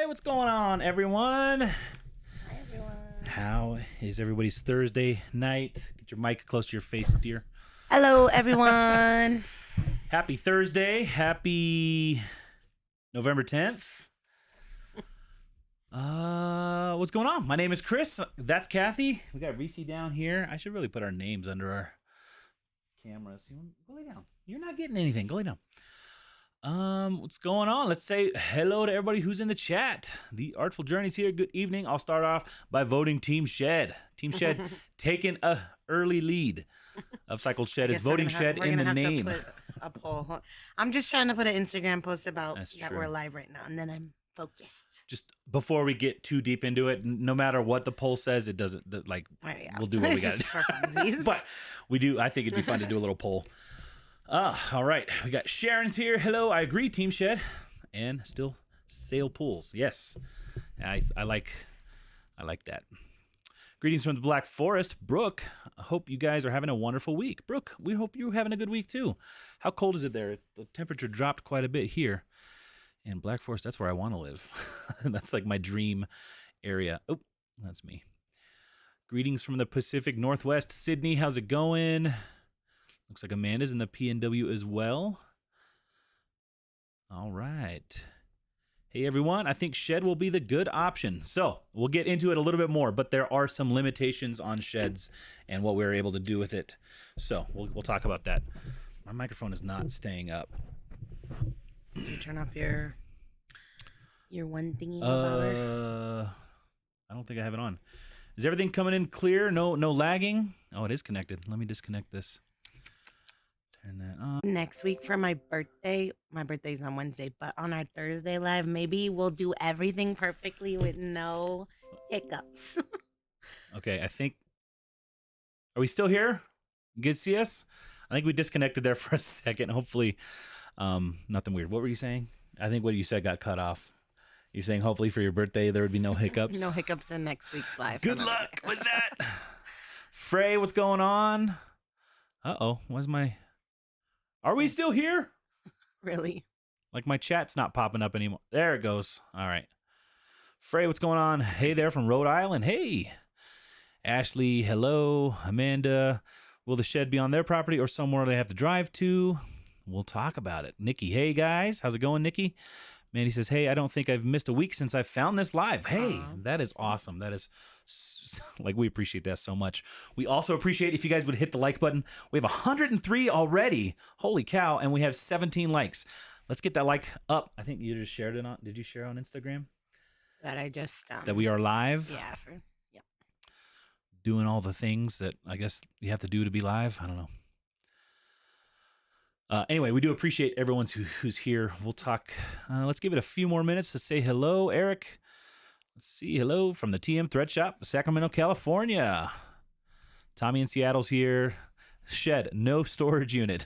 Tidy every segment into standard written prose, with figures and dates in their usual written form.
what's going on, everyone? Hi, everyone. How is everybody's Thursday night? Get your mic close to your face, dear. Hello, everyone. Happy Thursday. Happy November 10th. What's going on? My name is Chris. That's Kathy. We got Reese down here. I should really put our names under our cameras. Go lay down. You're not getting anything. Go lay down. What's going on? Let's say hello to everybody who's in the chat. The Artful Journey's here. Good evening. I'll start off by voting Team Shed. Team Shed taking a early lead. Upcycled Shed is voting Shed in the name. To put a poll. I'm just trying to put an Instagram post about That's that true. we're live right now, and then I'm focused. Just before we get too deep into it, no matter what the poll says, it doesn't like Right, yeah. we'll do what we got to do. For funsies. But we do. I think it'd be fun to do a little poll. All right. We got Sharon's here. Hello. I agree, Team Shed, and still sail pools. Yes, I like that. Greetings from the Black Forest, Brooke. I hope you guys are having a wonderful week. Brooke, we hope you're having a good week too. How cold is it there? The temperature dropped quite a bit here. In Black Forest, that's where I want to live. That's like my dream area. Oh, that's me. Greetings from the Pacific Northwest, Sydney. How's it going? Looks like Amanda's in the PNW as well. All right. Hey, everyone. I think Shed will be the good option. So we'll get into it a little bit more, but there are some limitations on Sheds and what we're able to do with it. So we'll talk about that. My microphone is not staying up. Turn off your one thingy about I don't think I have it on. Is everything coming in clear? No lagging? Oh, it is connected. Let me disconnect this. Turn that on. Next week for my birthday. My birthday's on Wednesday, but on our Thursday live, maybe we'll do everything perfectly with no hiccups. Okay, I think. Are we still here? You guys see us? I think we disconnected there for a second. Hopefully, nothing weird. What were you saying? I think what you said got cut off. You're saying hopefully for your birthday there would be no hiccups? No hiccups in next week's live. Good luck with that. Frey, what's going on? Uh-oh, where's my... Are we still here? Really? Like my chat's not popping up anymore. There it goes. All right. Frey, what's going on? Hey there from Rhode Island. Hey. Ashley, hello. Amanda, will the shed be on their property or somewhere they have to drive to? We'll talk about it. Nikki, hey guys. How's it going, Nikki? Mandy says, hey, I don't think I've missed a week since I found this live. Hey, that is awesome. That is, like, we appreciate that so much. We also appreciate if you guys would hit the like button. We have 103 already. Holy cow. And we have 17 likes. Let's get that like up. I think you just shared it on, did you share on Instagram? That I just, that we are live? Yeah. Doing all the things that I guess you have to do to be live. I don't know. Anyway, we do appreciate everyone who's here. We'll talk. Let's give it a few more minutes to say hello, Eric. Let's see. Hello from the TM Thread Shop, Sacramento, California. Tommy in Seattle's here. Shed, no storage unit.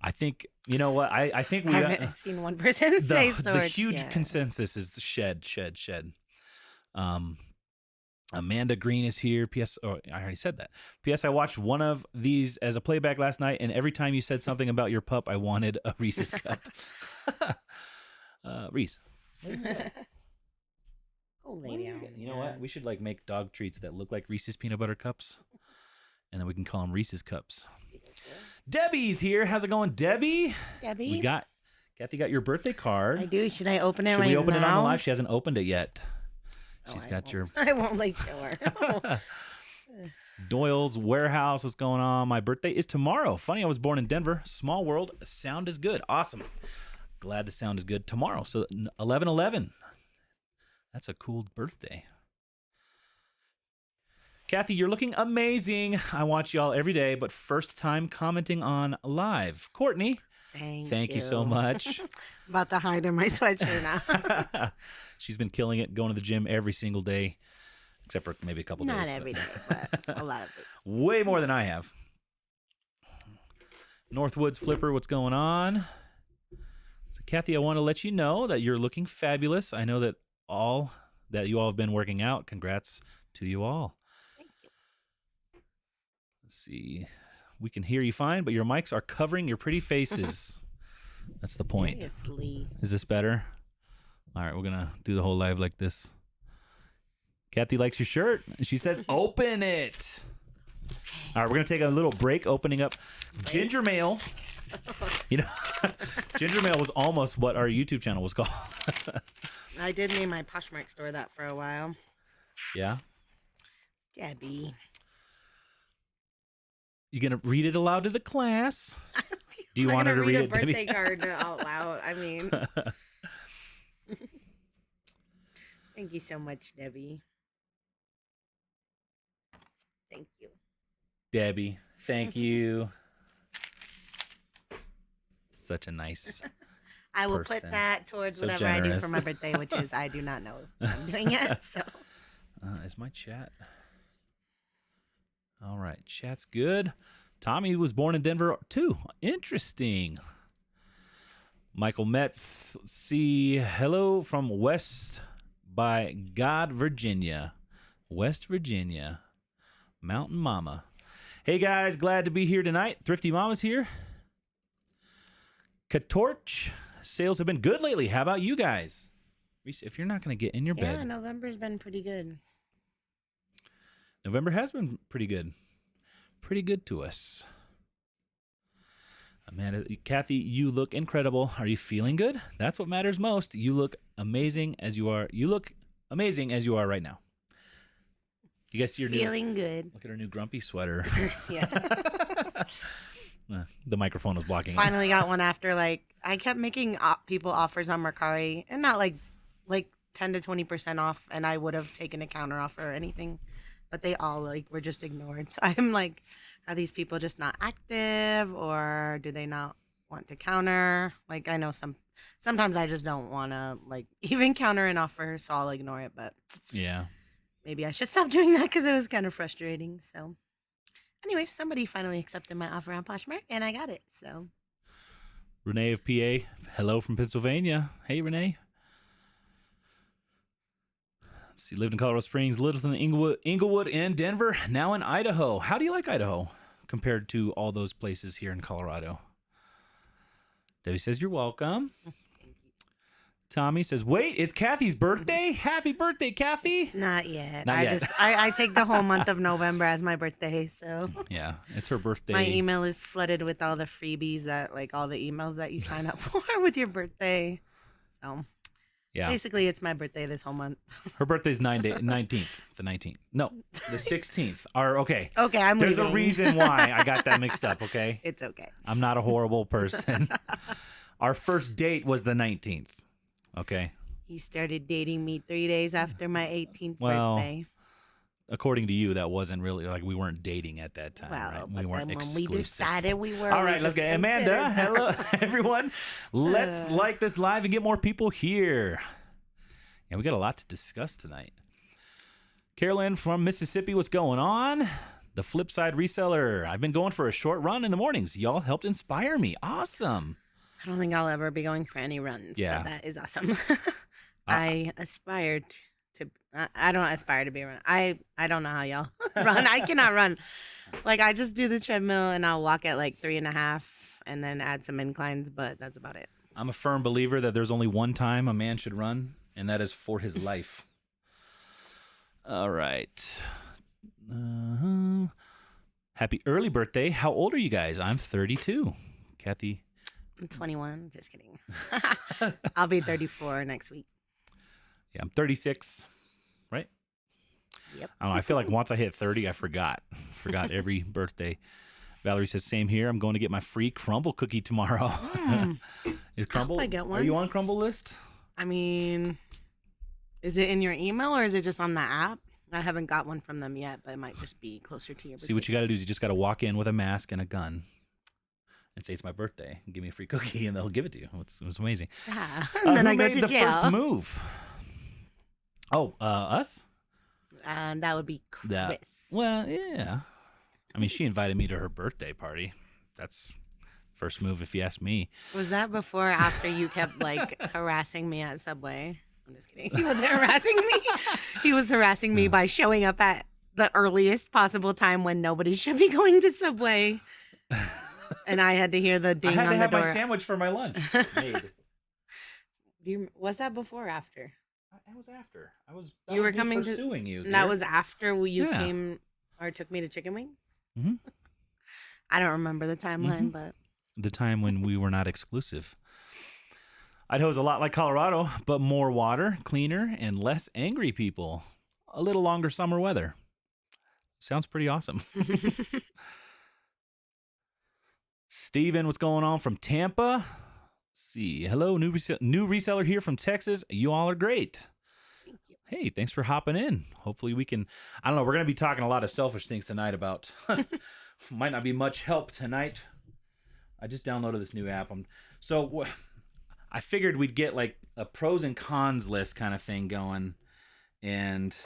I think, you know what? I think we haven't seen one person say storage. The huge consensus is the shed. Amanda Green is here. P.S. Oh, I already said that. P.S. I watched one of these as a playback last night, and every time you said something about your pup, I wanted a Reese's cup. Reese. Oh, lady. You know what? We should like make dog treats that look like Reese's peanut butter cups, and then we can call them Reese's cups. Debbie's here. How's it going, Debbie? Debbie. Kathy got your birthday card. I do. Should I open it right now? Should we open it on the live? She hasn't opened it yet. She's got your... I won't like show her. Doyle's Warehouse. What's going on? My birthday is tomorrow. Funny, I was born in Denver. Small world. Sound is good. Awesome. Glad the sound is good tomorrow. So 11/11. That's a cool birthday. Kathy, you're looking amazing. I watch y'all every day, but first time commenting on live. Courtney. Thank you so much. About to hide in my sweatshirt now. She's been killing it, going to the gym every single day, except for maybe a couple days. Not every day, but a lot of it. Way more than I have. Northwoods Flipper, what's going on? So, Kathy, I want to let you know that you're looking fabulous. I know that you all have been working out. Congrats to you all. Thank you. Let's see. We can hear you fine, but your mics are covering your pretty faces. That's the point. Seriously. Is this better? All right, we're going to do the whole live like this. Kathy likes your shirt. She says, open it. All right, we're going to take a little break opening up Ginger Mail. You know, Ginger Mail was almost what our YouTube channel was called. I did name my Poshmark store that for a while. Yeah? Debbie. You going to read it aloud to the class? Do you want her to read a it, birthday Debbie? card out loud. I mean, thank you so much, Debbie. Thank you. Debbie, thank you. Such a nice I will person. put that towards So whatever I do generous. for my birthday, which is I do not know if I'm doing it. So Is my chat? All right, chat's good. Tommy was born in Denver too. Interesting. Michael Metz, let's see. Hello from West by God, Virginia. West Virginia. Mountain Mama. Hey guys, glad to be here tonight. Thrifty Mama's here. Katorch, sales have been good lately. How about you guys? Reese, if you're not going to get in your yeah, bed. November's been pretty good. November has been pretty good. Pretty good to us. Amanda, Kathy, you look incredible. Are you feeling good? That's what matters most. You look amazing as you are. You look amazing as you are right now. You guys see your Feeling good. Look at her new grumpy sweater. Yeah. The microphone was blocking it. Finally got one after I kept making people offers on Mercari and not like 10 to 20% off, and I would have taken a counter offer or anything, but they all were just ignored. So I'm like, are these people just not active, or do they not want to counter? Like, I know sometimes I just don't want to even counter an offer, so I'll ignore it. But Yeah. maybe I should stop doing that because it was kind of frustrating. So anyway, somebody finally accepted my offer on Poshmark, and I got it. So Renee of PA, hello from Pennsylvania. Hey, Renee. Let's see, lived in Colorado Springs, Littleton, Inglewood, and Denver, now in Idaho. How do you like Idaho compared to all those places here in Colorado? Debbie says, you're welcome. Tommy says, wait, it's Kathy's birthday? Happy birthday, Kathy. not yet. Not yet. I take the whole month of November as my birthday. So Yeah, it's her birthday. my email is flooded with all the freebies that all the emails that you sign up for with your birthday. So Yeah, basically, it's my birthday this whole month. her birthday's 19th. The 19th. No, the 16th. Okay. Okay, I'm There's leaving. a reason why I got that mixed up, okay? It's okay. I'm not a horrible person. Our first date was the 19th. Okay. He started dating me 3 days after my 18th Well, birthday. According to you, that wasn't really we weren't dating at that time. Well, Right? but We weren't then when exclusive. we decided we were. All we right, let's just get Amanda. considered- Hello, everyone. Let's like this live and get more people here. Yeah, we got a lot to discuss tonight. Carolyn from Mississippi, what's going on? The Flipside Reseller. I've been going for a short run in the mornings. Y'all helped inspire me. Awesome. I don't think I'll ever be going for any runs. Yeah. But that is awesome. I aspired to. I don't aspire to be a runner. I don't know how y'all run. I cannot run. I just do the treadmill and I'll walk at 3.5 and then add some inclines, but that's about it. I'm a firm believer that there's only one time a man should run, and that is for his life. All right. Happy early birthday. How old are you guys? I'm 32. Kathy. I'm 21. Just kidding. I'll be 34 next week. Yeah, I'm 36. Right? Yep. I don't know. I feel like once I hit 30, I forgot. Forgot every birthday. Valerie says, same here. I'm going to get my free crumble cookie tomorrow. Is crumble? I get one. Are you on crumble list? I mean, is it in your email or is it just on the app? I haven't got one from them yet, but it might just be closer to your birthday. See, what you got to do is you just got to walk in with a mask and a gun and say it's my birthday and give me a free cookie, and they'll give it to you. It's amazing. Yeah. And then who I go made to the jail. first move? Oh, us? That would be Chris. Well, yeah. I mean, she invited me to her birthday party. That's first move, if you ask me. Was that before or after you kept harassing me at Subway? I'm just kidding. He wasn't harassing me. He was harassing me by showing up at the earliest possible time when nobody should be going to Subway. And I had to hear the ding I had on to the have door. my sandwich for my lunch made. Was that before or after? I was after. You were me coming to pursuing you. and that Dear. was after you Yeah. came or took me to Chicken Wings? Mhm. I don't remember the timeline, Mhm. but The time when we were not exclusive. Idaho's a lot like Colorado, but more water, cleaner, and less angry people. A little longer summer weather. Sounds pretty awesome. Steven, what's going on from Tampa? Let's see. Hello, new reseller here from Texas. You all are great. thank you. Hey, thanks for hopping in. Hopefully we can, I don't know, we're going to be talking a lot of selfish things tonight about, might not be much help tonight. I just downloaded this new app. I figured we'd get like a pros and cons list kind of thing going. And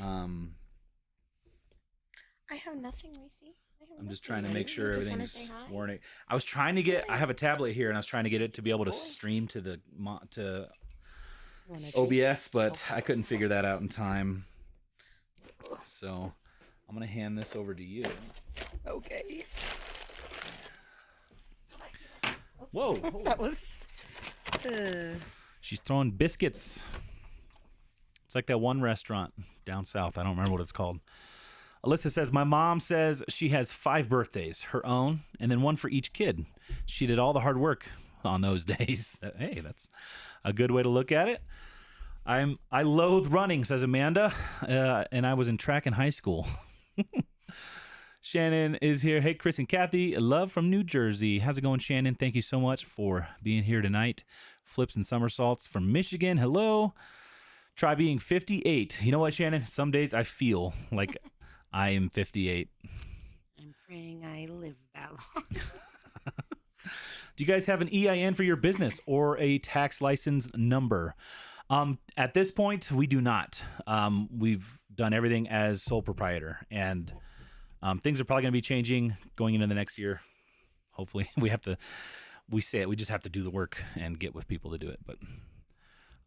I have nothing, Racy. I'm just trying to make sure everything's warning. I have a tablet here and I was trying to get it to be able to stream to OBS, but I couldn't figure that out in time. So I'm going to hand this over to you. Okay. Whoa. That was... She's throwing biscuits. It's like that one restaurant down south. I don't remember what it's called. Alyssa says, my mom says she has 5 birthdays, her own, and then one for each kid. She did all the hard work on those days. Hey, that's a good way to look at it. I loathe running, says Amanda, and I was in track in high school. Shannon is here. Hey, Chris and Kathy, love from New Jersey. How's it going, Shannon? Thank you so much for being here tonight. Flips and somersaults from Michigan. Hello. Try being 58. You know what, Shannon? Some days I feel like I am 58. I'm praying I live that long. Do you guys have an EIN for your business or a tax license number? At this point, we do not. We've done everything as sole proprietor, and things are probably going to be changing going into the next year. Hopefully, we just have to do the work and get with people to do it. But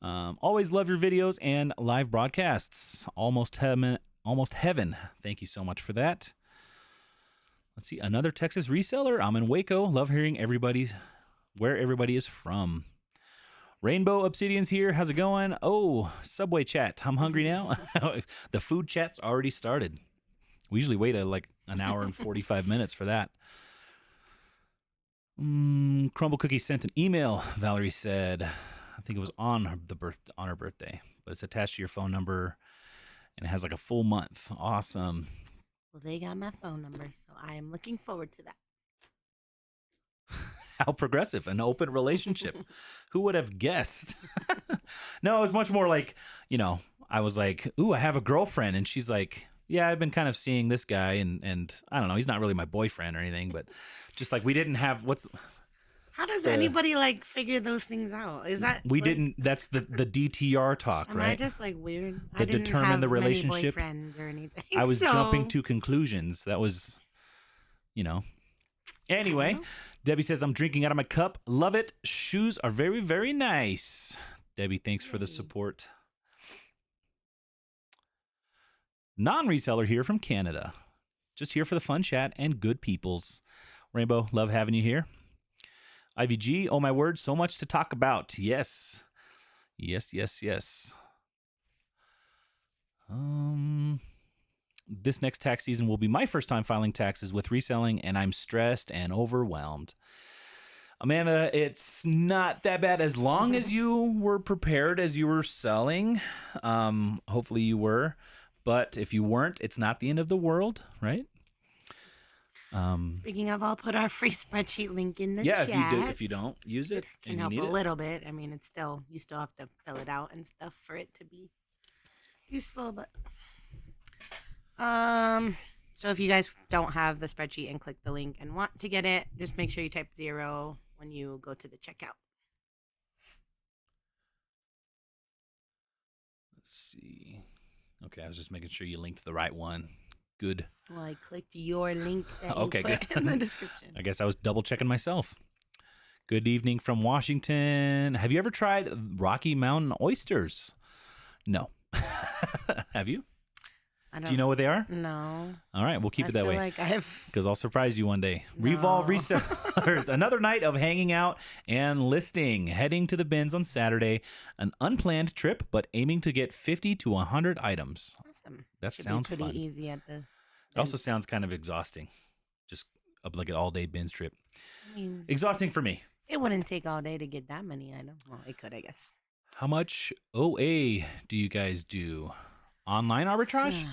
always love your videos and live broadcasts. Almost heaven. Thank you so much for that. Let's see, another Texas reseller. I'm in Waco. Love hearing where everybody is from. Rainbow Obsidian's here. How's it going? Oh, Subway chat. I'm hungry now. The food chat's already started. We usually wait like an hour and 45 minutes for that. Crumble Cookie sent an email, Valerie said. I think it was on her birthday, but it's attached to your phone number, and it has like a full month. Awesome. Well, they got my phone number, so I am looking forward to that. How progressive, an open relationship. Who would have guessed? No, it was much more like, I was like, ooh, I have a girlfriend. And she's like, yeah, I've been kind of seeing this guy. And I don't know, he's not really my boyfriend or anything, but just like we didn't have How does anybody figure those things out? Is that that's the DTR talk, am right? I just weird? To I didn't determine have the relationship. many boyfriends or anything. I was so... jumping to conclusions. That was, Anyway, Debbie says, I'm drinking out of my cup. Love it. Shoes are very, very nice. Debbie, thanks for the support. Non-reseller here from Canada. Just here for the fun chat and good peoples. Rainbow, love having you here. IVG, oh my word, so much to talk about. Yes. Yes. This next tax season will be my first time filing taxes with reselling, and I'm stressed and overwhelmed. Amanda, it's not that bad as long as you were prepared as you were selling. Hopefully you were. But if you weren't, it's not the end of the world, right? Speaking of, I'll put our free spreadsheet link in the chat. Yeah, if you don't use it, it can help a little bit. I mean, you still have to fill it out and stuff for it to be useful, but so if you guys don't have the spreadsheet and click the link and want to get it, just make sure you type 0 when you go to the checkout. Let's see. Okay, I was just making sure you linked the right one. Good. Well, I clicked your link that okay, you put good. in the description. I guess I was double checking myself. Good evening from Washington. Have you ever tried Rocky Mountain oysters? No. Have you? Do you know what they are? No. All right, we'll keep it that I way. feel like I've... Because I'll surprise you one day. No. Revolve Resellers. Another night of hanging out and listing. Heading to the bins on Saturday. An unplanned trip, but aiming to get 50 to 100 items. Awesome. That Should sounds be pretty fun. easy at the... It also sounds kind of exhausting. Just like an all-day bins trip. I mean, Exhausting for me. it wouldn't take all day to get that many items. Well, it could, I guess. How much OA do you guys do? Online arbitrage?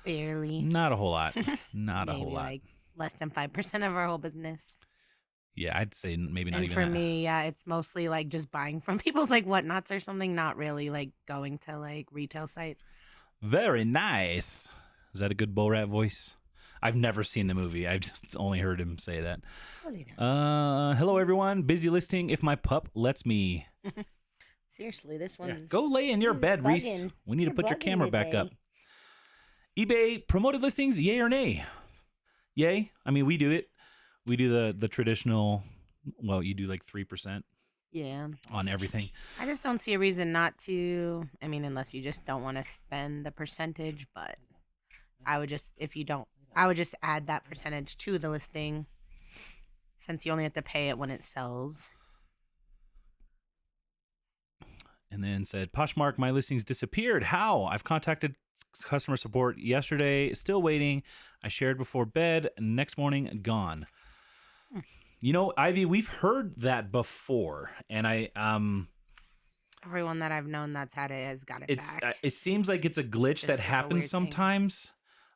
Barely. Not a whole lot. Not a Maybe whole lot. like less than 5% of our whole business. Yeah, I'd say maybe not And even for that. me, yeah, it's mostly like just buying from people's like whatnots or something, not really like going to like retail sites. Very nice. Is that a good Borat voice? I've never seen the movie. I've just only heard him say that. Hello, everyone. Busy listing if my pup lets me. Seriously, this one's... Go lay in your bed, Reese. bugging. We need to You're put your bugging camera back today. up. eBay promoted listings, yay or nay? Yay. I mean, we do it. We do the traditional, well, you do like 3% Yeah. on everything. I just don't see a reason not to. I mean, unless you just don't want to spend the percentage, but I would just, if you don't, I would just add that percentage to the listing since you only have to pay it when it sells. And then said, Poshmark, my listings disappeared. How? I've contacted customer support yesterday. Still waiting. I shared before bed. Next morning, gone. You know, Ivy, we've heard that before. And Everyone that I've known that's had it has got it back. it seems like it's a glitch Just that like a happens weird thing. sometimes.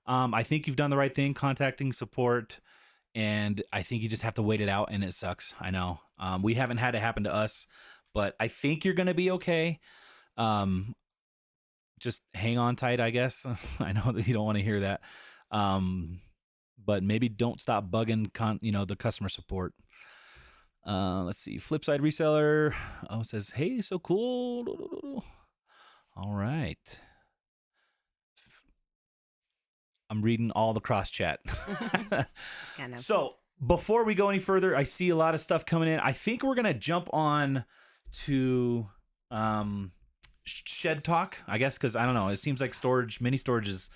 I think you've done the right thing contacting support. And I think you just have to wait it out. And it sucks. I know. We haven't had it happen to us. But I think you're going to be okay. Just hang on tight, I guess. I know that you don't want to hear that. But maybe don't stop bugging, the customer support. Let's see. Flipside reseller. Oh, it says, hey, so cool. All right. I'm reading all the cross chat. Kind of. So before we go any further, I see a lot of stuff coming in. I think we're going to jump on to shed talk, I guess, because I don't know. It seems like mini storage is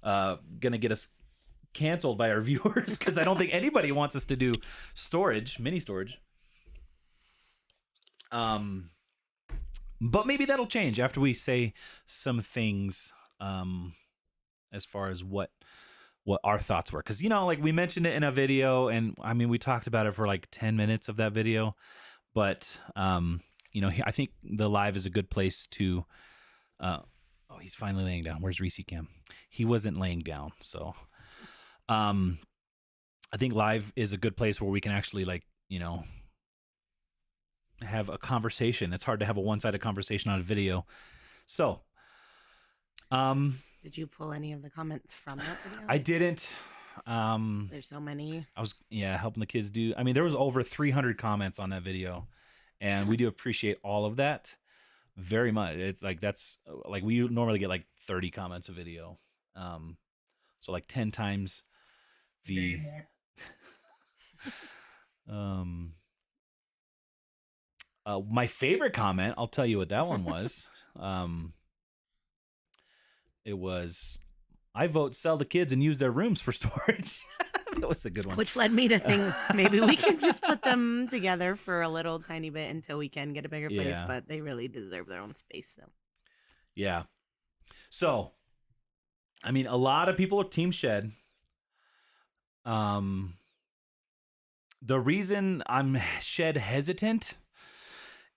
going to get us canceled by our viewers because I don't think anybody wants us to do mini storage. But maybe that'll change after we say some things as far as what our thoughts were. Because, like we mentioned it in a video, and I mean, we talked about it for like 10 minutes of that video. But, I think the live is a good place to... oh, he's finally laying down. Where's Reese Cam? He wasn't laying down. So I think live is a good place where we can actually, have a conversation. It's hard to have a one-sided conversation on a video. So... Did you pull any of the comments from that video? I didn't. There's so many. I was helping the kids do. I mean, there was over 300 comments on that video, and we do appreciate all of that very much. It's like that's like we normally get like 30 comments a video, so like 10 times the. My favorite comment, I'll tell you what that one was. It was, I vote sell the kids and use their rooms for storage. That was a good one. Which led me to think maybe we can just put them together for a little tiny bit until we can get a bigger place, Yeah. but they really deserve their own space. So Yeah. So, I mean, a lot of people are Team Shed. The reason I'm shed hesitant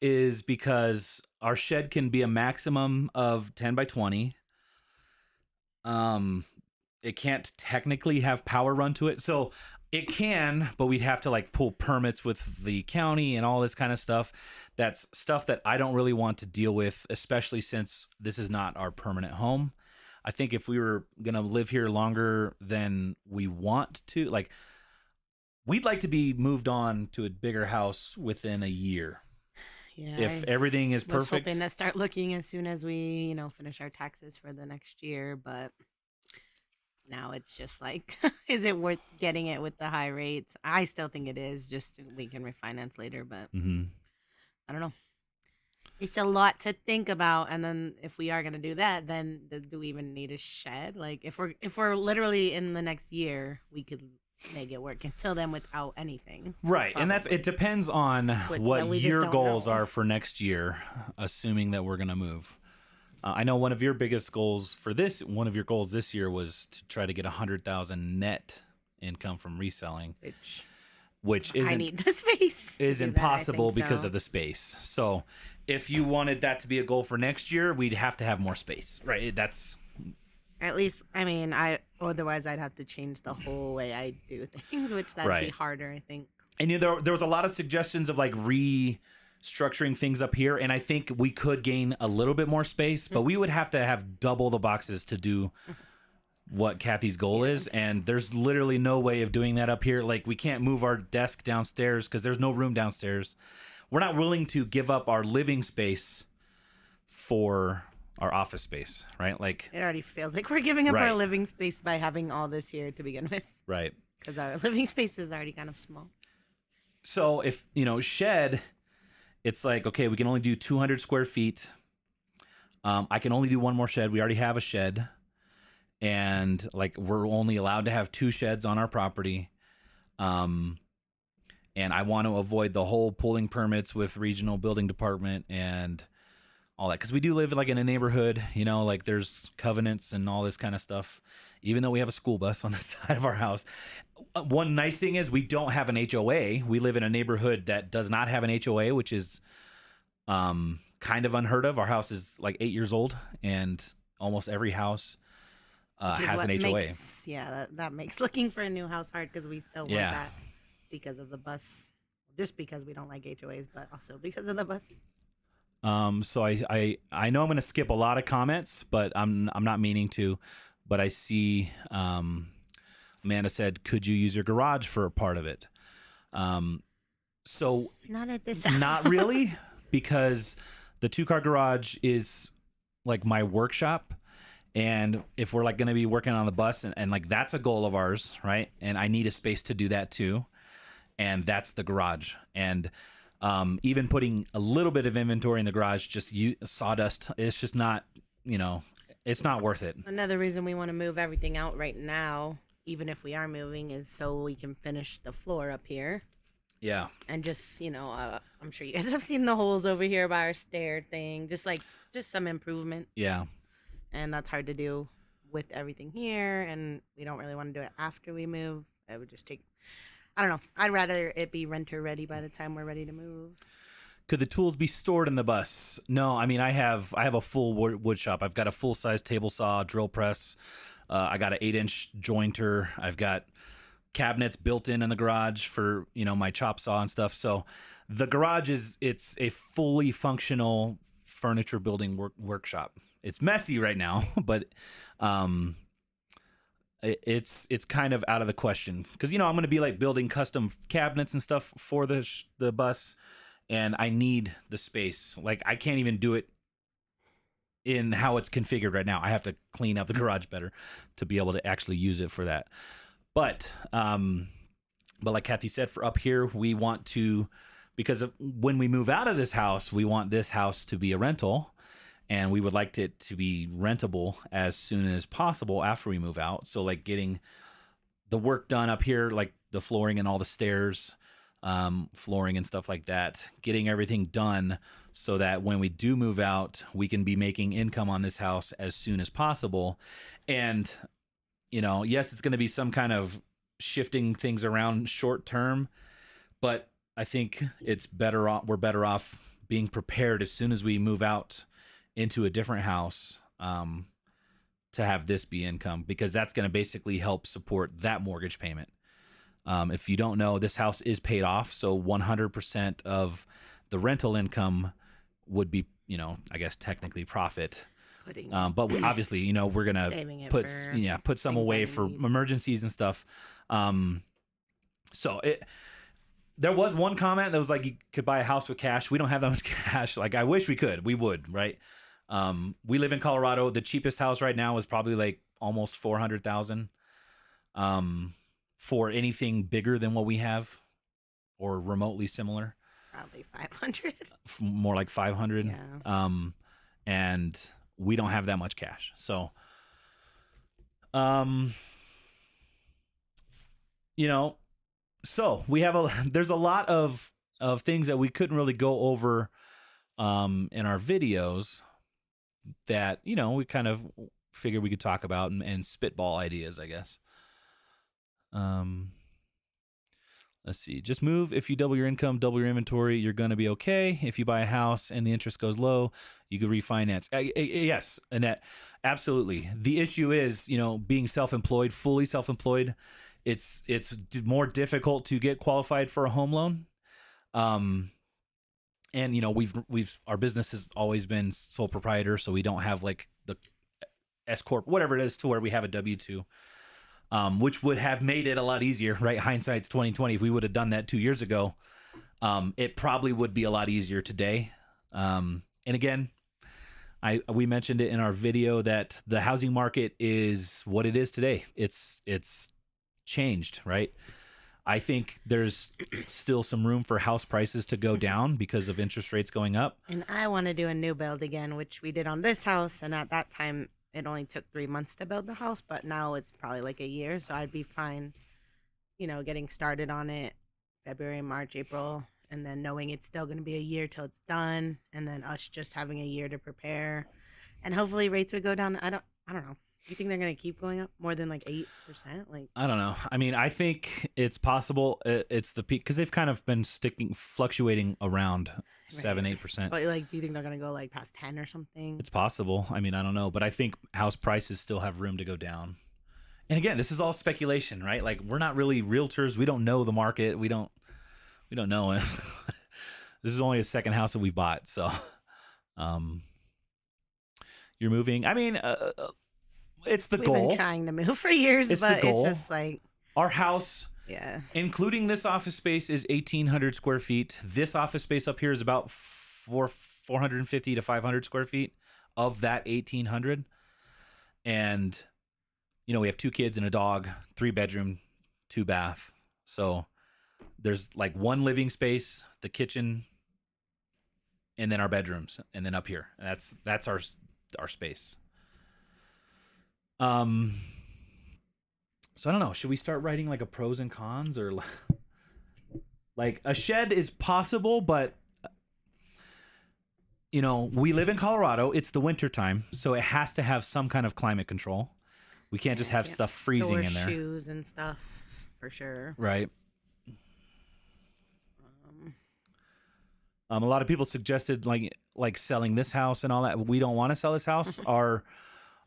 is because our shed can be a maximum of 10 by 20. It can't technically have power run to it. So it can, but we'd have to like pull permits with the county and all this kind of stuff. That's stuff that I don't really want to deal with, especially since this is not our permanent home. I think if we were going to live here longer than we want to, like, we'd like to be moved on to a bigger house within a year. yeah, If everything is I was perfect. hoping to start looking as soon as we, finish our taxes for the next year, but now it's just like, is it worth getting it with the high rates? I still think it is. Just we can refinance later, but Mm-hmm. I don't know. It's a lot to think about, and then if we are gonna do that, then do we even need a shed? Like if we're literally in the next year, we could make it work until then without anything. Right. And it Probably. depends on Which what then we just your don't goals know. are for next year, assuming that we're going to move. I know one of your biggest goals for this, one of your goals this year was to try to get 100,000 net income from reselling, which I need the space. to is do that, I impossible think because so. of the space. So if you wanted that to be a goal for next year, we'd have to have more space, right? That's At least, I mean, I otherwise I'd have to change the whole way I do things, which that'd be Right. harder, I think. And there was a lot of suggestions of like restructuring things up here, and I think we could gain a little bit more space, but we would have to have double the boxes to do what Kathy's goal is, and there's literally no way of doing that up here. Like we can't move our desk downstairs because there's no room downstairs. We're not willing to give up our living space for our office space, right? Like It already feels like we're giving up our Right. living space by having all this here to begin with, right. because our living space is already kind of small. So if shed, it's like okay, we can only do 200 square feet. I can only do one more shed. We already have a shed, and like we're only allowed to have 2 sheds on our property. And I want to avoid the whole pulling permits with regional building department and all that because we do live like in a neighborhood. Like there's covenants and all this kind of stuff. Even though we have a school bus on the side of our house, one nice thing is we don't have an HOA. We live in a neighborhood that does not have an HOA, which is kind of unheard of. Our house is like 8 years old, and almost every house Which is has what an HOA. That makes looking for a new house hard because we still want Yeah. that because of the bus. Just because we don't like HOAs, but also because of the bus. So I know I'm going to skip a lot of comments, but I'm not meaning to. But I see Amanda said, "Could you use your garage for a part of it?" So Not at this house. not really, because the 2-car garage is like my workshop. And if we're like going to be working on the bus and like that's a goal of ours, right? And I need a space to do that too. And that's the garage. And even putting a little bit of inventory in the garage, just sawdust, it's just not, it's not worth it. Another reason we want to move everything out right now, even if we are moving, is so we can finish the floor up here. Yeah. And just, I'm sure you guys have seen the holes over here by our stair thing. Just some improvement. Yeah. And that's hard to do with everything here. And we don't really want to do it after we move. It would just take, I don't know. I'd rather it be renter ready by the time we're ready to move. Could the tools be stored in the bus? No, I mean I have a full wood shop. I've got a full size table saw, drill press. I got an 8-inch jointer. I've got cabinets built in the garage for my chop saw and stuff. So the garage it's a fully functional furniture building workshop. It's messy right now, but it's kind of out of the question because I'm going to be like building custom cabinets and stuff for the bus. And I need the space. Like I can't even do it in how it's configured right now. I have to clean up the garage better to be able to actually use it for that. But like Kathy said, for up here, we want to, because when we move out of this house, we want this house to be a rental, and we would like it to be rentable as soon as possible after we move out. So like getting the work done up here, like the flooring and all the stairs, flooring and stuff like that, getting everything done so that when we do move out, we can be making income on this house as soon as possible. And, yes, it's going to be some kind of shifting things around short term, but I think we're better off being prepared as soon as we move out into a different house, to have this be income, because that's going to basically help support that mortgage payment. If you don't know, this house is paid off, so 100% of the rental income would be, I guess technically profit. But obviously, we're gonna Saving it put for put some things away that for we need. emergencies and stuff. There was one comment that was like you could buy a house with cash. We don't have that much cash. Like I wish we could. We would, right? We live in Colorado. The cheapest house right now is probably like almost 400,000. For anything bigger than what we have or remotely similar. Probably 500. More like 500. Yeah. And we don't have that much cash. So, so we have there's a lot of things that we couldn't really go over in our videos that, we kind of figured we could talk about and spitball ideas, I guess. Let's see. Just move. If you double your income, double your inventory, you're going to be okay. If you buy a house and the interest goes low, you could refinance. Yes, Annette, absolutely. The issue is, being self-employed, fully self-employed, it's more difficult to get qualified for a home loan. And our business has always been sole proprietor, so we don't have like the S corp, whatever it is, to where we have a W-2. Which would have made it a lot easier, right? Hindsight's 2020. If we would have done that 2 years ago, it probably would be a lot easier today. And again, we mentioned it in our video that the housing market is what it is today. It's changed, right? I think there's still some room for house prices to go down because of interest rates going up. And I want to do a new build again, which we did on this house. And at that time, it only took 3 months to build the house, but now it's probably like a year. So I'd be fine, getting started on it February, March, April, and then knowing it's still going to be a year till it's done. And then us just having a year to prepare, and hopefully rates would go down. I don't know. Do you think they're going to keep going up more than like 8%? Like, I don't know. I mean, I think it's possible. It's the peak because they've kind of been fluctuating around 7-8%. But like, do you think they're going to go like past 10 or something? It's possible. I mean, I don't know, but I think house prices still have room to go down. And again, this is all speculation, right? Like, we're not really realtors. We don't know the market. We don't know it. This is only the second house that we've bought. So, you're moving. I mean, it's the goal. We've been trying to move for years, but it's just like our house, yeah, including this office space, is 1,800 square feet. This office space up here is about 450 to 500 square feet of that 1,800. And we have 2 kids and a dog, 3 bedroom, 2 bath. So there's like 1 living space, the kitchen, and then our bedrooms, and then up here. That's our space. So I don't know. Should we start writing like a pros and cons, or like a shed is possible, but we live in Colorado. It's the winter time, so it has to have some kind of climate control. We can't just have stuff freezing in there. Shoes and stuff for sure. Right. A lot of people suggested like selling this house and all that. We don't want to sell this house.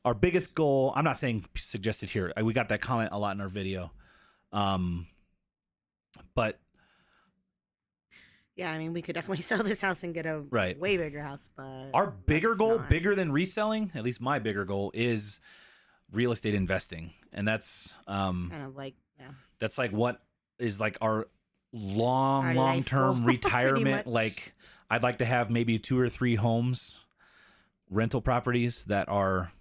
Our biggest goal, I'm not saying suggested here. We got that comment a lot in our video. But yeah, I mean, we could definitely sell this house and get a way bigger house, but our bigger goal, bigger than reselling, at least my bigger goal, is real estate investing. And that's kind of like, that's like what is like our long-term retirement. Like, I'd like to have maybe 2 or 3 homes, rental properties that are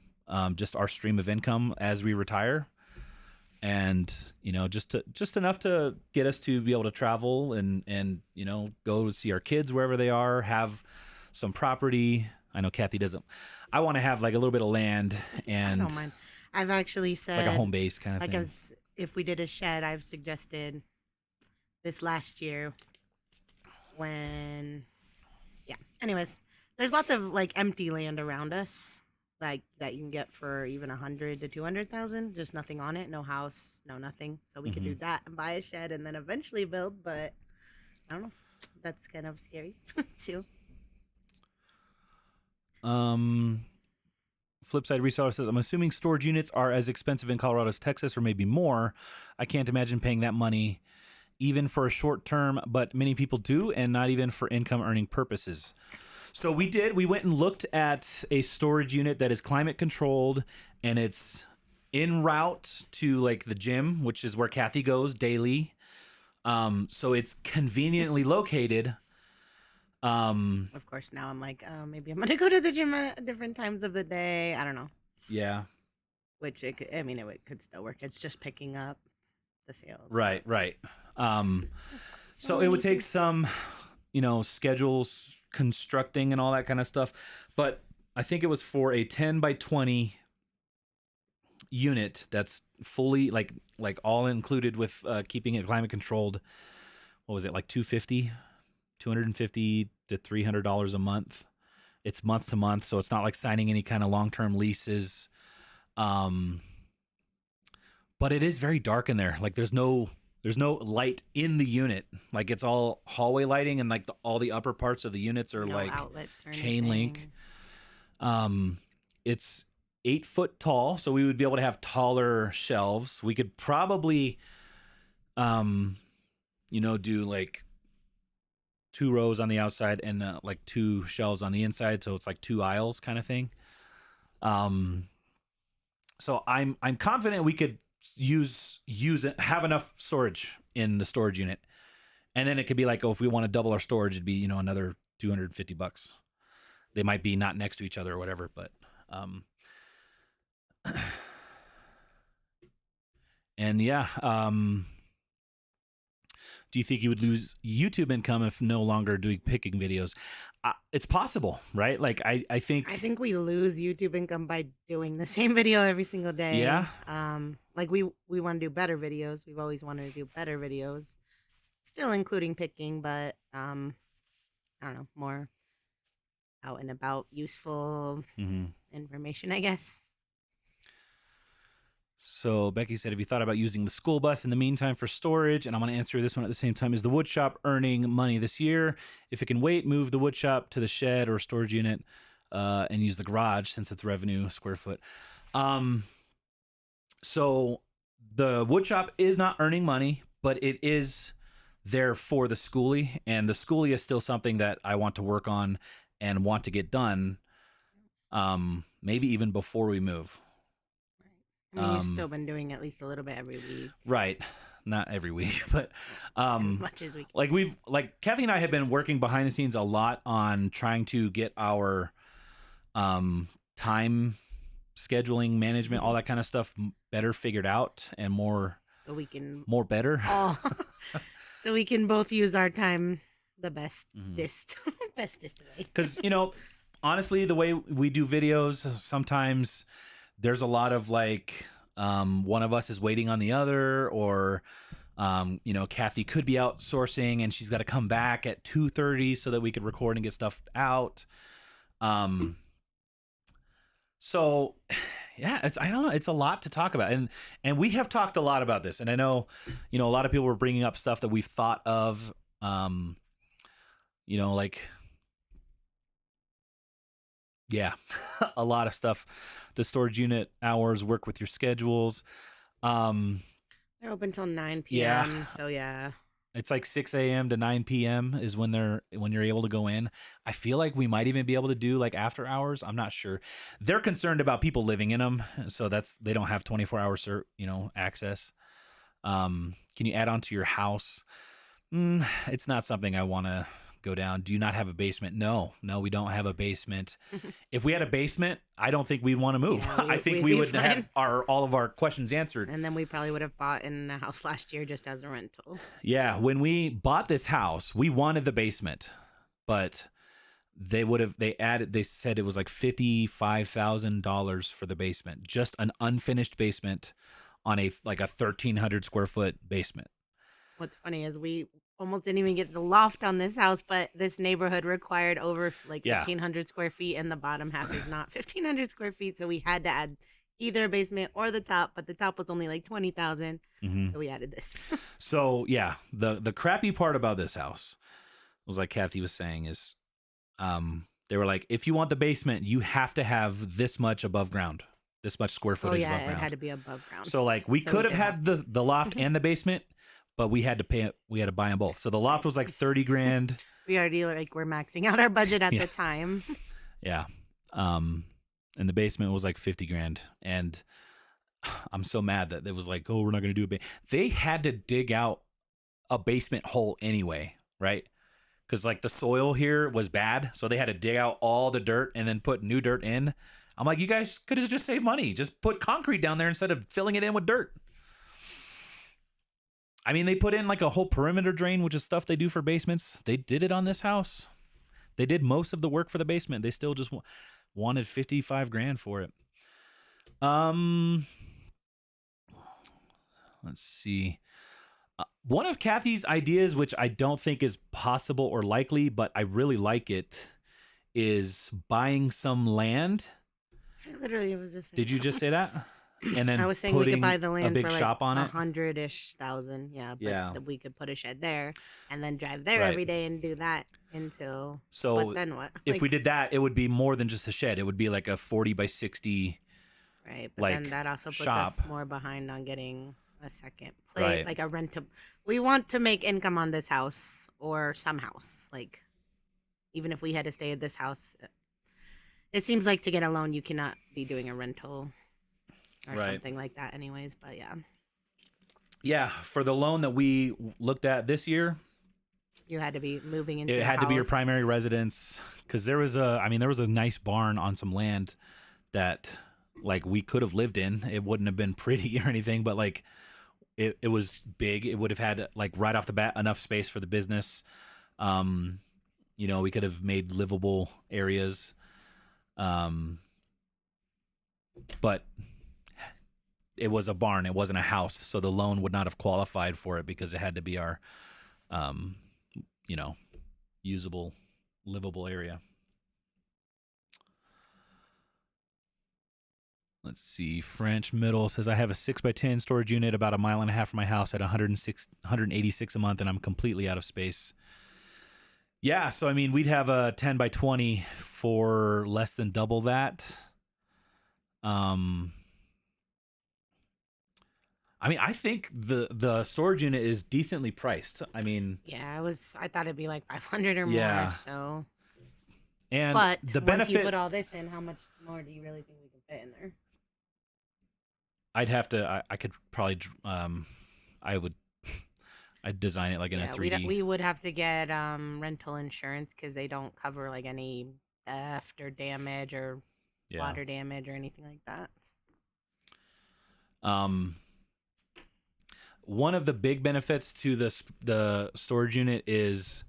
just our stream of income as we retire, and just enough to get us to be able to travel and go to see our kids wherever they are, have some property. I know Kathy doesn't. I want to have like a little bit of land, and I don't mind. I've actually said like a home base kind of like thing. As if we did a shed, I've suggested this last year when anyways, there's lots of like empty land around us, like that you can get for even 100 to 200,000, just nothing on it, no house, no nothing. So we could do that and buy a shed and then eventually build, but I don't know. That's kind of scary too. Flipside Reseller says, I'm assuming storage units are as expensive in Colorado as Texas, or maybe more. I can't imagine paying that money even for a short term, but many people do, and not even for income earning purposes. So we went and looked at a storage unit that is climate controlled, and it's en route to like the gym, which is where Kathy goes daily. So it's conveniently located. Of course, now I'm like, oh, maybe I'm going to go to the gym at different times of the day. I don't know. Yeah. Which it could still work. It's just picking up the sales. Right. So it would take some schedules, constructing and all that kind of stuff. But I think it was for a 10 by 20 unit that's fully like all included with keeping it climate controlled. What was it, like $250 to $300 a month? It's month to month, so it's not like signing any kind of long-term leases. But it is very dark in there. Like there's no light in the unit. Like it's all hallway lighting, and like all the upper parts of the units are like chain link. It's 8 foot tall, so we would be able to have taller shelves. We could probably, do like 2 rows on the outside and like 2 shelves on the inside, so it's like 2 aisles kind of thing. So I'm confident we could use it, have enough storage in the storage unit, and then it could be like, if we want to double our storage, it'd be another $250. They might be not next to each other or whatever, but and yeah, do you think you would lose YouTube income if no longer doing picking videos? It's possible, right? Like I think we lose YouTube income by doing the same video every single day. Yeah. Like we want to do better videos. We've always wanted to do better videos, still including picking, but I don't know, more out and about, useful information, I guess. So Becky said, have you thought about using the school bus in the meantime for storage? And I'm going to answer this one at the same time. Is the wood shop earning money this year? If it can wait, move the wood shop to the shed or storage unit and use the garage since it's revenue square foot. So the wood shop is not earning money, but it is there for the schoolie. And the schoolie is still something that I want to work on and want to get done, maybe even before we move. I mean, you've still been doing at least a little bit every week. Right. Not every week, but as much as we can. Like Kathy and I have been working behind the scenes a lot on trying to get our time scheduling, management, all that kind of stuff better figured out and more so we can better. So we can both use our time the bestest way. Because honestly, the way we do videos, sometimes there's a lot of like one of us is waiting on the other, or Kathy could be outsourcing and she's got to come back at 2:30 so that we could record and get stuff out. So yeah, I don't know, it's a lot to talk about, and we have talked a lot about this, and I know a lot of people were bringing up stuff that we've thought of, like yeah, a lot of stuff. The storage unit hours work with your schedules. They're open till 9 p.m. Yeah. So yeah. It's like 6 a.m. to 9 p.m. is when you're able to go in. I feel like we might even be able to do like after hours. I'm not sure. They're concerned about people living in them, so they don't have 24-hour access. Can you add on to your house? It's not something I want to go down. Do you not have a basement? No, we don't have a basement. If we had a basement, I don't think we'd want to move. Yeah, I think we would have all of our questions answered. And then we probably would have bought in a house last year just as a rental. Yeah, when we bought this house, we wanted the basement, but they said it was like $55,000 for the basement, just an unfinished basement on a 1,300 square foot basement. What's funny is we almost didn't even get the loft on this house, but this neighborhood required over 1,500 square feet, and the bottom half is not 1,500 square feet, so we had to add either a basement or the top, but the top was only like 20,000, so we added this. So yeah, the crappy part about this house was, like Kathy was saying, is they were like, if you want the basement, you have to have this much above ground, this much square footage above ground. It had to be above ground. So like we could have had the loft and the basement, but we had to buy them both. So the loft was like $30,000. We already we're maxing out our budget at the time. Yeah. And the basement was like $50,000. And I'm so mad that it was like, oh, we're not going to do a basement. They had to dig out a basement hole anyway, right? Because like the soil here was bad. So they had to dig out all the dirt and then put new dirt in. I'm like, you guys could have just saved money. Just put concrete down there instead of filling it in with dirt. I mean, they put in like a whole perimeter drain, which is stuff they do for basements. They did it on this house. They did most of the work for the basement. They still just wanted 55 grand for it. Let's see. One of Kathy's ideas, which I don't think is possible or likely, but I really like it, is buying some land. I literally was just saying Did you that. just say that? And then I was saying we could buy the land a big for like shop on it. 100-ish thousand. Yeah, but Yeah. we could put a shed there and then drive there Right. every day and do that until. So but then what? if we did that, it would be more than just a shed. It would be like a 40 by 60. Right, but like, then that also puts shop. us more behind on getting a second place, Right. like a rentable. We want to make income on this house or some house. Like, even if we had to stay at this house, it seems like to get a loan, you cannot be doing a rental or Right. something like that anyways, but yeah. Yeah, for the loan that we looked at this year, You had to be moving into it a had to be your house. primary residence, because there was a nice barn on some land that like we could have lived in. It wouldn't have been pretty or anything, but like it was big. It would have had like right off the bat enough space for the business. We could have made livable areas. But it was a barn. It wasn't a house. So the loan would not have qualified for it because it had to be our, usable, livable area. Let's see. French Middle says, I have a 6x10 storage unit about a mile and a half from my house at 186 a month, and I'm completely out of space. Yeah, so I mean, we'd have a 10 by 20 for less than double that. I mean, I think the storage unit is decently priced. I mean, Yeah, I thought it'd be like 500 or Yeah. more. So, and but the once benefit, you put all this in, how much more do you really think we can fit in there? I'd have to. I could probably. I'd design it like in a 3D. We would have to get rental insurance because they don't cover like any theft or damage or Yeah. water damage or anything like that. One of the big benefits to the storage unit is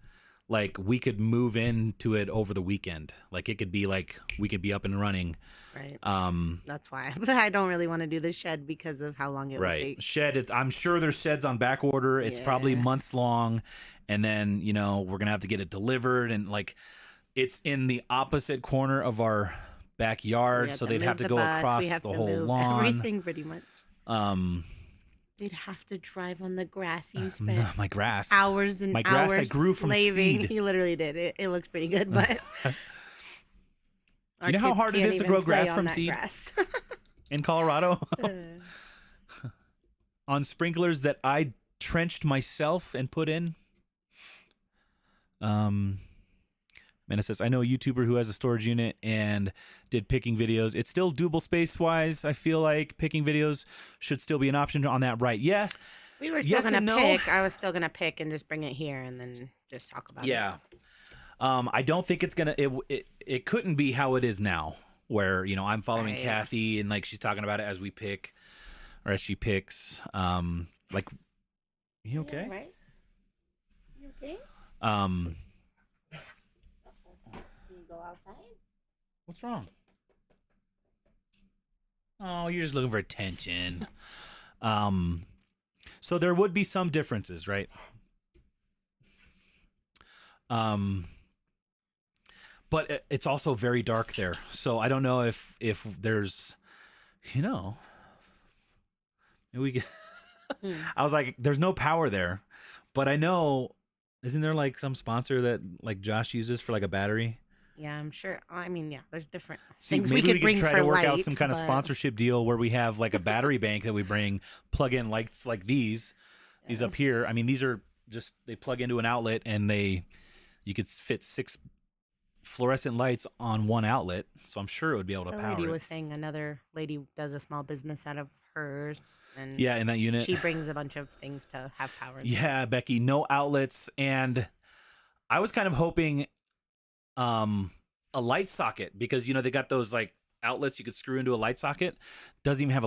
like we could move into it over the weekend. Like it could be like we could be up and running. Right. Um, That's why I don't really want to do the shed because of how long it would right. take. Shed. I'm sure there's sheds on back order. It's probably Yeah. months long, and then we're gonna have to get it delivered, and like it's in the opposite corner of our backyard, so they'd have to go across the whole lawn. Everything pretty much. They'd have to drive on the grass you spent No, my grass. hours and My grass hours I grew from slaving. seed. He literally did it. It looks pretty good, but our You know how kids hard it can't is to even grow play grass on from that seed? grass. In Colorado Uh, on sprinklers that I trenched myself and put in. Amanda says, I know a YouTuber who has a storage unit and did picking videos. It's still doable space-wise. I feel like picking videos should still be an option on that, right? Yes. we were still Yes gonna and no. pick. I was still gonna pick and just bring it here and then just talk about it. Yeah. I don't think it's gonna. It couldn't be how it is now, where I'm following Right. Kathy and like she's talking about it as we pick, or as she picks. Like, you okay? Yeah, right? You okay? Um, Can you go outside? what's wrong? Oh, you're just looking for attention. So there would be some differences, right? But it's also very dark there. So I don't know if there's, maybe we could, I was like, there's no power there, but I know, isn't there like some sponsor that like Josh uses for like a battery? Yeah, I'm sure. I mean, yeah, there's different See, things maybe we could bring try for to work light, out some kind of but- sponsorship deal where we have like a battery bank that we bring, plug in lights like these up here. I mean, these are just, they plug into an outlet and you could fit 6 fluorescent lights on one outlet. So I'm sure it would be able to The power lady it. was saying another lady does a small business out of hers, and Yeah, in that unit. she brings a bunch of things to have power. Yeah, Becky, no outlets. And I was kind of hoping a light socket, because they got those like outlets you could screw into a light socket. Doesn't even have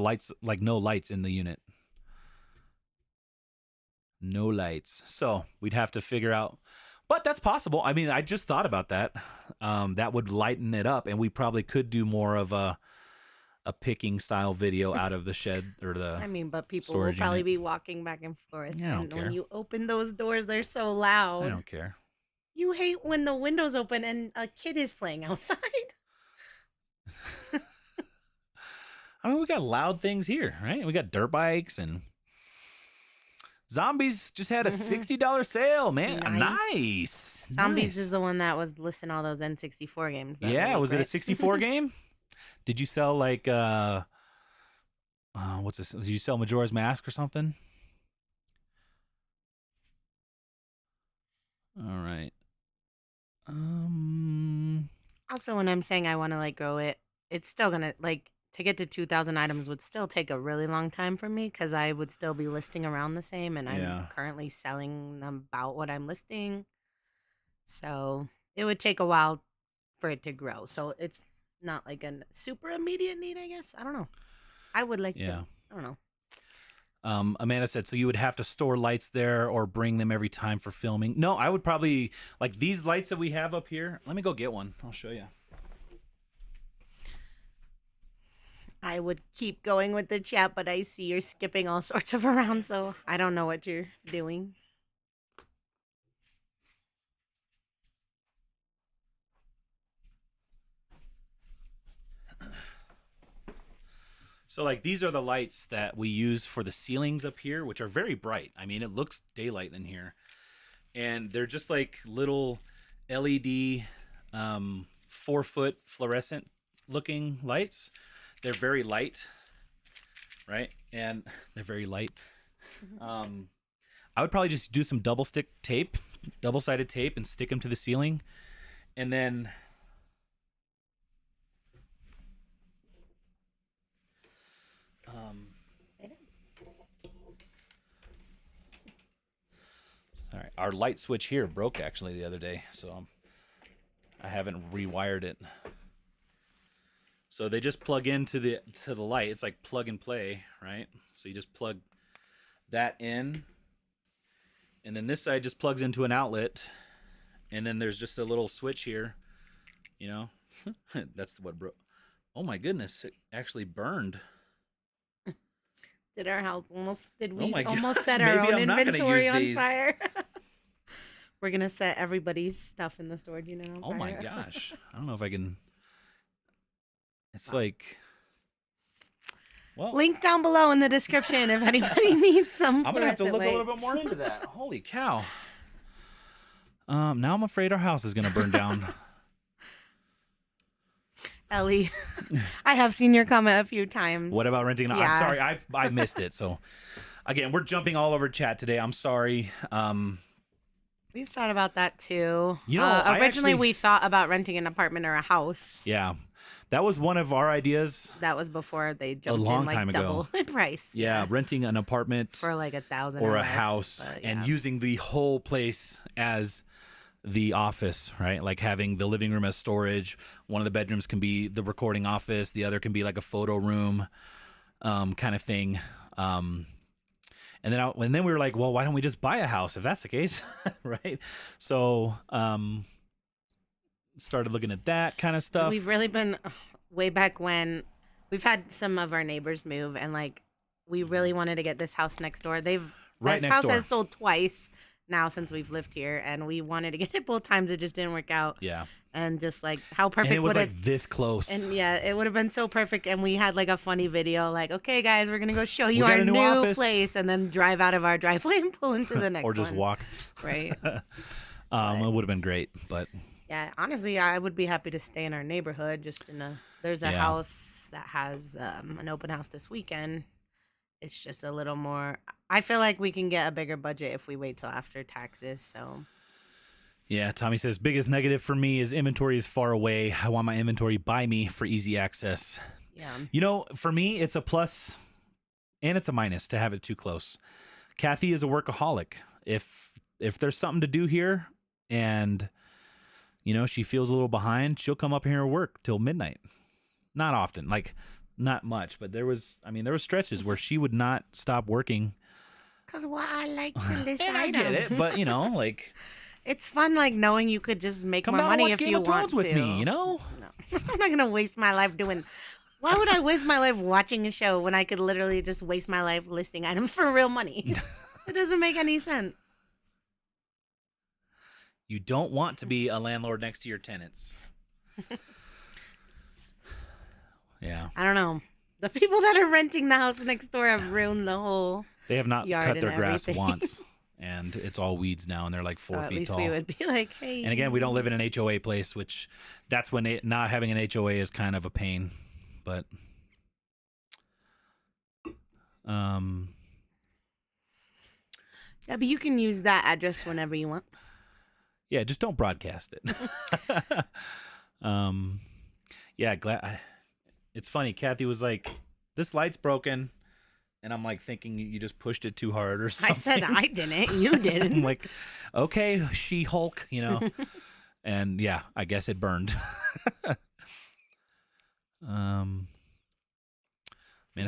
no lights in the unit. No lights. So we'd have to figure out, but that's possible. I mean, I just thought about that. That would lighten it up, and we probably could do more of a picking style video out of the shed or the. I mean, but people will storage probably unit. be walking back and forth. Yeah, I don't and care. when you open those doors, they're so I loud. don't care. You hate when the windows open and a kid is playing outside. I mean, we got loud things here, right? We got dirt bikes and Zombies just had a $60 sale, man. Nice. Zombies is the one that was listing all those N64 games. Yeah, was it a 64 game? Did you sell like what's this? Did you sell Majora's Mask or something? All right. Also, when I'm saying I want to like grow it, it's still gonna like to get to 2,000 items would still take a really long time for me because I would still be listing around the same, and I'm currently selling about what I'm listing. So it would take a while for it to grow. So it's not like a super immediate need, I guess. I don't know. I would like to. I don't know. Amanda said, so you would have to store lights there or bring them every time for filming? No, I would probably, like these lights that we have up here. Let me go get one. I'll show you. I would keep going with the chat, but I see you're skipping all sorts of around, so I don't know what you're doing. So like these are the lights that we use for the ceilings up here, which are very bright. I mean, it looks daylight in here. And they're just like little LED 4-foot fluorescent looking lights. They're very light, right? And they're very light. I would probably just do some double-sided tape, and stick them to the ceiling. And then all right, our light switch here broke actually the other day, so I haven't rewired it. So they just plug into the light. It's like plug and play, right? So you just plug that in, and then this side just plugs into an outlet, and then there's just a little switch here, you know. That's what broke. Oh my goodness, it actually burned. Did our house almost? Did we Oh almost set our own inventory on fire? We're gonna set everybody's stuff in the storage unit on fire. Oh my gosh, I don't know if I can. It's like, well, link down below in the description if anybody needs some. I'm gonna have to look a little bit more into that. Holy cow! Now I'm afraid our house is gonna burn down. Ellie, I have seen your comment a few times. What about renting? Yeah. I'm sorry, I missed it. So, again, we're jumping all over chat today. I'm sorry. We've thought about that too. You know, originally we thought about renting an apartment or a house. Yeah, that was one of our ideas. That was before they jumped a long in, like, time double ago. in price. Yeah, renting an apartment for like 1,000 or a less, house, but, and using the whole place as the office, right? Like having the living room as storage. One of the bedrooms can be the recording office. The other can be like a photo room, kind of thing. And then we were like, well, why don't we just buy a house if that's the case, right? So started looking at that kind of stuff. We've really been way back when we've had some of our neighbors move, and like we really wanted to get this house next door. This house has sold twice now since we've lived here, and we wanted to get it both times. It just didn't work out. Yeah. And just like how perfect and it was would like this close. And yeah, it would have been so perfect. And we had like a funny video, like, okay, guys, we're gonna go show you our new place, and then drive out of our driveway and pull into the next one. Or just walk. Right. It would have been great, but yeah, honestly, I would be happy to stay in our neighborhood. There's a house that has an open house this weekend. It's just a little more. I feel like we can get a bigger budget if we wait till after taxes. So. Yeah, Tommy says, biggest negative for me is inventory is far away. I want my inventory by me for easy access. Yeah. You know, for me, it's a plus and it's a minus to have it too close. Kathy is a workaholic. If there's something to do here and, you know, she feels a little behind, she'll come up here and work till midnight. Not often, like not much, but there was stretches where she would not stop working Because what I like to list And I get it, but like, it's fun, like knowing you could just make come more down and money watch if Game you of Thrones want with to. me, No, I'm not gonna waste my life doing. Why would I waste my life watching a show when I could literally just waste my life listing items for real money? It doesn't make any sense. You don't want to be a landlord next to your tenants. Yeah. I don't know. The people that are renting the house next door have ruined the whole. They have not yard cut and their grass everything. once, and it's all weeds now, and they're like 4 So at feet least tall. we would be like, hey. And again, we don't live in an HOA place, which that's when not having an HOA is kind of a pain. But Yeah, but you can use that address whenever you want. yeah, just don't broadcast it. Yeah, it's funny. Kathy was like, "This light's broken," and I'm like thinking you just pushed it too hard or something. I said I didn't. You didn't. I'm like, okay, She-Hulk, and yeah, I guess it burned. Mana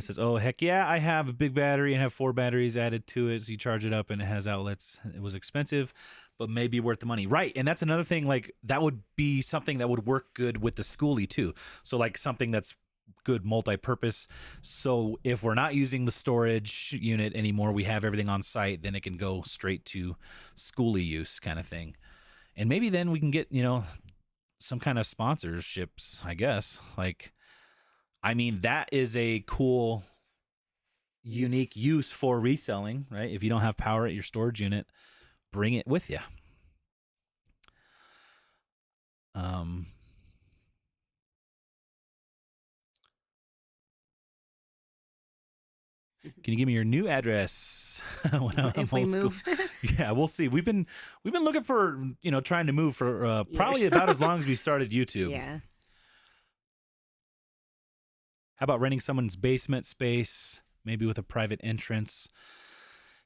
says, "Oh heck yeah, I have a big battery and have 4 batteries added to it. So you charge it up and it has outlets. It was expensive, but maybe worth the money, right?" And that's another thing. Like that would be something that would work good with the schoolie too. So like something that's good multi-purpose. So if we're not using the storage unit anymore, we have everything on site. Then it can go straight to schoolie use, kind of thing. And maybe then we can get some kind of sponsorships, I guess. Like, I mean, that is a cool, unique use for reselling, right? If you don't have power at your storage unit, bring it with you. Can you give me your new address when I'm If we old school? move. Yeah, we'll see. We've been looking for trying to move for probably about as long as we started YouTube. Yeah. How about renting someone's basement space, maybe with a private entrance?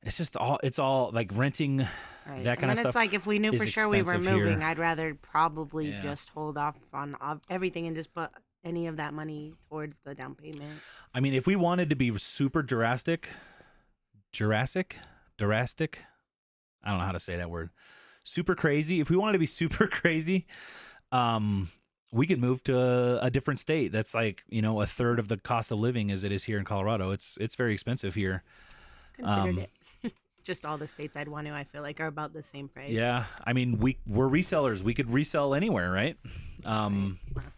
It's all like renting Right. that kind and then of stuff. It's like if we knew is for sure we were expensive moving, here. I'd rather probably Yeah. just hold off on everything and just put any of that money towards the down payment. I mean, if we wanted to be super Jurassic, I don't know how to say that word. Super crazy. If we wanted to be super crazy, we could move to a different state. That's like, a third of the cost of living as it is here in Colorado. It's very expensive here. Considered it. Just all the states I'd want to, I feel like, are about the same price. Yeah. I mean, we're resellers. We could resell anywhere, right? Well,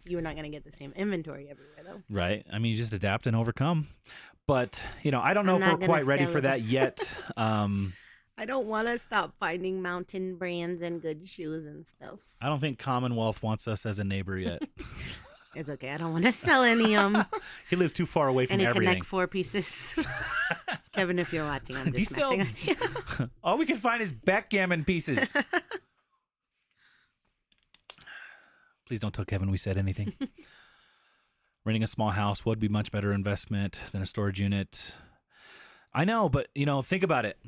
you're not going to get the same inventory everywhere, though. Right. I mean, you just adapt and overcome. But, I don't know I'm if not we're gonna quite ready sell for it. that yet. I don't want to stop finding mountain brands and good shoes and stuff. I don't think Commonwealth wants us as a neighbor yet. It's okay. I don't want to sell any He lives too far away from any everything. Connect 4 pieces. Kevin, if you're watching, I'm Do you just sell- messing with you. All we can find is backgammon pieces. Please don't tell Kevin we said anything. Renting a small house would be much better investment than a storage unit. I know, but think about it.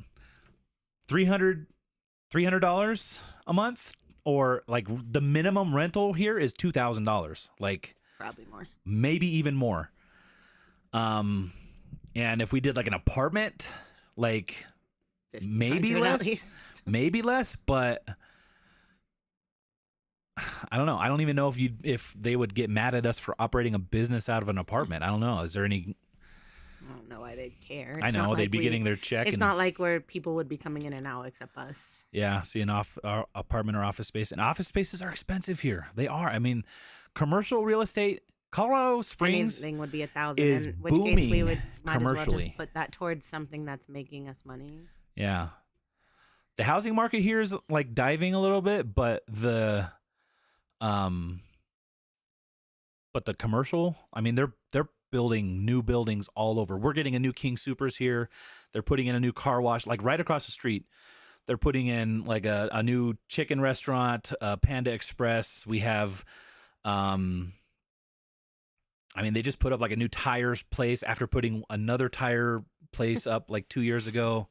$300 a month, or like the minimum rental here is $2,000. Like Probably more. maybe even more. And if we did like an apartment, like maybe 1,500 at less, least. but I don't know. I don't even know if they would get mad at us for operating a business out of an apartment. I don't know. Is there any? I don't know why they'd care. I It's know not they'd like be getting their check. It's and, not like where people would be coming in and out except us. Yeah, see an apartment or office space. And office spaces are expensive here. They are. I mean, commercial real estate, Colorado Springs Anything would be 1,000. is in which case we booming would might as well commercially. just put that towards something that's making us money. Yeah. The housing market here is like diving a little bit, but the commercial, I mean, they're building new buildings all over. We're getting a new King Supers here. They're putting in a new car wash, like right across the street. They're putting in like a new chicken restaurant, Panda Express. We have, I mean, they just put up like a new tires place after putting another tire place up like 2 years ago.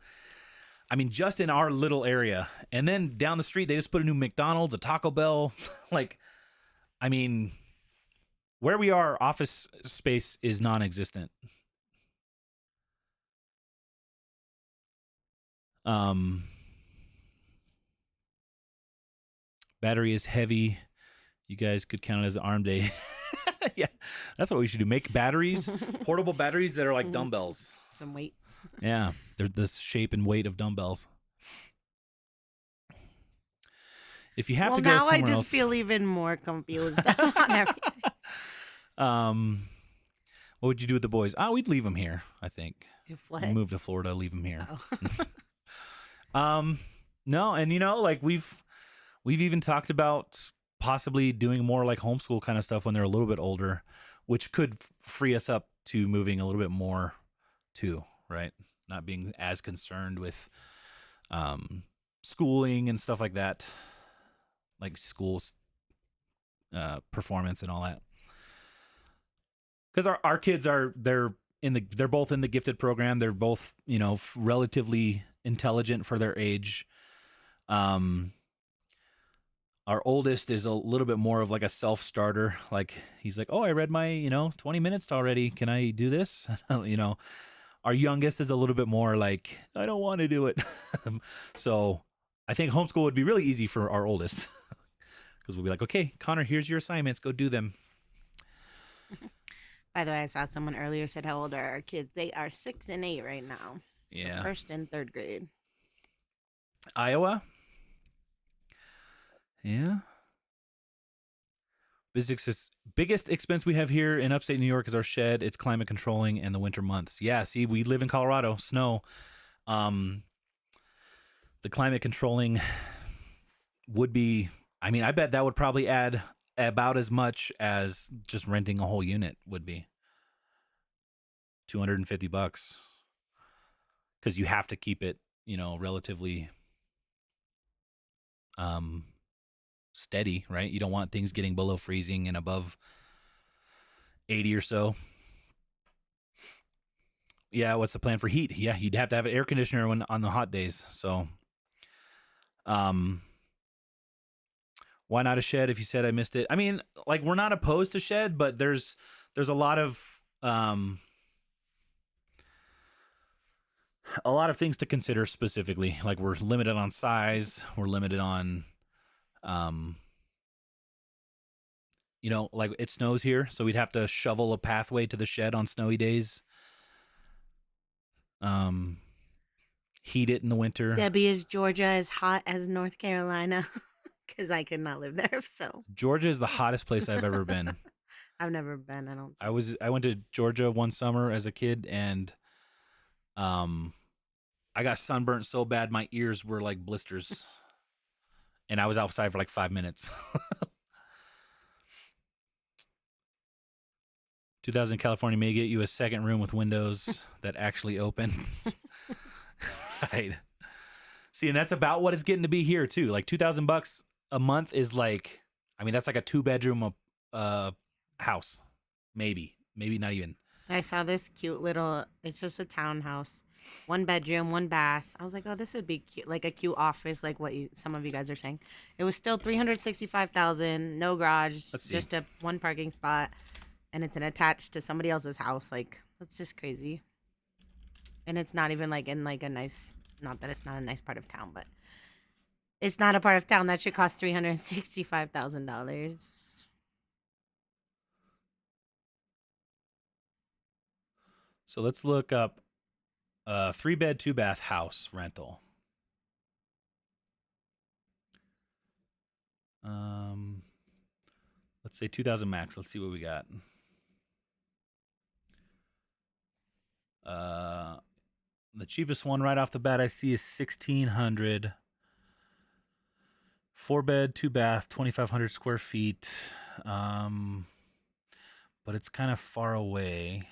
I mean, just in our little area. And then down the street, they just put a new McDonald's, a Taco Bell. Like, I mean, where we are, office space is non-existent. Um, battery is heavy. You guys could count it as an arm day. Yeah, that's what we should do. Make batteries, portable batteries that are like dumbbells. Some weights. Yeah, they're the shape and weight of dumbbells. If you have to go now somewhere I just else, feel even more confused on everything. What would you do with the boys? We'd leave them here. I think. If what? Move to Florida, leave them here. Oh. No, and like we've even talked about possibly doing more like homeschool kind of stuff when they're a little bit older, which could free us up to moving a little bit more too, right? Not being as concerned with schooling and stuff like that, like schools performance and all that. Because our kids they're both in the gifted program. They're both relatively intelligent for their age. Our oldest is a little bit more of like a self-starter. Like he's like, oh, I read my 20 minutes already. Can I do this? Our youngest is a little bit more like, I don't want to do it. So I think homeschool would be really easy for our oldest because we'll be like, okay, Connor, here's your assignments. Go do them. By the way, I saw someone earlier said how old are our kids. They are 6 and 8 right now. Yeah. So 1st and 3rd grade. Iowa. Yeah. Biggest expense we have here in upstate New York is our shed. It's climate controlling and the winter months. Yeah, see, we live in Colorado, snow. The climate controlling would be, I bet that would probably add about as much as just renting a whole unit would be. $250. Because you have to keep it, relatively steady, right? You don't want things getting below freezing and above 80 or so. Yeah, what's the plan for heat? Yeah, you'd have to have an air conditioner on the hot days. So, why not a shed? If you said I missed it, we're not opposed to shed, but there's a lot of things to consider specifically. Like we're limited on size. We're limited on like it snows here, so we'd have to shovel a pathway to the shed on snowy days. Heat it in the winter. Debbie, is Georgia as hot as North Carolina? Because I could not live there. So Georgia is the hottest place I've ever been. I've never been. I don't. I went to Georgia one summer as a kid, and I got sunburnt so bad my ears were like blisters. And I was outside for like 5 minutes. 2000 California may get you a second room with windows that actually open. Right. See, and that's about what it's getting to be here too. Like $2,000 a month is like, that's like a 2-bedroom house. Maybe not even. I saw this cute little, it's just a townhouse, 1 bedroom, 1 bath. I was like, oh, this would be cute, like a cute office, like what some of you guys are saying. It was still $365,000, no garage, just a 1 parking spot, and it's attached to somebody else's house. Like, that's just crazy. And it's not even like in like a nice, not that it's not a nice part of town, but it's not a part of town that should cost $365,000. So let's look up 3-bed, 2-bath house rental. Let's say 2,000 max. Let's see what we got. The cheapest one right off the bat I see is $1,600. 4-bed, 2-bath, 2,500 square feet. But it's kind of far away.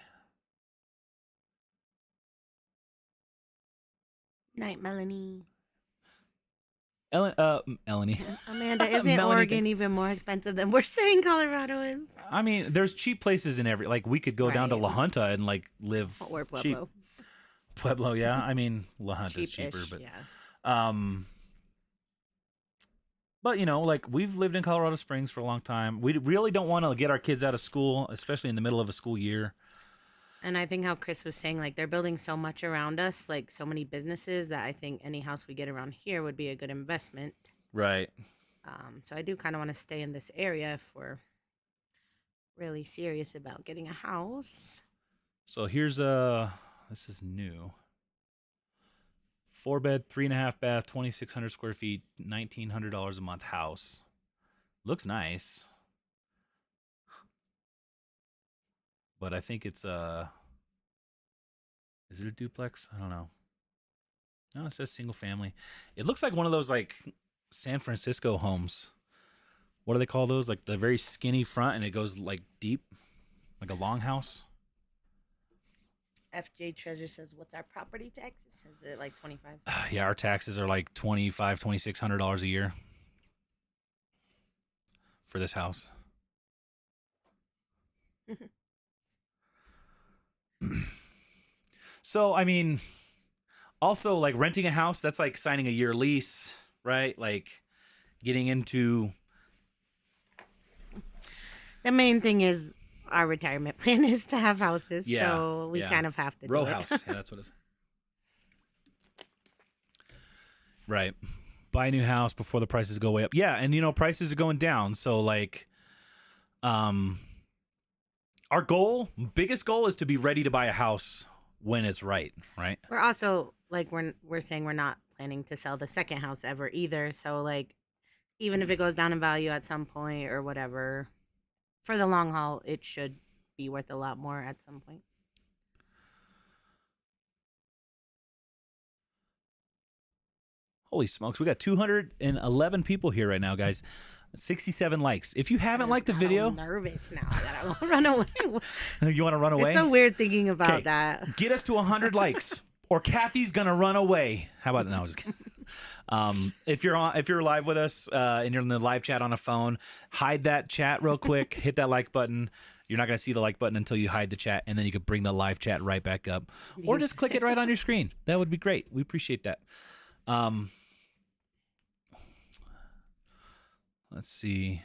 Night, Melanie. Melanie. Amanda, isn't Melanie, Oregon thanks. even more expensive than we're saying Colorado is? There's cheap places in every, like we could go down to Right. La Junta and like live Or Pueblo. cheap. Pueblo, yeah. La Junta's cheaper, Cheap-ish, but yeah. but like we've lived in Colorado Springs for a long time. We really don't want to get our kids out of school, especially in the middle of a school year. And I think how Chris was saying, like, they're building so much around us, like so many businesses, that I think any house we get around here would be a good investment. Right. So I do kind of want to stay in this area if we're really serious about getting a house. So here's this is new. 4-bed, 3.5 bath, 2,600 square feet, $1,900 a month house. Looks nice. But I think it's is it a duplex? I don't know. No, it says single family. It looks like one of those like San Francisco homes. What do they call those? Like the very skinny front and it goes like deep, like a longhouse. FJ Treasure says, "What's our property taxes? Is it like 25?" Yeah, our taxes are like $2,600 a year for this house. So, I mean, also like renting a house, that's like signing a year lease, right? Like getting into. The main thing is our retirement plan is to have houses, Yeah, so we yeah. kind of have to Row do it. house. Yeah, that's what it is. Right. Buy a new house before the prices go way up. Yeah, and you know, prices are going down. So like our biggest goal is to be ready to buy a house when it's right? We're also like we're saying we're not planning to sell the second house ever either. So like even if it goes down in value at some point or whatever, for the long haul, it should be worth a lot more at some point. Holy smokes, we got 211 people here right now, guys. 67 likes. If you haven't liked the video, I'm nervous now that I won't run away. you want to run away? It's so weird thinking about 'Kay, that. Get us to 100 likes, or Kathy's gonna run away. How about no? I was just kidding. If you're live with us and you're in the live chat on a phone, hide that chat real quick. Hit that like button. You're not gonna see the like button until you hide the chat, and then you can bring the live chat right back up, or just click it right on your screen. That would be great. We appreciate that. Let's see.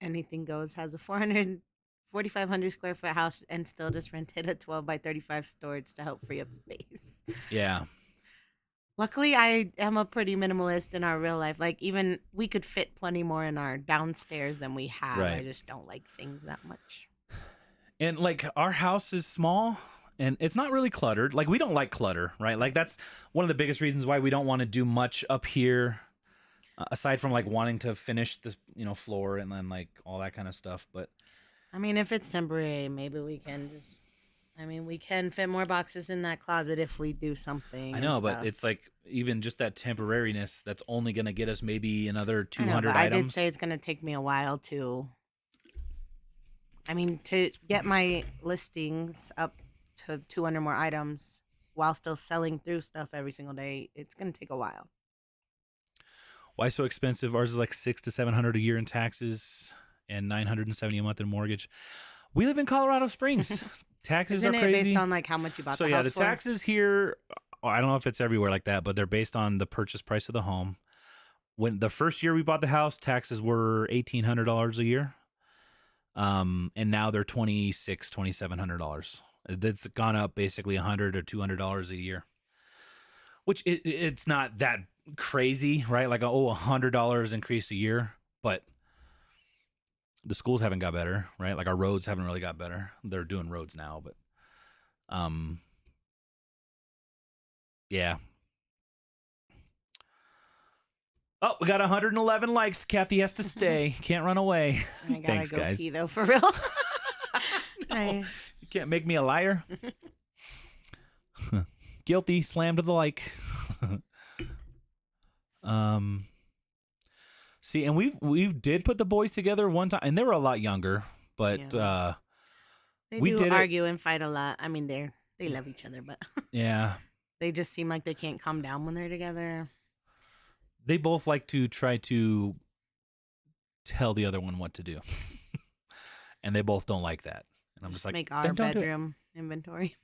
Anything Goes has a 4,500 square foot house and still just rented a 12 by 35 storage to help free up space. Yeah. Luckily, I am a pretty minimalist in our real life. Like, even we could fit plenty more in our downstairs than we have. Right. I just don't like things that much. And like our house is small and it's not really cluttered. Like we don't like clutter, right? Like that's one of the biggest reasons why we don't want to do much up here. Aside from like wanting to finish this, floor and then like all that kind of stuff. But I mean, if it's temporary, maybe we can just. I mean, we can fit more boxes in that closet if we do something. I know, but it's like even just that temporariness, that's only going to get us maybe another 200 items. I did say it's going to take me a while to. I mean, to get my listings up to 200 more items while still selling through stuff every single day, it's going to take a while. Why so expensive? Ours is like $600 to $700 a year in taxes and $970 a month in mortgage. We live in Colorado Springs. Taxes Isn't are it crazy. based on like how much you bought So the yeah, house the for? taxes here, I don't know if it's everywhere like that, but they're based on the purchase price of the home. When the first year we bought the house, taxes were $1,800 a year. And now they're $2,700. That's gone up basically $100 or $200 a year. Which it's not that crazy, right? Like $100 increase a year, but the schools haven't got better, right? Like our roads haven't really got better. They're doing roads now, but yeah. Oh, we got 111 likes. Kathy has to stay. Can't run away. I gotta Thanks, go guys. pee though, for real. No, you can't make me a liar. Guilty. Slam to the like. See, and we did put the boys together one time, and they were a lot younger, but Yeah. They we do did argue and fight a lot. I mean, they love each other, but yeah, they just seem like they can't calm down when they're together. they both like to try to tell the other one what to do, and they both don't like that. And I'm just like, make our "Then don't do it." bedroom inventory.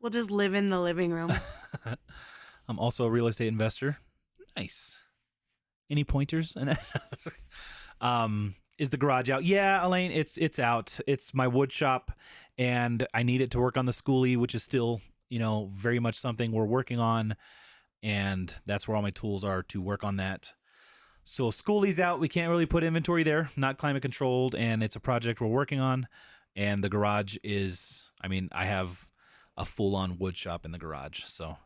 We'll just live in the living room. I'm also a real estate investor. Nice. Any pointers? Is the garage out? Yeah, Elaine, it's out. It's my wood shop, and I need it to work on the schoolie, which is still, very much something we're working on, and that's where all my tools are to work on that. So schoolie's out. We can't really put inventory there, not climate controlled, and it's a project we're working on. And the garage is, I have a full-on wood shop in the garage, so.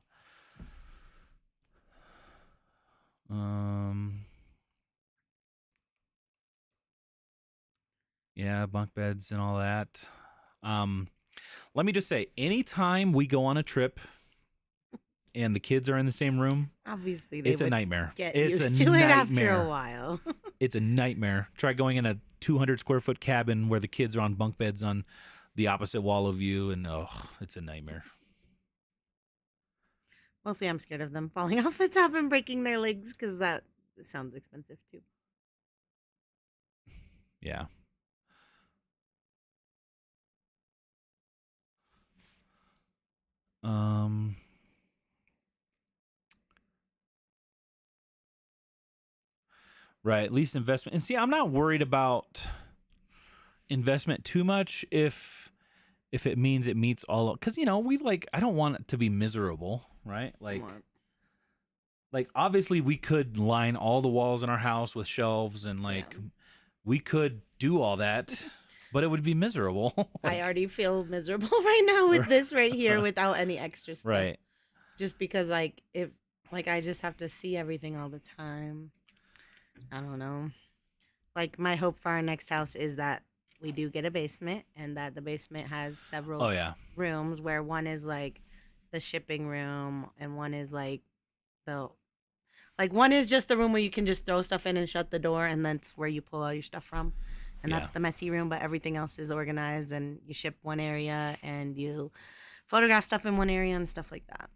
Yeah, bunk beds and all that. Let me just say, anytime we go on a trip and the kids are in the same room, obviously it's a nightmare. It's used to it after a while. It's a nightmare. Try going in a 200 square foot cabin where the kids are on bunk beds on the opposite wall of you, and it's a nightmare. Mostly I'm scared of them falling off the top and breaking their legs because that sounds expensive too. Yeah. Right, least investment. And see, I'm not worried about investment too much if it means it meets all of, because I don't want it to be miserable, right? Like obviously we could line all the walls in our house with shelves and we could do all that, but it would be miserable. I already feel miserable right now with this right here without any extra stuff. Right. Just because I just have to see everything all the time. I don't know. Like my hope for our next house is that we do get a basement and that the basement has several rooms where one is like the shipping room and one is like one is just the room where you can just throw stuff in and shut the door, and that's where you pull all your stuff from. And that's the messy room, but everything else is organized and you ship one area and you photograph stuff in one area and stuff like that.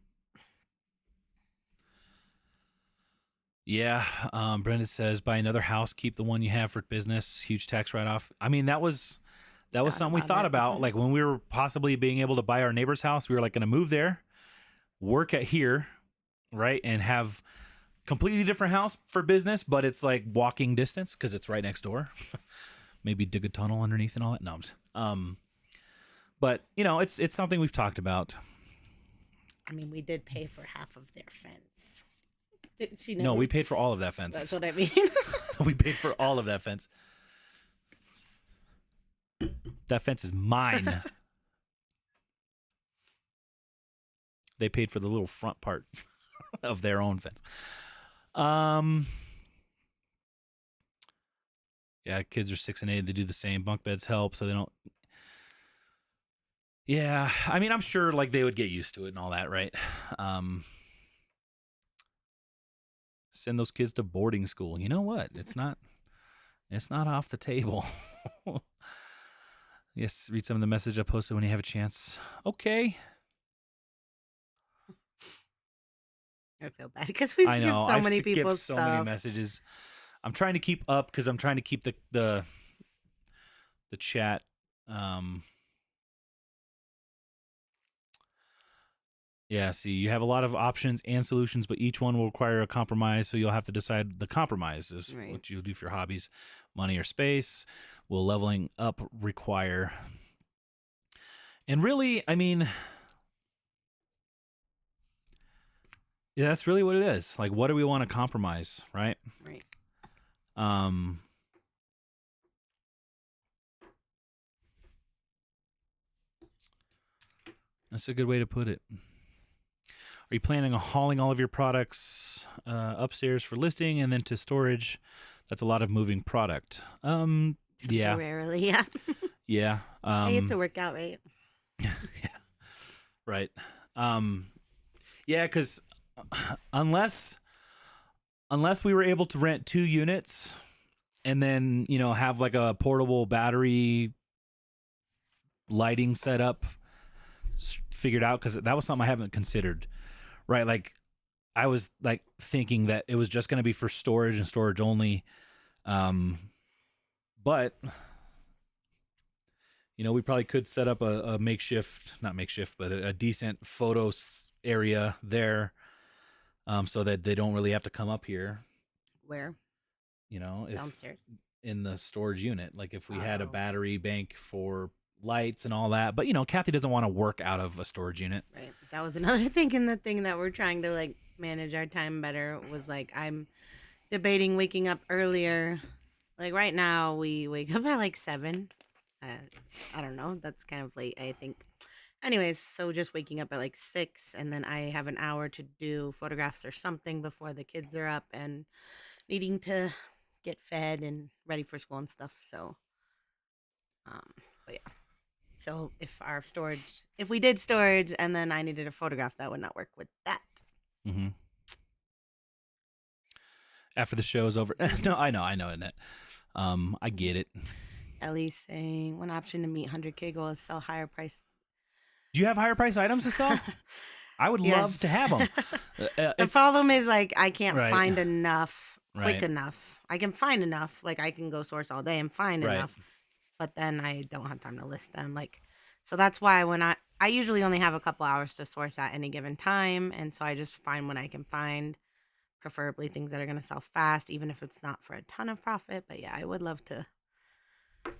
Yeah, Brenda says buy another house, keep the one you have for business, huge tax write-off. That was something we thought about. Like when we were possibly being able to buy our neighbor's house, we were like going to move there, work at here, right, and have completely different house for business, but it's like walking distance because it's right next door. Maybe dig a tunnel underneath and all that. No, but it's something we've talked about. We did pay for half of their fence. No, we paid for all of that fence. That's what I mean. We paid for all of that fence. That fence is mine. They paid for the little front part of their own fence. Yeah, kids are 6 and 8. They do the same. Bunk beds help, so they don't. Yeah, I'm sure they would get used to it and all that, right? Send those kids to boarding school. You know what? It's not off the table. Yes, read some of the message I posted when you have a chance. Okay. I feel bad because we've skipped so many people's stuff. So many messages. I'm trying to keep up because I'm trying to keep the chat. Yeah, see, you have a lot of options and solutions, but each one will require a compromise, so you'll have to decide the compromise is what you'll do for your hobbies, money or space. Will leveling up require? And really, yeah, that's really what it is. Like, what do we want to compromise, right? Right. That's a good way to put it. Are you planning on hauling all of your products upstairs for listing and then to storage? That's a lot of moving product. Yeah. Temporarily, yeah. Yeah. I get to work out, right? Yeah. Right. Yeah, because unless we were able to rent 2 units and then, have like a portable battery lighting setup figured out, because that was something I haven't considered. Right, like I was thinking that it was just going to be for storage and storage only, but we probably could set up a not makeshift, but a decent photo area there, so that they don't really have to come up here. Where? Downstairs. in the storage unit. Like if we had a Oh, battery bank for lights and all that. But Kathy doesn't want to work out of a storage unit. right. That was another thing in the thing that we're trying to like manage our time better was like I'm debating waking up earlier. Like right now we wake up at like 7. Uh, I don't know. That's kind of late, I think. Anyways, so just waking up at like 6 and then I have an hour to do photographs or something before the kids are up and needing to get fed and ready for school and stuff. So, um, but yeah. So if we did storage and then I needed a photograph, that would not work with that. Mm-hmm. After the show is over. No, I know, Annette. I get it. Ellie's saying one option to meet 100K goal is sell higher price. Do you have higher price items to sell? I would love to have them. The problem is like I can't Right. find enough quick Right. enough. I can find enough, like I can go source all day and find Right. enough, but then I don't have time to list them. Like, so that's why when I usually only have a couple hours to source at any given time, and so I just find when I can find, preferably things that are gonna sell fast, even if it's not for a ton of profit. But yeah, I would love to.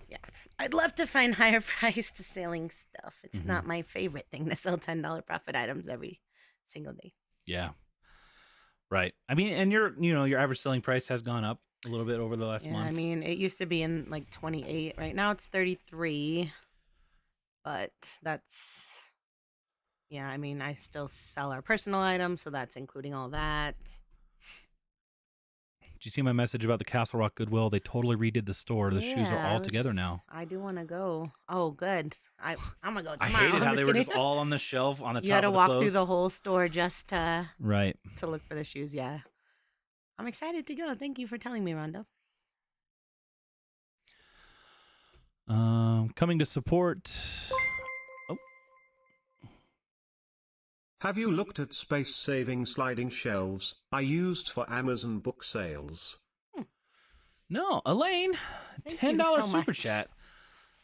Yeah, I'd love to find higher priced selling stuff. It's not my favorite thing to sell $10 profit items every single day. Yeah. Right. I mean, and your average selling price has gone up a little bit over the last Yeah, month. I mean, it used to be in like 28. Right now it's 33. But that's, yeah, I mean, I still sell our personal items, so that's including all that. Did you see my message about the Castle Rock Goodwill? They totally redid the store. The shoes are all together now. I do want to go. Oh, good. I'm gonna go I tomorrow. hated how I'm they were kidding. just all on the shelf on the You top had to of the walk clothes. through the whole store just to Right. look for the shoes. Yeah, I'm excited to go. Thank you for telling me, Rondo. Coming to support. Oh, Have you looked at space-saving sliding shelves I used for Amazon book sales? no, Elaine, Thank $10 you so super much. chat.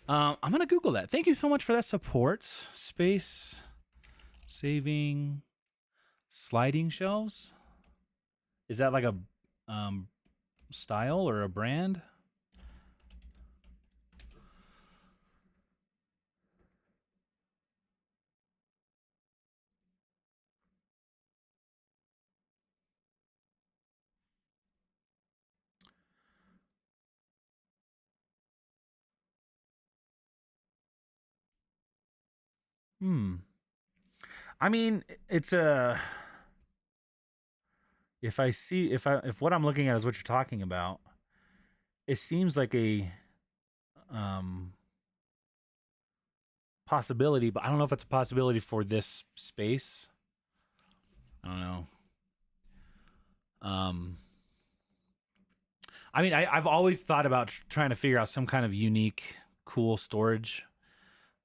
I'm gonna Google that. Thank you so much for that support. Space saving sliding shelves. Is that like a style or a brand? I mean, it's a. If what I'm looking at is what you're talking about, it seems like a um possibility, but I don't know if it's a possibility for this space. I don't know. I mean, I've always thought about trying to figure out some kind of unique, cool storage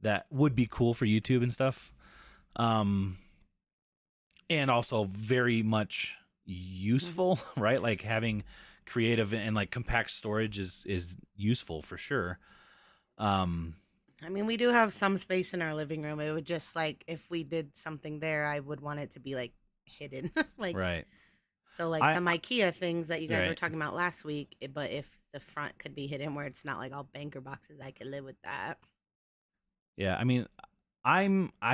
that would be cool for YouTube and stuff. And also very much useful, right? Like having creative and like compact storage is useful for sure. I mean, we do have some space in our living room. It would just like if we did something there, I would want it to be like hidden, like Right. so like some IKEA things that you guys were Right. talking about last week. But if the front could be hidden, where it's not like all banker boxes, I could live with that. Yeah, I mean, I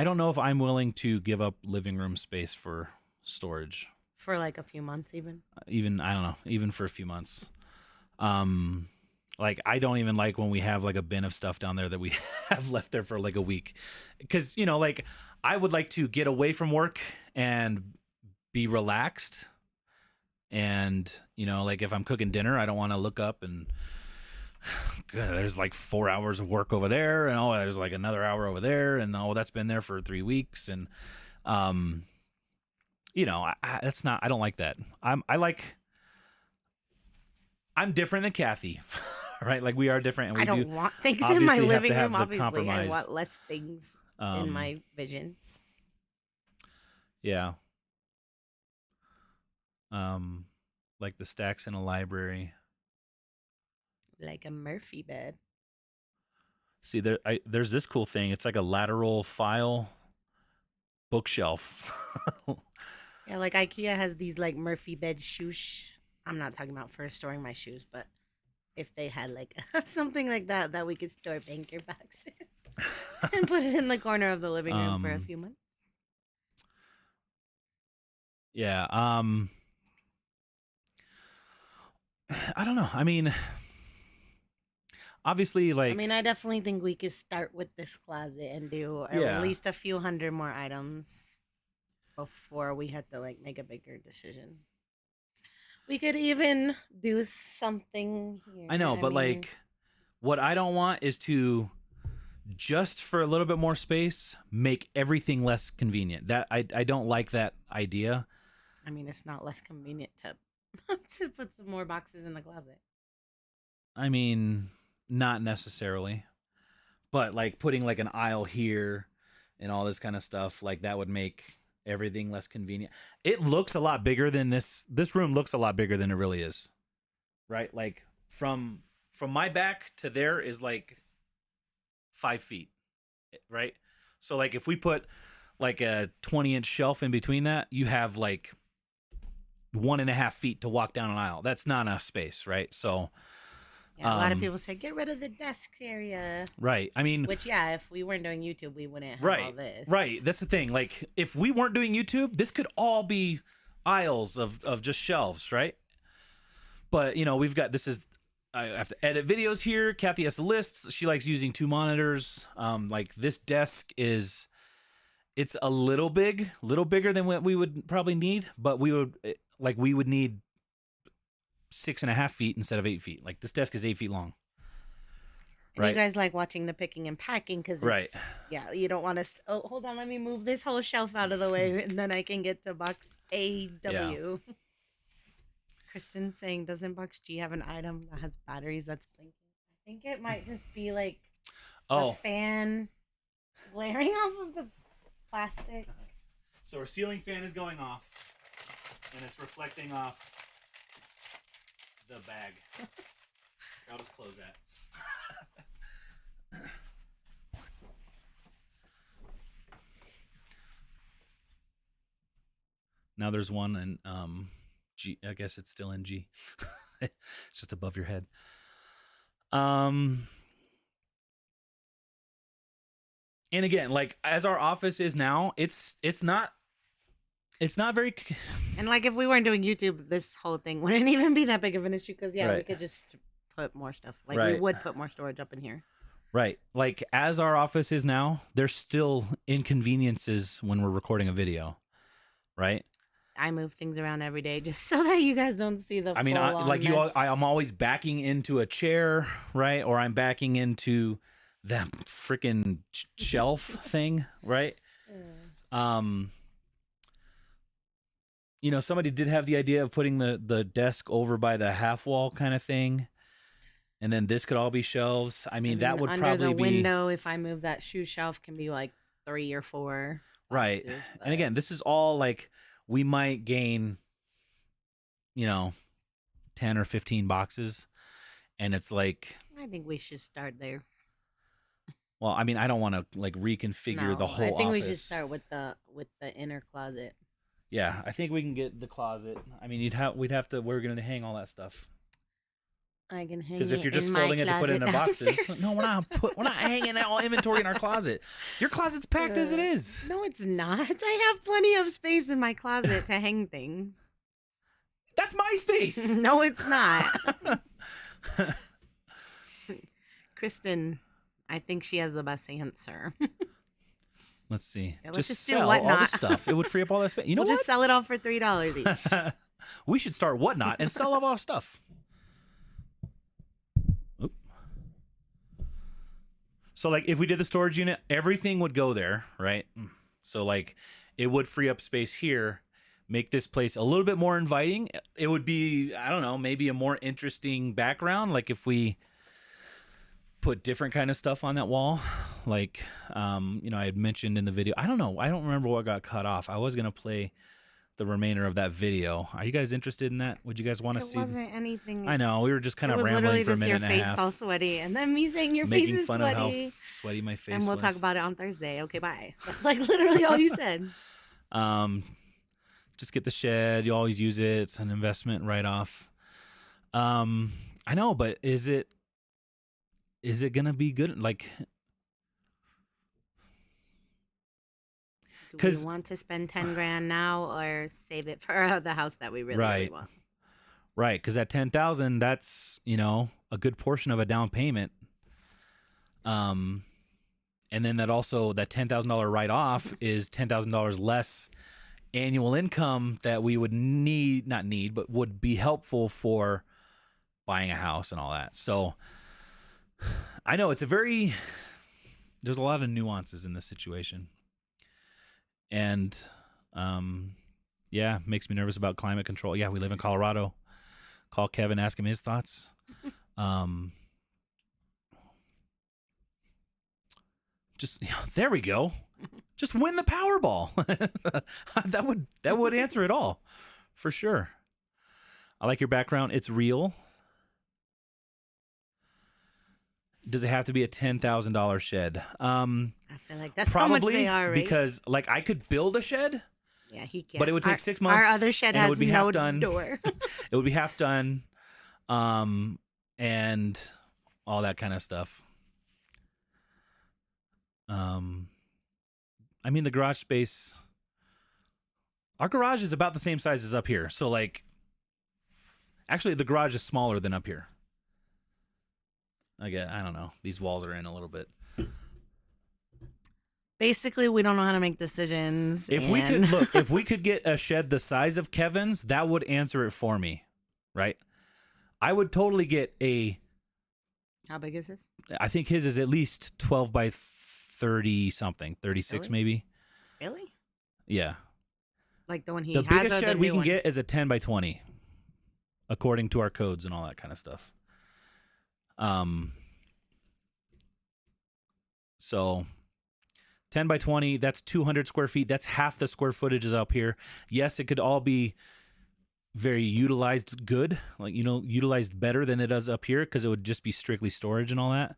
don't know if I'm willing to give up living room space for storage. For like a few months, even. Even I don't know, even for a few months. Like I don't even like when we have like a bin of stuff down there that we have left there for like a week, because like I would like to get away from work and be relaxed, and like if I'm cooking dinner, I don't want to look up and there's like 4 hours of work over there, and there's like another hour over there, and that's been there for 3 weeks, and that's not. I don't like that. I'm different than Kathy, right? Like we are different, and we I don't do want things in my obviously have living to have room. the Obviously, I compromise. want less things in my vision. Yeah. Like the stacks in a library. Like a Murphy bed. See, there's this cool thing. It's like a lateral file bookshelf. Yeah, like IKEA has these like Murphy bed shoes. I'm not talking about for storing my shoes, but if they had like something like that we could store banker boxes and put it in the corner of the living room for a few months. Yeah. I don't know. I mean, obviously, like. I mean, I definitely think we could start with this closet and do at least a few hundred more items before we had to like make a bigger decision. We could even do something here. I know, but like, what I don't want is to just for a little bit more space make everything less convenient. That I don't like that idea. I mean, it's not less convenient to put some more boxes in the closet. I mean, not necessarily, but like putting like an aisle here and all this kind of stuff, like that would make everything less convenient. It looks a lot bigger than this room looks a lot bigger than it really is, right? Like from my back to there is like 5 feet, right? So like if we put like a 20-inch shelf in between that, you have like 1.5 feet to walk down an aisle. That's not enough space, right? So yeah, a lot of people say get rid of the desk area. Right. I mean, which if we weren't doing YouTube, we wouldn't have all this. Right. That's the thing. Like if we weren't doing YouTube, this could all be aisles of just shelves, right? But we've got I have to edit videos here. Kathy has lists. She likes using 2 monitors. Like this desk it's a little bigger than what we would probably need, but we would need 6.5 feet instead of 8 feet. Like this desk is 8 feet long. And right. You guys like watching the picking and packing because you don't want to. Oh, hold on, let me move this whole shelf out of the way, and then I can get to box AW. Yeah. Kristen saying, doesn't box G have an item that has batteries that's blinking? I think it might just be like a fan glaring off of the plastic. So our ceiling fan is going off, and it's reflecting off the bag. I'll just close that. Now there's one in G. I guess it's still in G. It's just above your head. And again, like as our office is now, it's not very. And like if we weren't doing YouTube, this whole thing wouldn't even be that big of an issue because we could just put more stuff. Like we would put more storage up in here. Right. Like as our office is now, there's still inconveniences when we're recording a video. Right. I move things around every day just so that you guys don't see the. I mean, I'm always backing into a chair, right? Or I'm backing into that freaking shelf thing, right? Somebody did have the idea of putting the desk over by the half wall kind of thing, and then this could all be shelves. I mean, that would under probably the be window. If I move that shoe shelf, can be like 3 or 4. Right. Boxes, And again, this is all like we might gain, 10 or 15 boxes, and it's like. I think we should start there. Well, I mean, I don't want to like reconfigure the whole office. I think we should start with the inner closet. Yeah, I think we can get the closet. I mean, we're going to hang all that stuff. I can hang it because if you're just folding it to put it in the boxes, no, we're not hanging all inventory in our closet. Your closet's packed as it is. No, it's not. I have plenty of space in my closet to hang things. That's my space. No, it's not. Kristen, I think she has the best answer. Let's see. Yeah, just sell all the stuff. It would free up all that space. We'll just sell it all for $3 each. We should start Whatnot and sell all our stuff. Oop. So, like, if we did the storage unit, everything would go there, right? So, like, it would free up space here, make this place a little bit more inviting. It would be, I don't know, maybe a more interesting background. Like, if we put different kind of stuff on that wall, like I had mentioned in the video. I don't know, I don't remember what got cut off. I was gonna play the remainder of that video. Are you guys interested in that? Would you guys want to see? It wasn't anything. I know, we were just kind of rambling for a minute and a half. Your face all sweaty, and then me saying your face is sweaty. Making fun of how sweaty my face was. And we'll was. Talk about it on Thursday. Okay, bye. That's like literally all you said. Just get the shed. You always use it. It's an investment write-off. I know, but is it gonna be good? Like, Do we want to spend 10 grand now or save it for the house that we really, really want? Right, because at 10,000, that's a good portion of a down payment. And then that $10,000 write off is $10,000 less annual income that we would not need, but would be helpful for buying a house and all that. So I know there's a lot of nuances in this situation. And, makes me nervous about climate control. Yeah, we live in Colorado. Call Kevin, ask him his thoughts. There we go. Just win the Powerball. that would answer it all, for sure. I like your background. It's real. Does it have to be a $10,000 shed? I feel like that's probably how much they are, right? Because I could build a shed. Yeah, he can. But it would take 6 months. Our other shed has no door. It would be half done, and all that kind of stuff. I mean, the garage space. Our garage is about the same size as up here. So, actually, the garage is smaller than up here. I don't know. These walls are in a little bit. Basically, we don't know how to make decisions. If we could get a shed the size of Kevin's, that would answer it for me, right? I would totally get a. How big is his? I think his is at least 12 by 30 something, 36 maybe. Really? Yeah. Like the one he has. The biggest shed we can get is a 10 by 20, according to our codes and all that kind of stuff. So 10 by 20, that's 200 square feet. That's half the square footage is up here. Yes, it could all be very utilized utilized better than it does up here, because it would just be strictly storage and all that.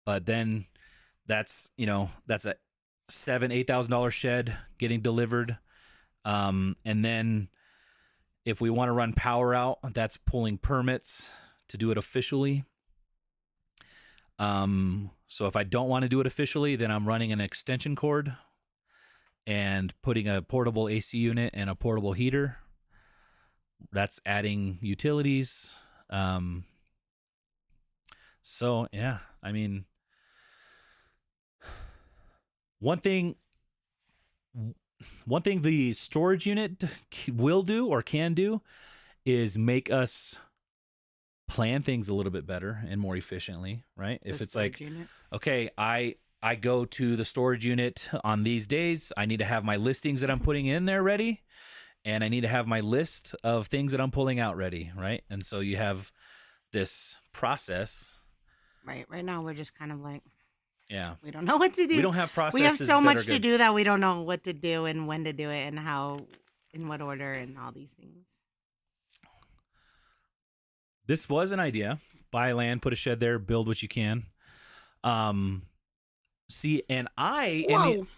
But then that's a $7,000-$8,000 shed getting delivered. And then if we want to run power out, that's pulling permits to do it officially. So if I don't want to do it officially, then I'm running an extension cord and putting a portable AC unit and a portable heater. That's adding utilities. So yeah, I mean, one thing the storage unit will do or can do is make us plan things a little bit better and more efficiently, right? If it's like, okay, I go to the storage unit on these days, I need to have my listings that I'm putting in there ready, and I need to have my list of things that I'm pulling out ready, right? And so you have this process. Right now we're just kind of like, yeah, we don't know what to do. We don't have processes. We have so much to do that we don't know what to do and when to do it and how, in what order, and all these things. This was an idea. Buy land, put a shed there, build what you can. See, and Whoa.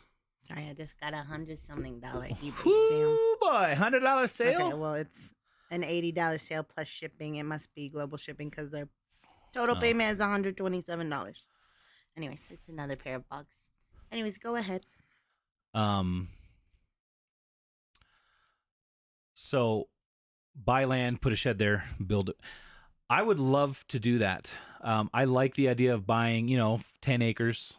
Sorry, I just got $100-something eBay sale. Ooh, boy, $100 sale? Okay, well, it's an $80 sale plus shipping. It must be global shipping because their total payment is $127. Anyways, it's another pair of bugs. Anyways, go ahead. So buy land, put a shed there, build it. I would love to do that. I like the idea of buying, 10 acres,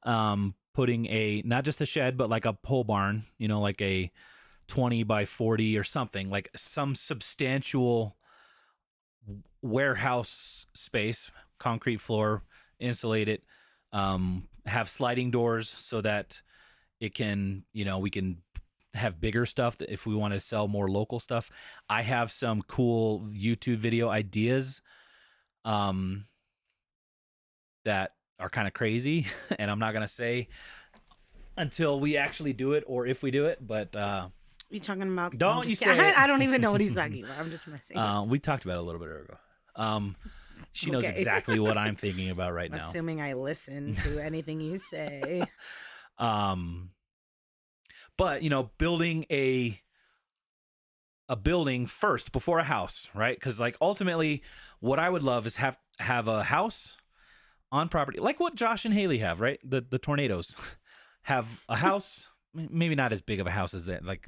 putting not just a shed, but like a pole barn, like a 20 by 40 or something, like some substantial warehouse space, concrete floor, insulate it, have sliding doors so that it can, we can have bigger stuff if we want to sell more local stuff. I have some cool YouTube video ideas that are kind of crazy, and I'm not going to say until we actually do it or if we do it, but you talking about? Don't you say it. I don't even know what he's talking about. I'm just messing. We talked about it a little bit ago. She knows exactly what I'm thinking about right now. Assuming I listen to anything you say. But building a a building first before a house, right? Because like ultimately, what I would love is have a house on property, like what Josh and Haley have, right? The tornadoes have a house, maybe not as big of a house as that, like,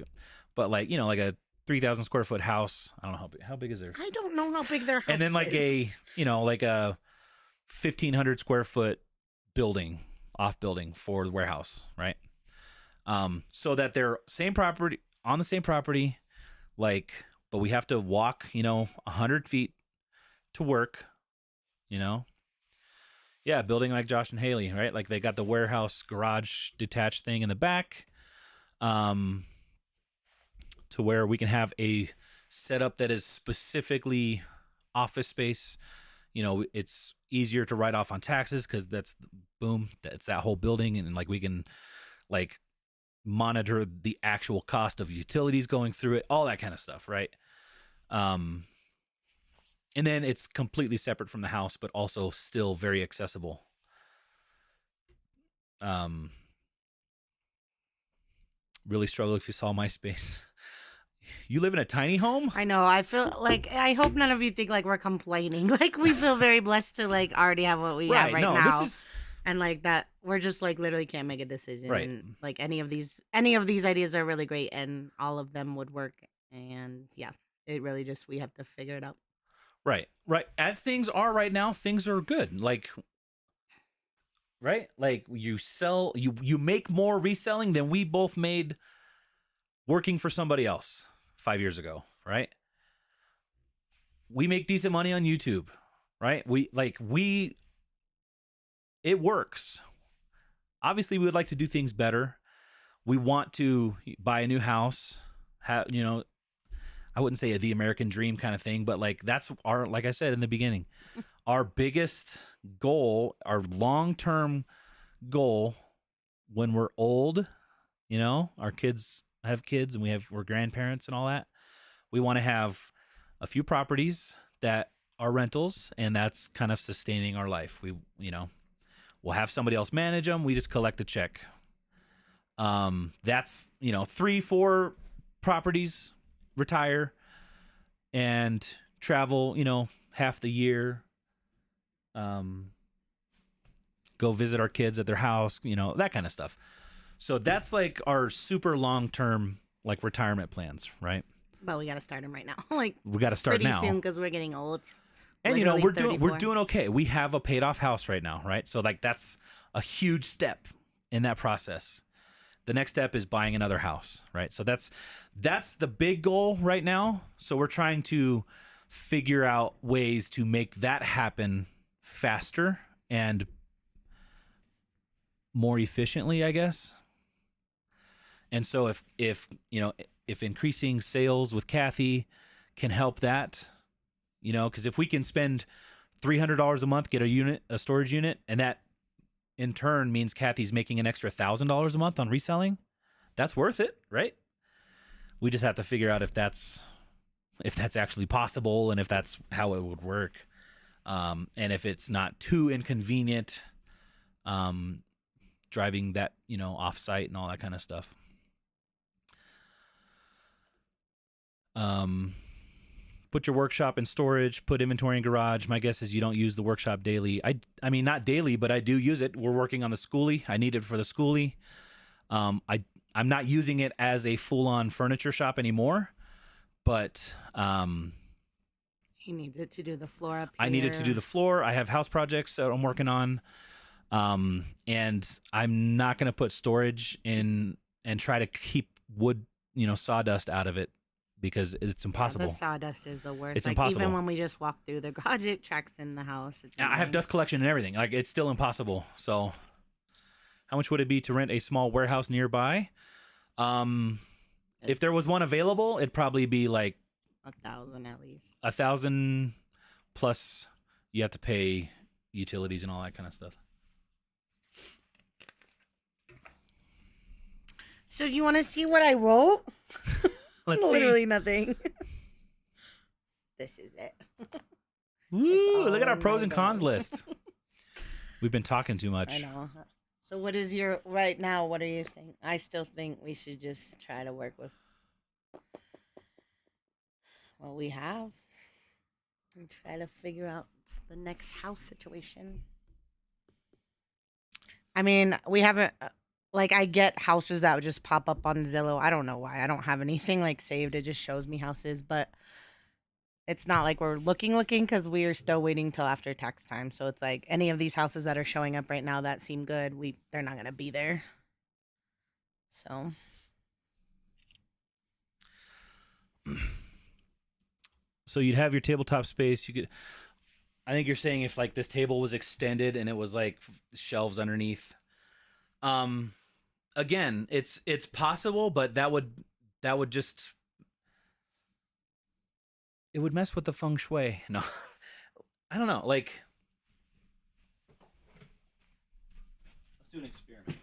but like like a 3,000 square foot house. I don't know how big is theirs. I don't know how big their house is. And then like like a 1,500 square foot off building for the warehouse, right? So that they're on the same property, like, but we have to walk, 100 feet to work, Yeah, building like Josh and Haley, right? Like they got the warehouse garage detached thing in the back, to where we can have a setup that is specifically office space. It's easier to write off on taxes because that's that whole building, and like we can like monitor the actual cost of utilities going through it, all that kind of stuff, right? And then it's completely separate from the house, but also still very accessible. Really struggle if you saw my space. You live in a tiny home? I know. I feel like, I hope none of you think like we're complaining. Like we feel very blessed to like already have what we have right now. This is... And like that, we're just like literally can't make a decision. Right. And like any of these ideas are really great, and all of them would work. And yeah, it really just, we have to figure it out. Right. As things are right now, things are good. Like, right? Like you make more reselling than we both made working for somebody else 5 years ago, right? We make decent money on YouTube, right? It works. Obviously, we would like to do things better. We want to buy a new house, I wouldn't say the American dream kind of thing, but like that's like I said in the beginning, our biggest goal, our long-term goal when we're old, our kids have kids and we're grandparents and all that. We want to have a few properties that are rentals, and that's kind of sustaining our life. We'll have somebody else manage them. We just collect a check. That's, 3-4 properties, retire and travel, half the year. Go visit our kids at their house, that kind of stuff. So that's like our super long-term, like retirement plans, right? But we got to start them right now. Like we got to start now. Pretty soon, because we're getting old. And Literally we're doing okay. We have a paid off house right now, right? So like that's a huge step in that process. The next step is buying another house, right? So that's the big goal right now. So we're trying to figure out ways to make that happen faster and more efficiently, I guess. And so if increasing sales with Kathy can help that, because if we can spend $300 a month, get a storage unit, and that in turn means Kathy's making an extra $1,000 a month on reselling, that's worth it, right? We just have to figure out if that's actually possible and if that's how it would work, and if it's not too inconvenient, driving that off-site and all that kind of stuff. Put your workshop in storage, put inventory in garage. My guess is you don't use the workshop daily. I mean, not daily, but I do use it. We're working on the schoolie. I need it for the schoolie. I'm not using it as a full-on furniture shop anymore, but he needs it to do the floor up here. I need it to do the floor. I have house projects that I'm working on, and I'm not going to put storage in and try to keep wood, sawdust out of it, because it's impossible. The sawdust is the worst. It's impossible. Even when we just walk through the garage, it tracks in the house. I have dust collection and everything. Like, it's still impossible. So how much would it be to rent a small warehouse nearby? If there was one available, it'd probably be like 1,000 at least. 1,000 plus you have to pay utilities and all that kind of stuff. So you want to see what I wrote? Let's see. Literally nothing. This is it. Woo! Look at our pros and cons list. We've been talking too much. I know. So what is your right now? What do you think? I still think we should just try to work with Well, we have. And try to figure out the next house situation. I mean, we haven't. Like, I get houses that would just pop up on Zillow. I don't know why. I don't have anything like saved. It just shows me houses, but it's not like we're looking because we are still waiting till after tax time. So it's like any of these houses that are showing up right now that seem good, they're not gonna be there. So. So you'd have your tabletop space. You could. I think you're saying if like this table was extended and it was like shelves underneath. Again, it's possible, but that would just it would mess with the feng shui. No, I don't know. Like, let's do an experiment.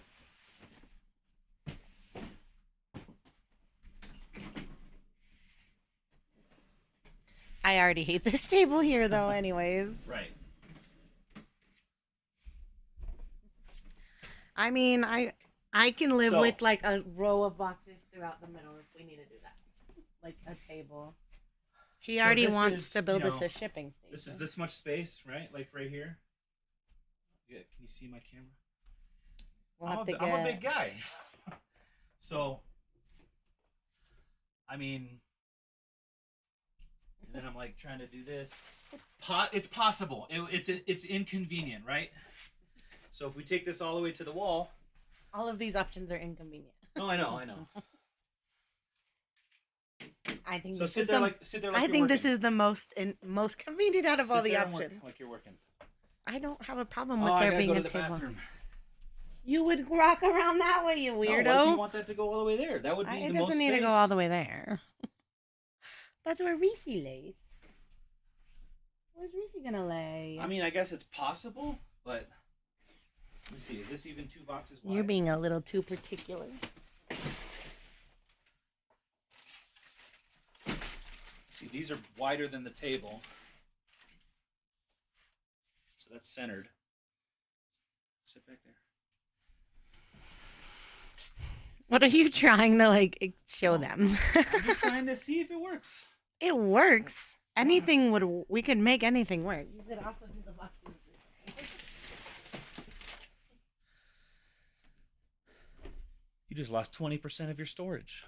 I already hate this table here, though. Anyways, Right. I mean, I can live So- with like a row of boxes throughout the middle if we need to do that, like a table. He So already this wants is, to build you us know, a shipping station. This is this much space, right? Like right here. Yeah, can you see my camera? We'll I'm have a, to I'm a get- big guy. So, I mean, and then I'm like trying to do this. It's possible. It's inconvenient, right? So if we take this all the way to the wall. All of these options are inconvenient. Oh, I know. I think So this sit is there the. like I you're think this working. is the most convenient out of Sit all the there and work options. like you're working. I don't have a problem Oh, with I there gotta being go to a the table. bathroom. You would rock around that way, you No, weirdo. why do you want that to go all the way there? That would be It the most doesn't need to space. go all the way there. That's where Reese lays. Where's Reese gonna lay? I mean, I guess it's possible, but let me see. Is this even 2 boxes wide? You're being a little too particular. See, these are wider than the table, so that's centered. Sit back there. What are you trying to like show them? I'm just trying to see if it works. It works. Anything would. We could make anything work. You could also do the boxes this way. You just lost 20% of your storage.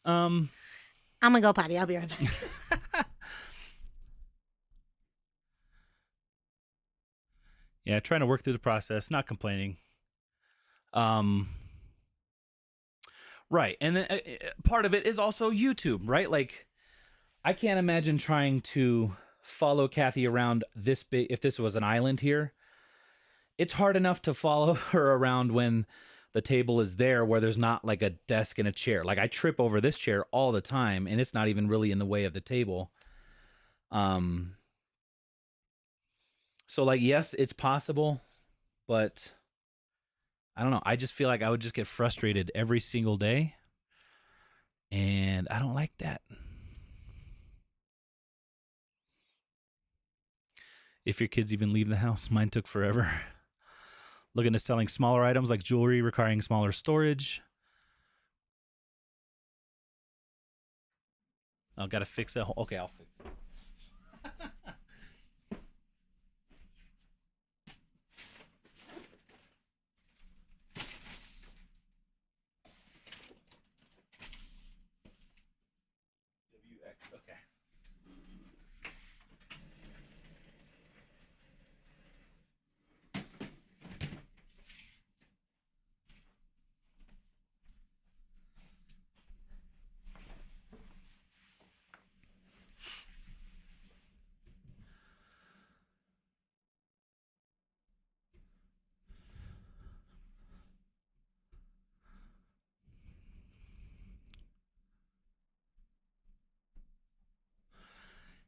I'm gonna go potty. I'll be right back. Yeah, trying to work through the process, not complaining. Right, and then part of it is also YouTube, right? Like, I can't imagine trying to follow Kathy around this big. If this was an island here, it's hard enough to follow her around when the table is there where there's not like a desk and a chair. Like, I trip over this chair all the time, and it's not even really in the way of the table. So, like, yes, it's possible, but I don't know. I just feel like I would just get frustrated every single day, and I don't like that. If your kids even leave the house, mine took forever. Looking at selling smaller items like jewelry requiring smaller storage. I've got to fix that. Okay, I'll fix it. WX, okay.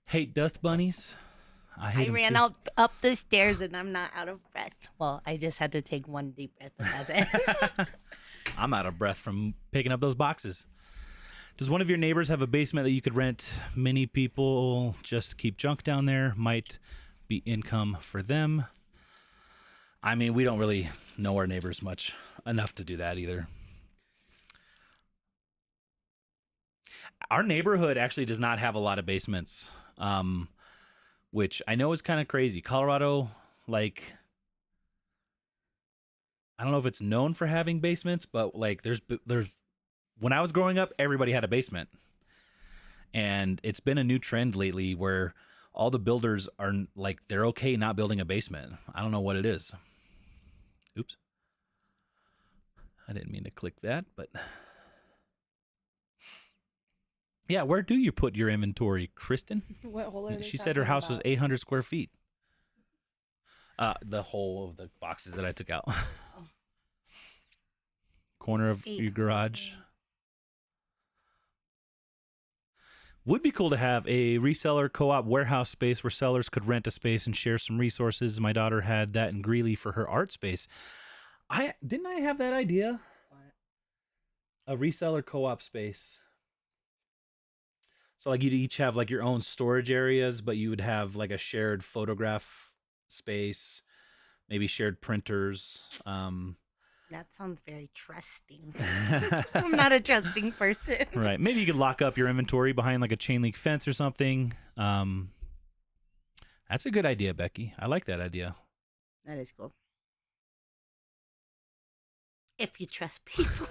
Hate dust bunnies. I hate I 'em ran too. up the stairs and I'm not out of breath. Well, I just had to take one deep breath, but that's it. I'm out of breath from picking up those boxes. Does one of your neighbors have a basement that you could rent? Many people just keep junk down there. Might be income for them. I mean, we don't really know our neighbors much enough to do that either. Our neighborhood actually does not have a lot of basements, which I know is kind of crazy. Colorado, like, I don't know if it's known for having basements, but like there's when I was growing up, everybody had a basement. And it's been a new trend lately where all the builders are like, they're okay not building a basement. I don't know what it is. Oops. I didn't mean to click that, but yeah, where do you put your inventory, Kristen? What hole are they She said her talking house was about? 800 square feet. The whole of the boxes that I took out. Corner of your garage. Would be cool to have a reseller co-op warehouse space where sellers could rent a space and share some resources. My daughter had that in Greeley for her art space. Didn't I have that idea? A reseller co-op space. So like you'd each have like your own storage areas, but you would have like a shared photograph space, maybe shared printers. That sounds very trusting. I'm not a trusting person. Right. Maybe you could lock up your inventory behind like a chain link fence or something. That's a good idea, Becky. I like that idea. That is cool. If you trust people.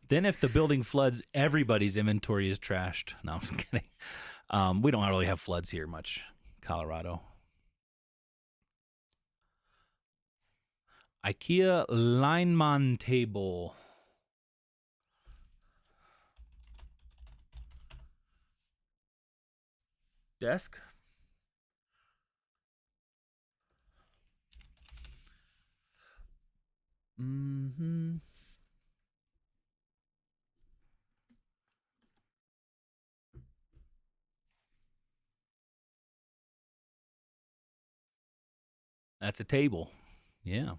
Then if the building floods, everybody's inventory is trashed. No, I'm just kidding. We don't really have floods here much, Colorado. IKEA Lineman table. Desk. Mm-hmm. That's a table. Yeah.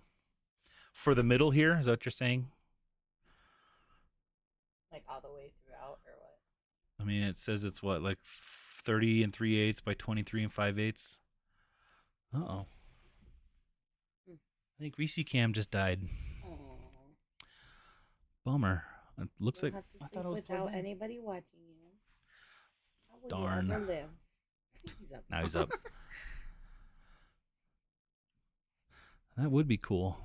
For the middle here, is that what you're saying? Like all the way throughout or what? I mean, it says it's what, like 30 and 3/8 by 23 and 5/8. Uh-oh. I think Reese Cam just died. Oh. Bummer. It looks You'll like have to I sleep thought it was without plugged in. anybody watching you. How will Darn. you ever live? He's up. Now he's up. That would be cool.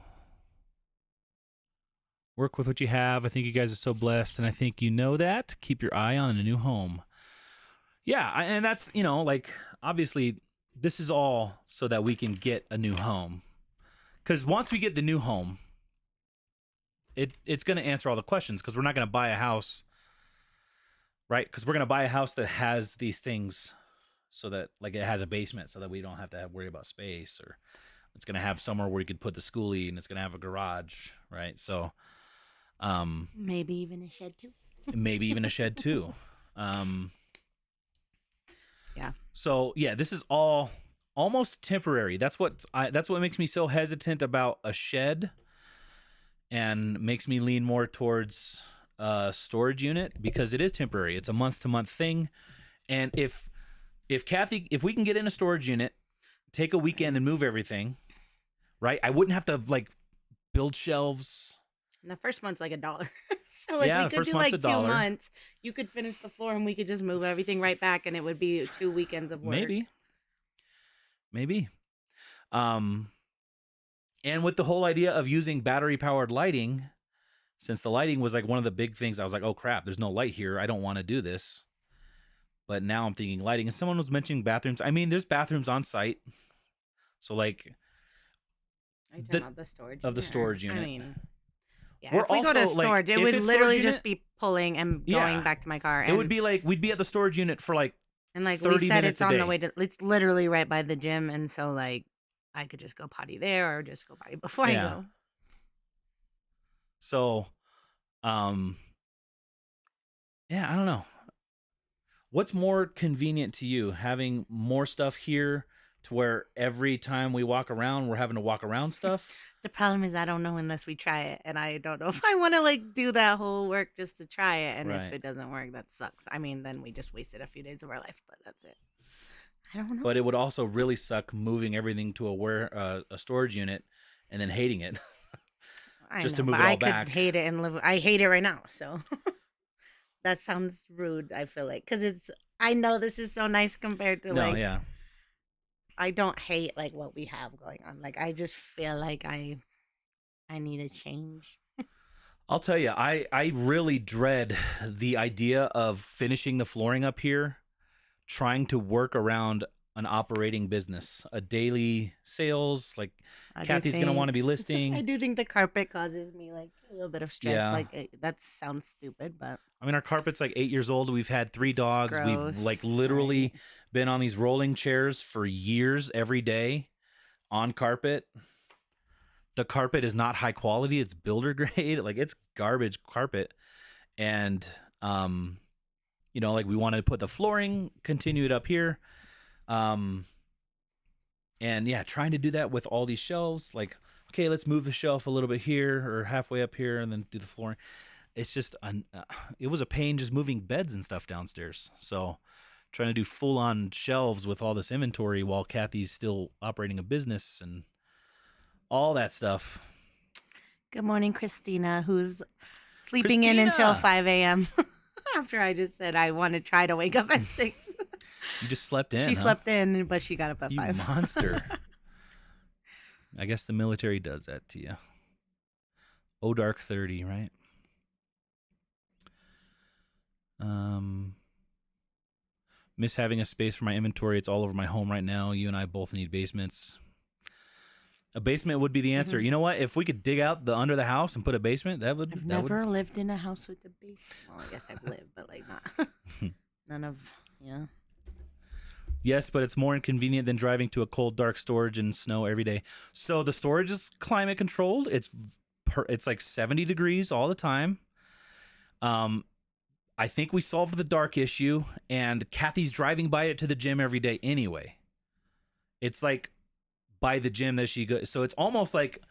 Work with what you have. I think you guys are so blessed, and I think you know that. Keep your eye on a new home. Yeah, and that's, like, obviously, this is all so that we can get a new home. Because once we get the new home, it's going to answer all the questions, because we're not going to buy a house, right? Because we're going to buy a house that has these things so that, like, it has a basement so that we don't have to worry about space, or it's going to have somewhere where you could put the schoolie, and it's going to have a garage, right? So... maybe even a shed too. Maybe even a shed too. Yeah. So yeah, this is all almost temporary. That's what makes me so hesitant about a shed, and makes me lean more towards a storage unit, because it is temporary. It's a month-to-month thing, and if we can get in a storage unit, take a weekend and move everything, right? I wouldn't have to like build shelves. And the first month's like $1. So like Yeah, we the could first do month's like $1. 2 months. You could finish the floor and we could just move everything right back, and it would be 2 weekends of work. Maybe. And with the whole idea of using battery powered lighting, since the lighting was like one of the big things, I was like, oh crap, there's no light here. I don't want to do this. But now I'm thinking lighting, and someone was mentioning bathrooms. I mean, there's bathrooms on site. So like, Are you talking about the storage of the unit? storage unit. I mean, yeah, We're if we go to also, like, storage, it if would it's literally storage just be pulling and going back to my car. And, It would be like we'd be at the storage unit for like, and like 30 we said, minutes it's a on day. the way to. It's literally right by the gym, and so like I could just go potty there, or just go potty before I go. So, yeah, I don't know. What's more convenient to you, having more stuff here to where every time we walk around, we're having to walk around stuff? The problem is I don't know unless we try it, and I don't know if I want to like do that whole work just to try it. And Right. if it doesn't work, that sucks. I mean, then we just wasted a few days of our life, but that's it. I don't know. But it would also really suck moving everything to a storage unit and then hating it. I just know, to move but it all I back. could hate it and live. I hate it right now, so that sounds rude. I feel like because I know this is so nice compared to No, like. yeah. I don't hate like what we have going on. Like I just feel like I need a change. I'll tell you, I really dread the idea of finishing the flooring up here, trying to work around an operating business, a daily sales. Like Kathy's going to want to be I listing. do think the carpet causes me like a little bit of stress. Yeah. Like that sounds stupid, but I mean, our carpet's like 8 years old. We've had 3 dogs. We've gross, like literally right. been on these rolling chairs for years every day on carpet. The carpet is not high quality. It's builder grade. Like it's garbage carpet. And, you know, like we want to put the flooring, continue it up here. And yeah, trying to do that with all these shelves. Like, okay, let's move the shelf a little bit here or halfway up here and then do the flooring. It's just, it was a pain just moving beds and stuff downstairs. So trying to do full on shelves with all this inventory while Kathy's still operating a business and all that stuff. Good morning, Christina, who's sleeping in until 5 a.m. after I just said I want to try to wake up at 6. You just slept in. She slept in, but she got up at You 5. monster. I guess the military does that to you. Oh, dark 30, right? Miss having a space for my inventory. It's all over my home right now. You and I both need basements. A basement would be the answer. Mm-hmm. You know what? If we could dig out the under the house and put a basement, that would. I've never lived in a house with a basement. Well, I guess I've lived, but like not. None of, yeah. Yes, but it's more inconvenient than driving to a cold, dark storage in snow every day. So the storage is climate controlled. It's like 70 degrees all the time. I think we solved the dark issue, and Kathy's driving by it to the gym every day anyway. It's like by the gym that she goes. So it's almost like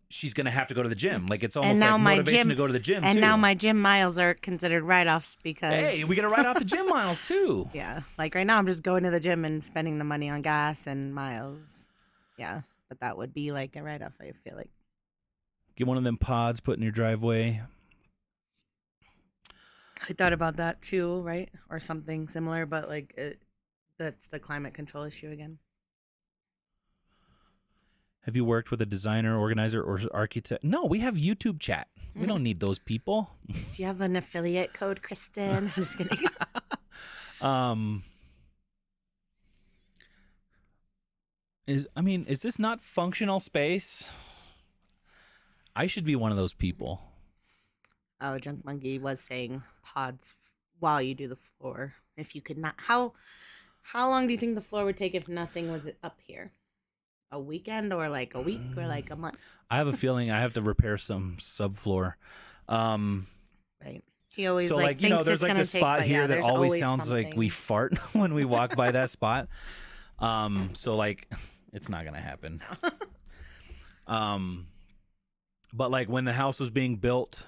she's going to have to go to the gym. Like it's almost like motivation to go to the gym, and too. now my gym miles are considered write-offs because... Hey, we got to write off the gym miles, too. Yeah. Like right now I'm just going to the gym and spending the money on gas and miles. Yeah. But that would be like a write-off, I feel like. Get one of them pods, put in your driveway. I thought about that too, right? Or something similar, but like that's the climate control issue again. Have you worked with a designer, organizer, or architect? No, we have YouTube chat. We don't need those people. Do you have an affiliate code, Kristen? I'm just kidding. Is this not functional space? I should be one of those people. Oh, Junk Monkey was saying pods while you do the floor. If you could not, how long do you think the floor would take if nothing was up here? A weekend or like a week or like a month? I have a feeling I have to repair some subfloor. Right. He always so like you know, thinks there's it's like gonna this spot take, here yeah, that there's always always sounds like we fart when we walk by that spot. So like it's not gonna happen. But like when the house was being built,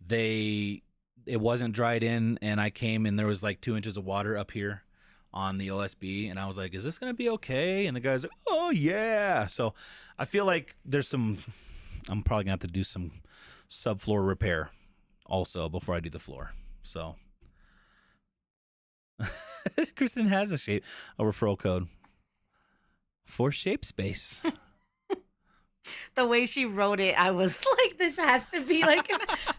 it wasn't dried in, and I came and there was like 2 inches of water up here on the OSB, and I was like, is this gonna be okay? And the guy's like, oh yeah. So I feel like I'm probably gonna have to do some subfloor repair also before I do the floor. So Kristen has a referral code for Shape Space. The way she wrote it, I was like, this has to be like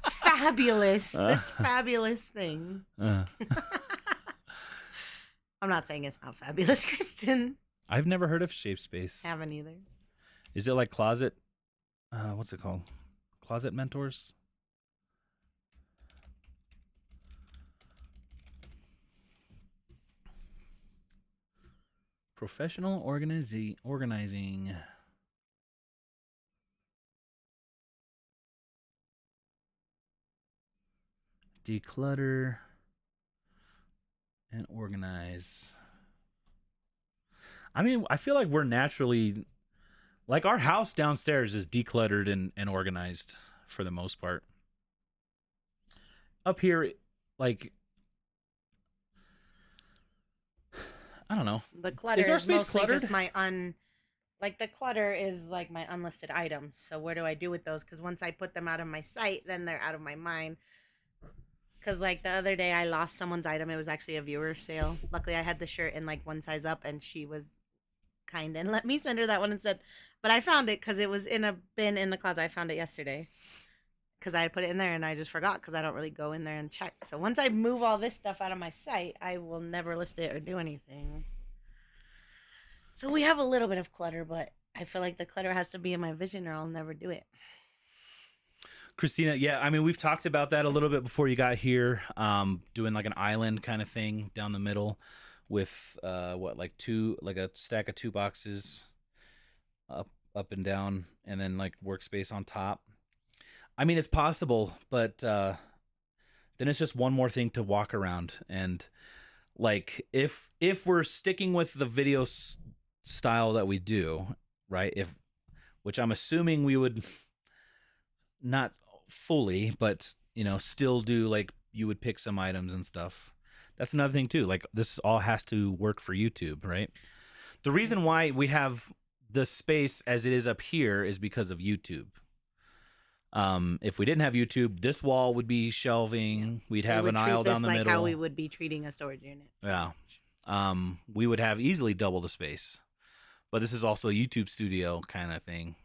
fabulous. This fabulous thing. I'm not saying it's not fabulous, Kristen. I've never heard of Shape Space. Haven't either. Is it like closet? What's it called? Closet Mentors? Professional organizing. Declutter and organize. I mean, I feel like we're naturally, like our house downstairs is decluttered and organized for the most part. Up here, like, I don't know. The clutter Is our space mostly cluttered? just like the clutter is like my unlisted items. So where do I do with those? Because once I put them out of my sight, then they're out of my mind. Because like the other day I lost someone's item. It was actually a viewer sale. Luckily I had the shirt in like one size up, and she was kind and let me send her that one instead. But I found it because it was in a bin in the closet. I found it yesterday because I had put it in there and I just forgot because I don't really go in there and check. So once I move all this stuff out of my site, I will never list it or do anything. So we have a little bit of clutter, but I feel like the clutter has to be in my vision or I'll never do it. Christina, yeah, I mean, we've talked about that a little bit before you got here, doing like an island kind of thing down the middle with like a stack of 2 boxes up and down, and then like workspace on top. I mean, it's possible, but then it's just one more thing to walk around. And like if we're sticking with the video style that we do, right? Which I'm assuming we would not fully, but still do, like you would pick some items and stuff. That's another thing too. Like this all has to work for YouTube, right? The reason why we have the space as it is up here is because of YouTube. If we didn't have YouTube, this wall would be shelving. We'd have an aisle down the middle. Like how we would be treating a storage unit. Yeah. We would have easily double the space. But this is also a YouTube studio kind of thing.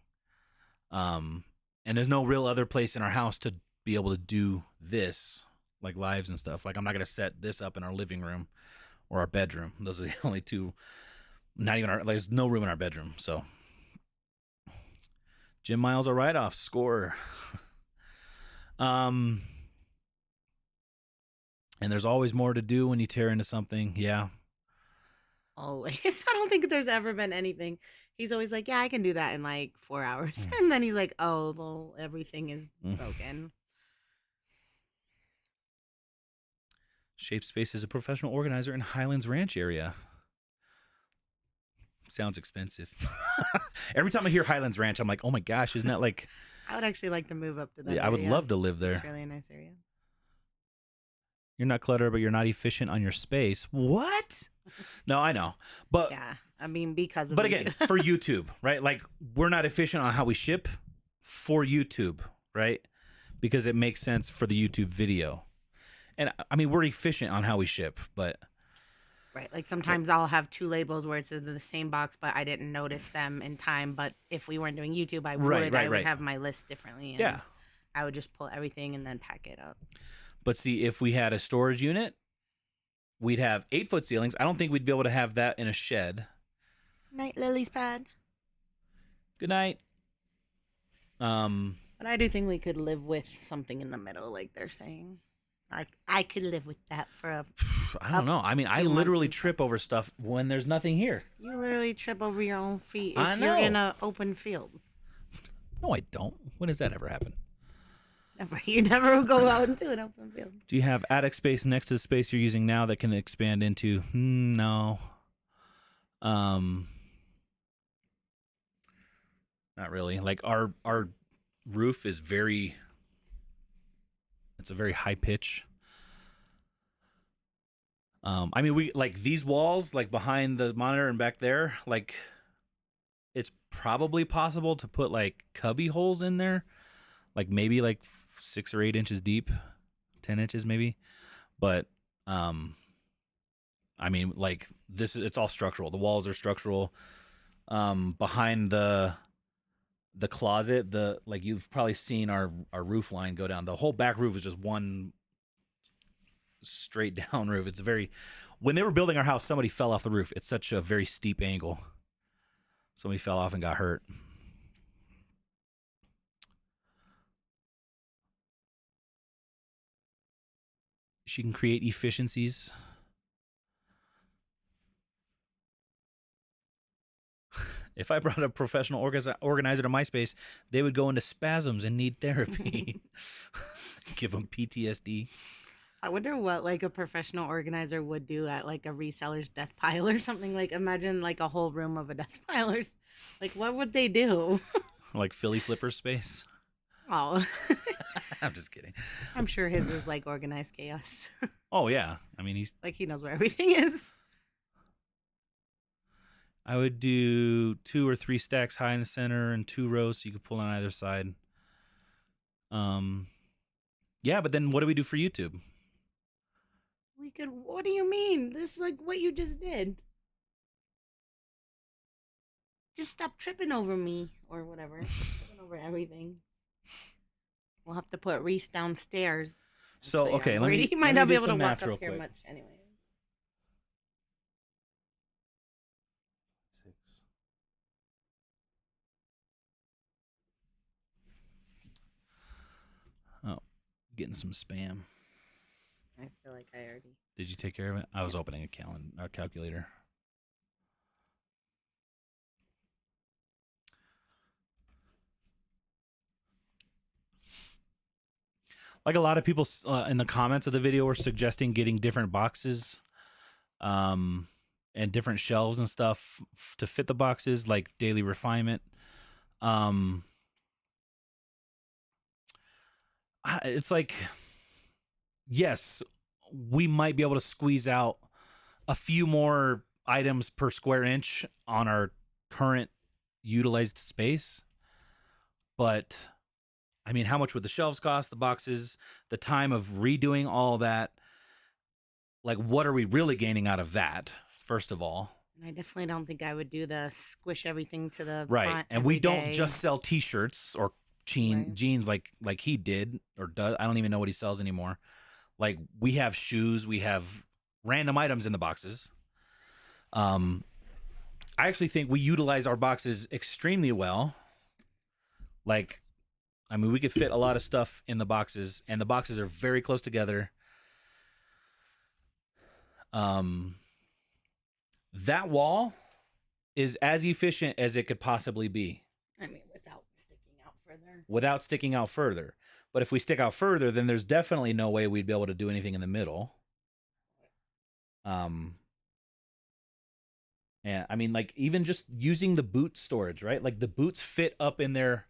And there's no real other place in our house to be able to do this, like lives and stuff. Like I'm not going to set this up in our living room or our bedroom. Those are the only two. Not even there's no room in our bedroom. So Jim Miles, a write-off score. And there's always more to do when you tear into something. Yeah. Always. I don't think there's ever been anything. He's always like, yeah, I can do that in like 4 hours. And then he's like, oh, well, everything is broken. Shape Space is a professional organizer in Highlands Ranch area. Sounds expensive. Every time I hear Highlands Ranch, I'm like, oh my gosh, isn't that like... I would actually like to move up to that area. I would love to live there. It's really a nice area. You're not cluttered, but you're not efficient on your space. What? No, I know. But yeah, I mean, because of But again, for YouTube, right? Like, we're not efficient on how we ship for YouTube, right? Because it makes sense for the YouTube video. And I mean, we're efficient on how we ship, but... Right, like sometimes I'll have 2 labels where it's in the same box, but I didn't notice them in time. But if we weren't doing YouTube, I would. I would have my list differently. And yeah. I would just pull everything and then pack it up. But see, if we had a storage unit, we'd have 8-foot ceilings. I don't think we'd be able to have that in a shed. Night, Lily's pad. Good night. But I do think we could live with something in the middle, like they're saying. I could live with that for a... I don't know. I mean, I literally trip over stuff when there's nothing here. You literally trip over your own feet if I know. you're in an open field. No, I don't. When does that ever happen? Never. You never go out into an open field. Do you have attic space next to the space you're using now that can expand into? No. Not really. Like our roof is it's a very high pitch. I mean, we like these walls, like behind the monitor and back there, like it's probably possible to put like cubby holes in there, like maybe like 6 or 8 inches deep, 10 inches maybe. But I mean, like it's all structural. The walls are structural. Behind the closet, like you've probably seen our roof line go down. The whole back roof is just one straight down roof. It's when they were building our house, somebody fell off the roof. It's such a very steep angle. Somebody fell off and got hurt. She can create efficiencies. If I brought a professional organizer to my space, they would go into spasms and need therapy. Give them PTSD. I wonder what like a professional organizer would do at like a reseller's death pile or something. Like imagine like a whole room of a death pilers. Like what would they do? Like Philly Flipper space. Oh. I'm just kidding. I'm sure his is like organized chaos. Oh yeah. I mean he's like he knows where everything is. I would do 2 or 3 stacks high in the center and 2 rows so you could pull on either side. Yeah, but then what do we do for YouTube? could. What do you mean? This is like what you just did. Just stop tripping over me or whatever. Tripping over everything. We'll have to put Reese downstairs. So, Actually, okay, I'm let worried me he might let not me be do able to some walk math real up here quick. much anyway. Oh, getting some spam. I feel like I already. Did you take care of it? I was opening a calculator. Like a lot of people in the comments of the video were suggesting getting different boxes, and different shelves and stuff to fit the boxes, like Daily Refinement. It's like, yes, we might be able to squeeze out a few more items per square inch on our current utilized space, but I mean, how much would the shelves cost, the boxes, the time of redoing all that? Like, what are we really gaining out of that, first of all? And I definitely don't think I would do the squish everything to the Right. front And we every don't day. just sell T-shirts or Right. jeans like he did or does. I don't even know what he sells anymore. Like, we have shoes. We have random items in the boxes. I actually think we utilize our boxes extremely well. Like, I mean, we could fit a lot of stuff in the boxes, and the boxes are very close together. That wall is as efficient as it could possibly be. I mean, without sticking out further. Without sticking out further. But if we stick out further, then there's definitely no way we'd be able to do anything in the middle. And I mean, like, even just using the boot storage, right? Like, the boots fit up in there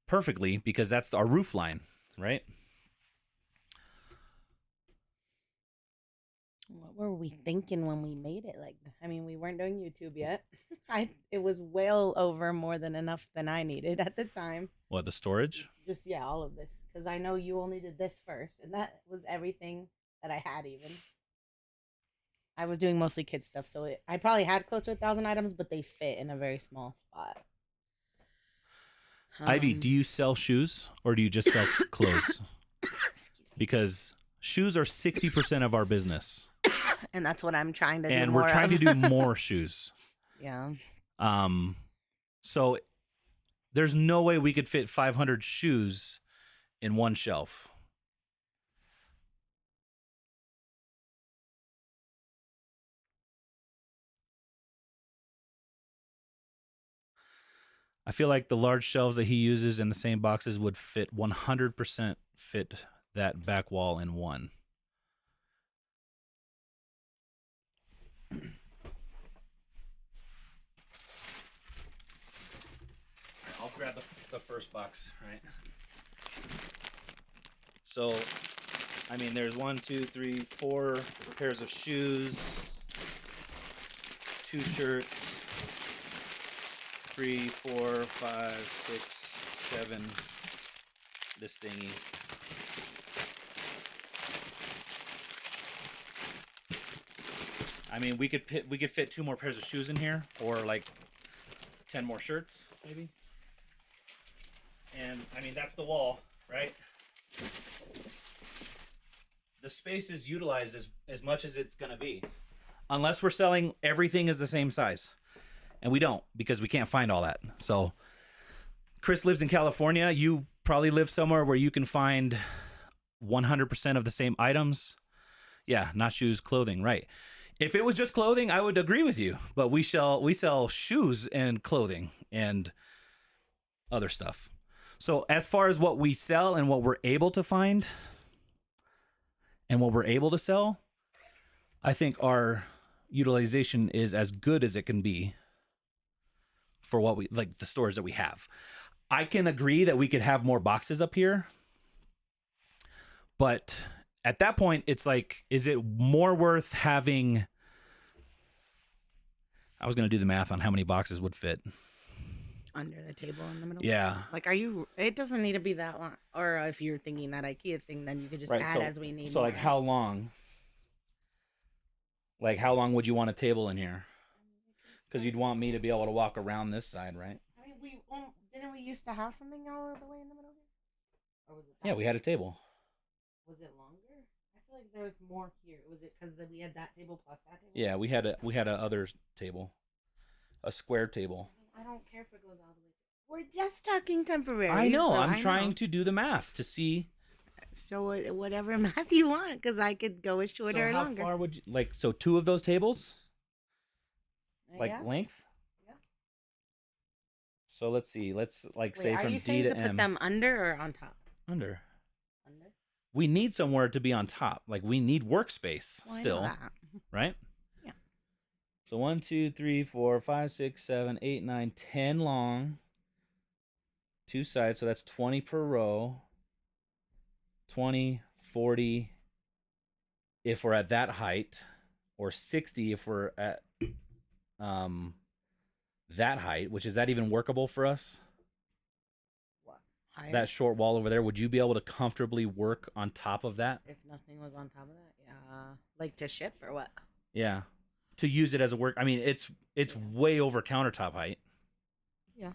perfectly because that's our roof line, right? What were we thinking when we made it? Like, I mean, we weren't doing YouTube yet. It was well over more than enough than I needed at the time. What, the storage? Just all of this, because I know you only did this first, and that was everything that I had. Even I was doing mostly kid stuff, so I probably had close to 1,000 items, but they fit in a very small spot. Ivy, do you sell shoes or do you just sell clothes? Because shoes are 60% of our business. And that's what I'm trying to do. And we're trying to do more shoes. Yeah. So there's no way we could fit 500 shoes in one shelf. I feel like the large shelves that he uses in the same boxes would fit 100% fit that back wall in one. I'll grab the first box, right? So, I mean, there's 1, 2, 3, 4 pairs of shoes, 2 shirts, 3, 4, 5, 6, 7. This thingy. I mean, we could fit 2 more pairs of shoes in here, or like 10 more shirts, maybe. And I mean, that's the wall, right? The space is utilized as much as it's gonna be, unless we're selling everything is the same size. And we don't, because we can't find all that. So Chris lives in California. You probably live somewhere where you can find 100% of the same items. Yeah, not shoes, clothing, right. If it was just clothing, I would agree with you. But we sell shoes and clothing and other stuff. So as far as what we sell and what we're able to find and what we're able to sell, I think our utilization is as good as it can be for what we like, the storage that we have. I can agree that we could have more boxes up here, but at that point it's like, is it more worth having, I was going to do the math on how many boxes would fit Under the table in the middle. Yeah. Like, it doesn't need to be that long. Or if you're thinking that IKEA thing, then you could just Right. add So, as we need. so like more. how long? Like, how long would you want a table in here? Because you'd want me to be able to walk around this side, right? I mean, didn't we used to have something all the way in the middle here? Or was it? Yeah, we had a table. Was it longer? I feel like there was more here. Was it because we had that table plus that table? Yeah, we had a other table, a square table. I don't care if it goes all the way. We're just talking temporary. I know. So I'm trying to do the math to see. So whatever math you want, because I could go as shorter or longer. How far would you like? So 2 of those tables, like yeah. length. Yeah. So let's see. Let's like Wait, say are from you D saying to to put M. them under or on top? Under. Under. We need somewhere to be on top. Like we need workspace Well, still, I know that. right? Yeah. So 1, 2, 3, 4, 5, 6, 7, 8, 9, 10 long. 2 sides, so that's 20 per row. 20, 40 if we're at that height, or 60 if we're at that height, which is that even workable for us? What? Higher? That short wall over there, would you be able to comfortably work on top of that? If nothing was on top of that, yeah. Like to ship or what? Yeah. To use it as a work, I mean, it's way over countertop height. Yeah.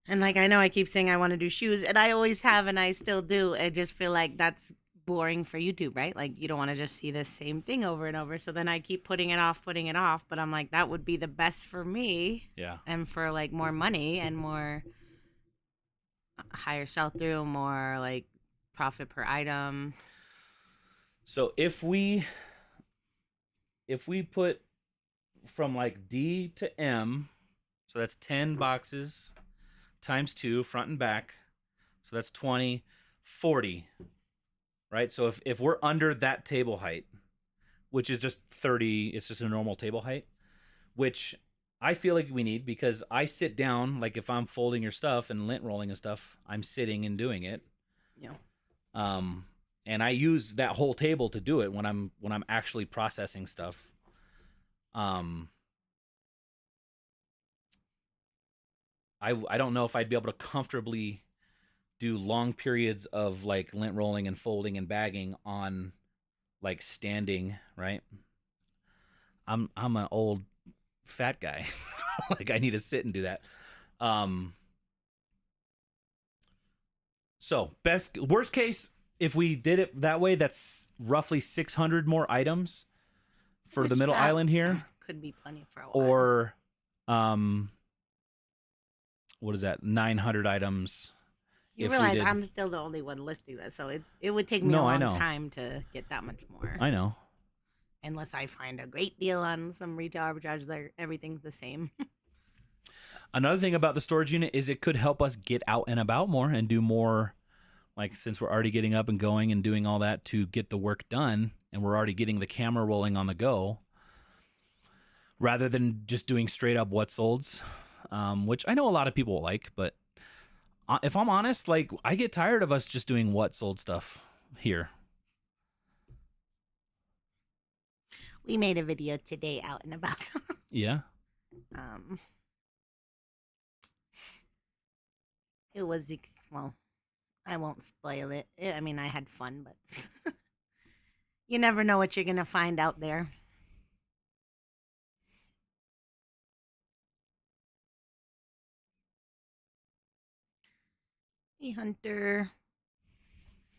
And like I know I keep saying I want to do shoes, and I always have, and I still do. I just feel like that's boring for YouTube, right? Like you don't want to just see the same thing over and over. So then I keep putting it off. But I'm like, that would be the best for me. Yeah. And for like more money and more higher sell through, more like profit per item. So if we put from like D to M, so that's 10 boxes times 2 front and back, so that's 20, 40, right? So if we're under that table height, which is just 30, it's just a normal table height, which I feel like we need, because I sit down, like if I'm folding your stuff and lint rolling and stuff, I'm sitting and doing it. Yeah. And I use that whole table to do it when I'm actually processing stuff. I don't know if I'd be able to comfortably do long periods of like lint rolling and folding and bagging on like standing, right? I'm an old fat guy. Like I need to sit and do that. So worst case, if we did it that way, that's roughly 600 more items for the middle island here. Could be plenty for a while. Or what is that? 900 items. You realize I'm still the only one listing this, so it would take me a long time to get that much more. I know. Unless I find a great deal on some retail arbitrage, there everything's the same. Another thing about the storage unit is it could help us get out and about more and do more, like since we're already getting up and going and doing all that to get the work done, and we're already getting the camera rolling on the go, rather than just doing straight up what solds, which I know a lot of people like, but if I'm honest, like I get tired of us just doing what sold stuff here. We made a video today out and about. Yeah. It was well, I won't spoil it. I mean, I had fun, but you never know what you're gonna find out there. Hey, Hunter.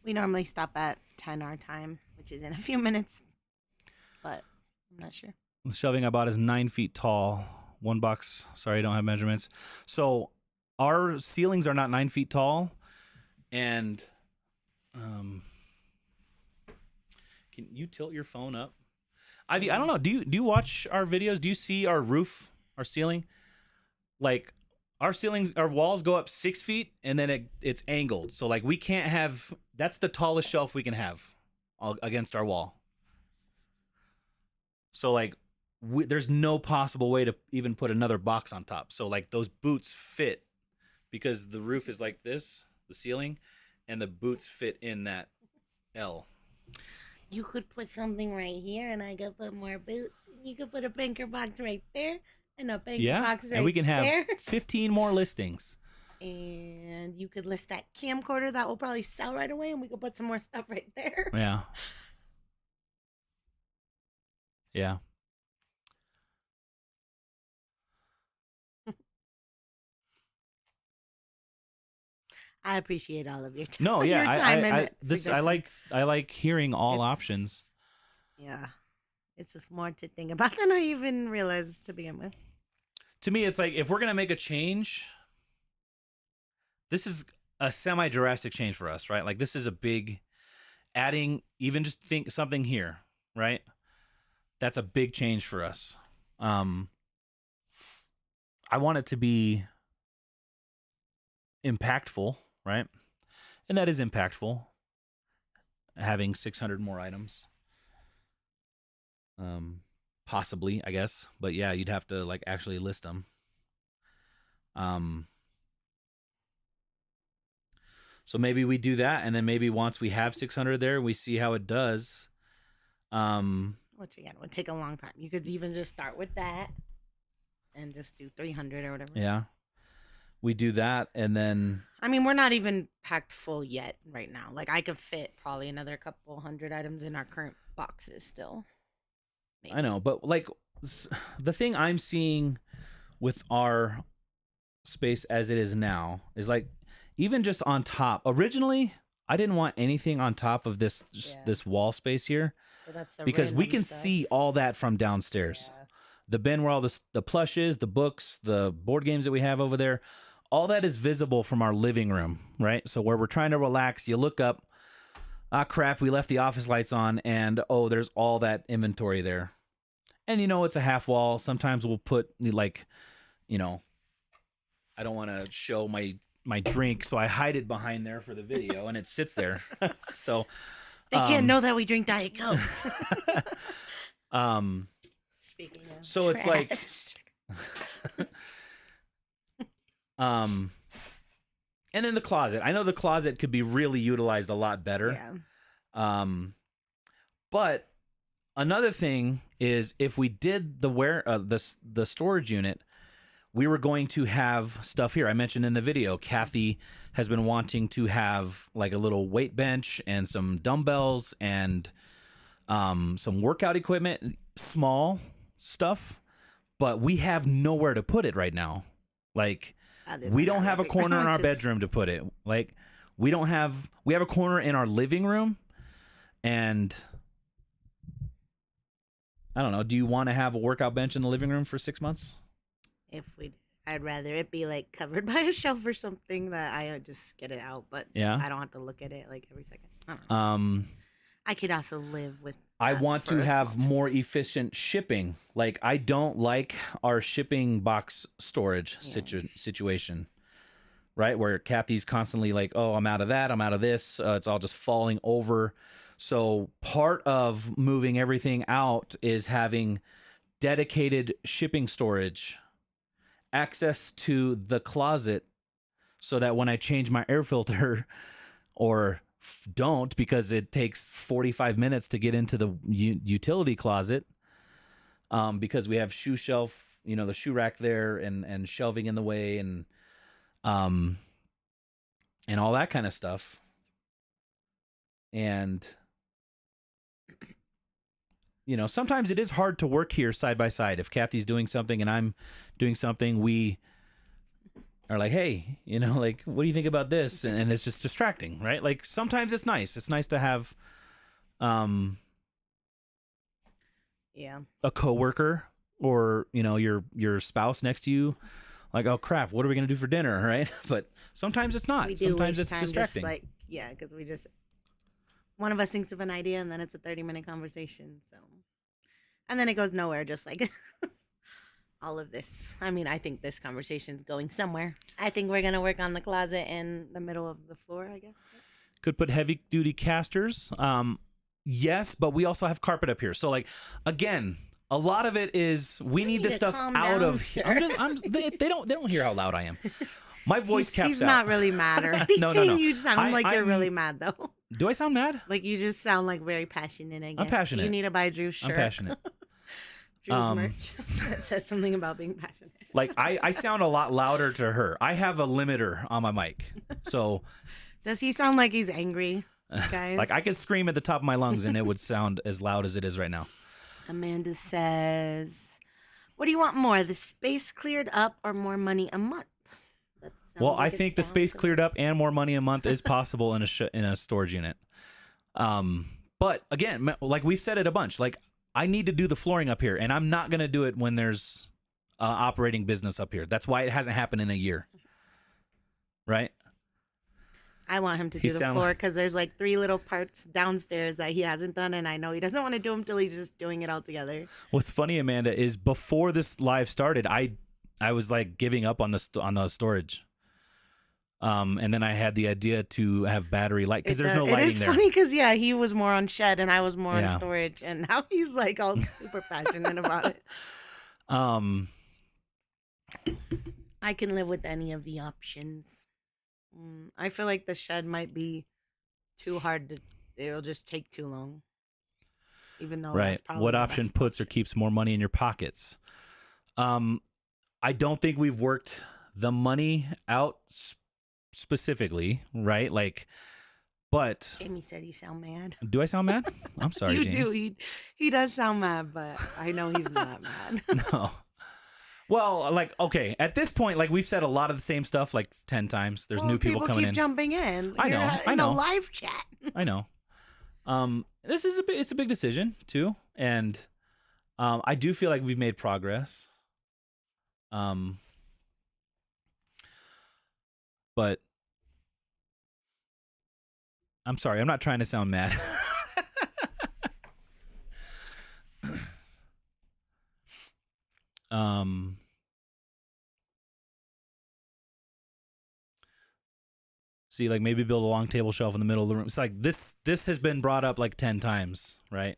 We normally stop at 10 our time, which is in a few minutes, but I'm not sure. The shelving I bought is 9 feet tall. One box. Sorry, I don't have measurements. So our ceilings are not 9 feet tall, and can you tilt your phone up, Ivy? I don't know. Do you watch our videos? Do you see our roof, our ceiling? Like our ceilings, our walls go up 6 feet, and then it's angled. So like we can't have. That's the tallest shelf we can have against our wall. So like. There's no possible way to even put another box on top. So like those boots fit because the roof is like this, the ceiling, and the boots fit in that L. You could put something right here, and I could put more boots. You could put a banker box right there, and a banker box right there. And we can have 15 more listings. And you could list that camcorder. That will probably sell right away, and we could put some more stuff right there. Yeah. Yeah. I appreciate all of your time. No, yeah, your time and I like hearing all It's- options. Yeah, it's just more to think about than I even realized to begin with. To me, it's like if we're gonna make a change, this is a semi-drastic change for us, right? Like this is a big adding, even just think something here, right? That's a big change for us. I want it to be impactful, right? And that is impactful. Having 600 more items. Possibly, I guess. But yeah, you'd have to like actually list them. So maybe we do that, and then maybe once we have 600 there, we see how it does. Which again would take a long time. You could even just start with that and just do 300 or whatever. Yeah. We do that, and then I mean, we're not even packed full yet right now. Like I could fit probably another couple hundred items in our current boxes still. Maybe. I know, but like the thing I'm seeing with our space as it is now is like even just on top. Originally, I didn't want anything on top of this wall space here So that's the because we random can stuff. see all that from downstairs. Yeah. The bin where all the plush is, the books, the board games that we have over there, all that is visible from our living room, right? So where we're trying to relax, you look up, ah, crap, we left the office lights on, and oh, there's all that inventory there. And you know, it's a half wall. Sometimes we'll put like, you know, I don't want to show my drink, so I hide it behind there for the video, and it sits there. So They can't know that we drink Diet Coke. Speaking of So it's like trash. and then the closet. I know the closet could be really utilized a lot better. Yeah. But another thing is if we did the storage unit, we were going to have stuff here. I mentioned in the video, Kathy has been wanting to have like a little weight bench and some dumbbells and some workout equipment, small stuff, but we have nowhere to put it right now. Like we don't have a corner in our bedroom to put it. Like we have a corner in our living room, and I don't know. Do you want to have a workout bench in the living room for 6 months? I'd rather it be like covered by a shelf or something that I just get it out, but Yeah. I don't have to look at it like every second. I don't know. I could also live with. I that want for to a have small time. more efficient shipping. Like I don't like our shipping box storage situation, right? Where Kathy's constantly like, "Oh, I'm out of that. I'm out of this. It's all just falling over." So part of moving everything out is having dedicated shipping storage, access to the closet, so that when I change my air filter or don't, because it takes 45 minutes to get into the utility closet, because we have shoe shelf, you know, the shoe rack there and shelving in the way and all that kind of stuff. And you know, sometimes it is hard to work here side by side. If Kathy's doing something and I'm doing something, we are like, hey, you know, like, what do you think about this? And it's just distracting, right? Like sometimes it's nice. It's nice to have Yeah. a coworker or, you know, your spouse next to you. Like, oh crap, what are we gonna do for dinner, right? But sometimes it's not. We do Sometimes waste it's time distracting. Just like, yeah, because we just one of us thinks of an idea and then it's a 30-minute conversation. So, and then it goes nowhere. Just like all of this. I mean, I think this conversation's going somewhere. I think we're gonna work on the closet in the middle of the floor, I guess. Could put heavy duty casters. Yes, but we also have carpet up here. So like, again, a lot of it is we need this to stuff calm out down, of. sir. They don't hear how loud I am. My voice caps He's out. not really mad or anything. No. You sound like you're I'm- really mad though. Do I sound mad? Like you just sound like very passionate. I guess. I'm passionate. You need a buy juice shirt. I'm passionate. Drew's merch that says something about being passionate. Like I sound a lot louder to her. I have a limiter on my mic. So does he sound like he's angry, guys? like I could scream at the top of my lungs and it would sound as loud as it is right now. Amanda says, what do you want more, the space cleared up or more money a month? Well, I think the space cleared up and more money a month is possible in a storage unit. But again, like we've said it a bunch, like I need to do the flooring up here, and I'm not going to do it when there's operating business up here. That's why it hasn't happened in a year. Right? I want him to do the floor because there's like 3 little parts downstairs that he hasn't done, and I know he doesn't want to do them till he's just doing it all together. What's funny, Amanda, is before this live started, I was like giving up on the storage. And then I had the idea to have battery light because there's no lighting there. It is funny because he was more on shed and I was more on storage, and now he's like all super passionate about it. I can live with any of the options. I feel like the shed might be too hard to. It'll just take too long. Even though that's probably what option puts or keeps more money in your pockets? I don't think we've worked the money out specifically, right? Like, but Jamie said he sound mad. Do I sound mad? I'm sorry, you Jamie. do. He does sound mad, but I know he's not mad. No. Well, like, okay, at this point, like we've said a lot of the same stuff like 10 times. There's new people coming in. Keep jumping in. I know. I know. Live chat. I know. This is it's a big decision too, and I do feel like we've made progress. But I'm sorry, I'm not trying to sound mad. See, like maybe build a long table shelf in the middle of the room. It's like this has been brought up like 10 times, right?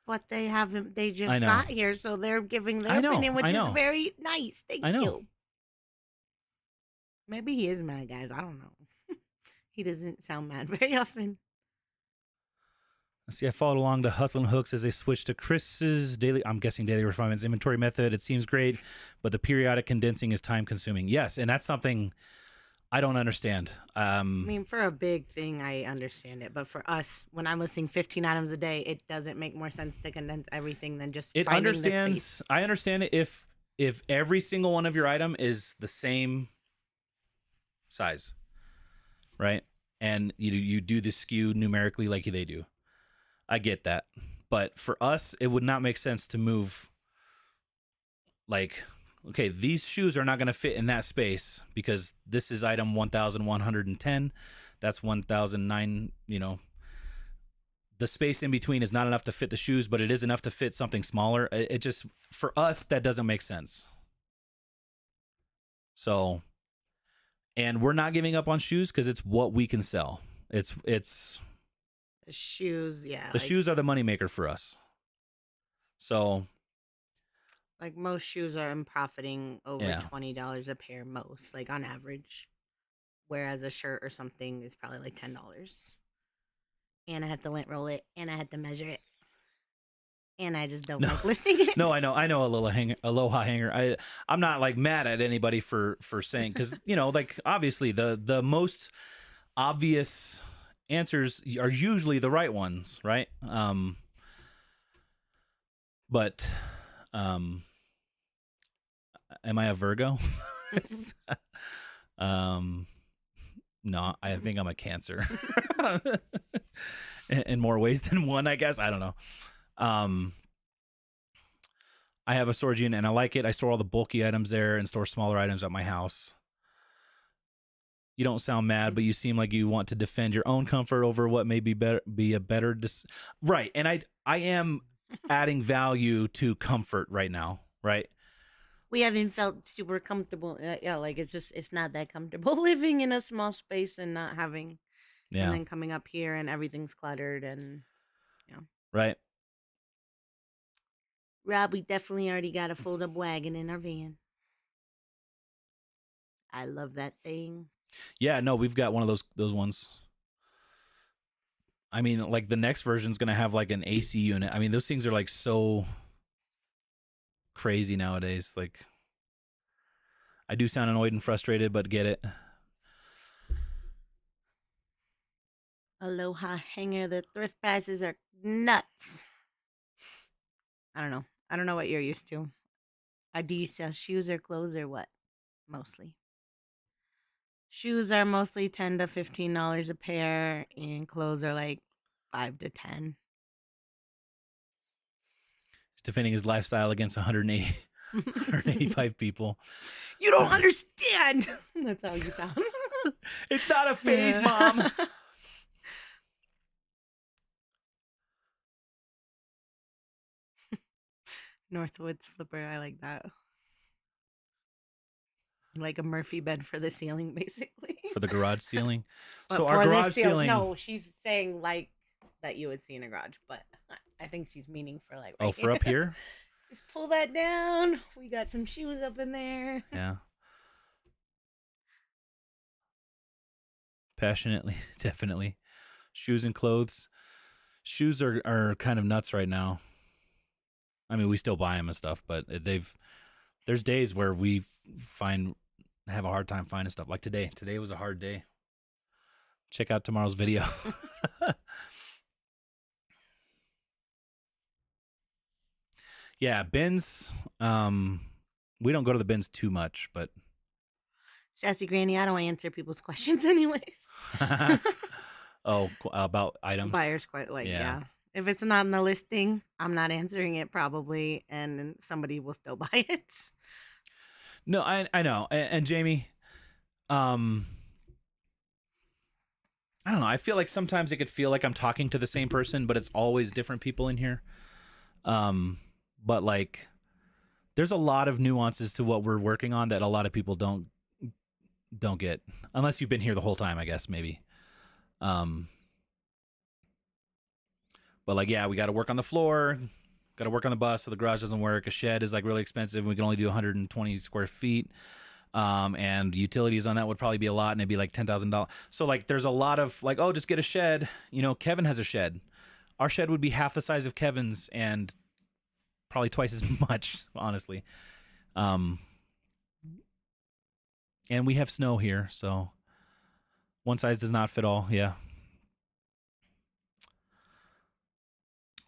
But they haven't. They just got here, so they're giving their opinion, which is very nice. Thank you. Maybe he is mad, guys. I don't know. He doesn't sound mad very often. See, I followed along to Hustle and Hooks as they switched to Chris's daily refinements inventory method. It seems great, but the periodic condensing is time consuming. Yes, and that's something I don't understand. I mean, for a big thing, I understand it. But for us, when I'm listing 15 items a day, it doesn't make more sense to condense everything than just finding the space. I understand it if every single one of your item is the same size, right? And you do the SKU numerically like they do. I get that. But for us, it would not make sense to move like, okay, these shoes are not going to fit in that space because this is item 1,110. That's 1,009, The space in between is not enough to fit the shoes, but it is enough to fit something smaller. It just, for us, that doesn't make sense. So, and we're not giving up on shoes because it's what we can sell. It's the shoes, yeah. The shoes are the moneymaker for us. So, like most shoes are profiting over $20 a pair, most like on average. Whereas a shirt or something is probably like $10. And I have to lint roll it, and I have to measure it, and I just don't like listing it. No, I know Aloha hanger. I'm not like mad at anybody for saying, because like obviously the most obvious answers are usually the right ones, right? But am I a Virgo? No, I think I'm a Cancer. In more ways than one, I guess. I don't know. I have a storage unit and I like it. I store all the bulky items there and store smaller items at my house. You don't sound mad, but you seem like you want to defend your own comfort over what may be a better right. And I am adding value to comfort right now, right? We haven't felt super comfortable. Like it's not that comfortable living in a small space and not having, and then coming up here and everything's cluttered and, Right. Rob, we definitely already got a fold-up wagon in our van. I love that thing. Yeah, no, we've got one of those ones. I mean, like the next version's gonna have like an AC unit. I mean, those things are like so crazy nowadays. Like, I do sound annoyed and frustrated, but get it. Aloha hanger. The thrift prices are nuts. I don't know. I don't know what you're used to. Do you sell shoes or clothes or what? Mostly. Shoes are mostly $10 to $15 a pair, and clothes are like $5 to $10. He's defending his lifestyle against 185 people. You don't understand. That's how you sound. It's not a phase, Mom. Northwoods flipper. I like that. Like a Murphy bed for the ceiling, basically. For the garage ceiling. But So for our this garage ceiling. No, she's saying like that you would see in a garage, but I think she's meaning for like. Oh, for up here? Just pull that down. We got some shoes up in there. Yeah. Passionately, definitely. Shoes and clothes. Shoes are kind of nuts right now. I mean, we still buy them and stuff, but there's days where we have a hard time finding stuff. Like today. Today was a hard day. Check out tomorrow's video. Yeah, bins. We don't go to the bins too much, but Sassy Granny, I don't answer people's questions anyways. Oh, about items. Buyers quite yeah. If it's not in the listing, I'm not answering it probably, and somebody will still buy it. No, I know. And Jamie, I don't know. I feel like sometimes it could feel like I'm talking to the same person, but it's always different people in here. But like, there's a lot of nuances to what we're working on that a lot of people don't get, unless you've been here the whole time, I guess, maybe. But like, yeah, we got to work on the floor, got to work on the bus so the garage doesn't work. A shed is like really expensive. We can only do 120 square feet. And utilities on that would probably be a lot, and it'd be like $10,000. So like, there's a lot of like, oh, just get a shed. You know, Kevin has a shed. Our shed would be half the size of Kevin's and probably twice as much, honestly. And we have snow here, so one size does not fit all. Yeah.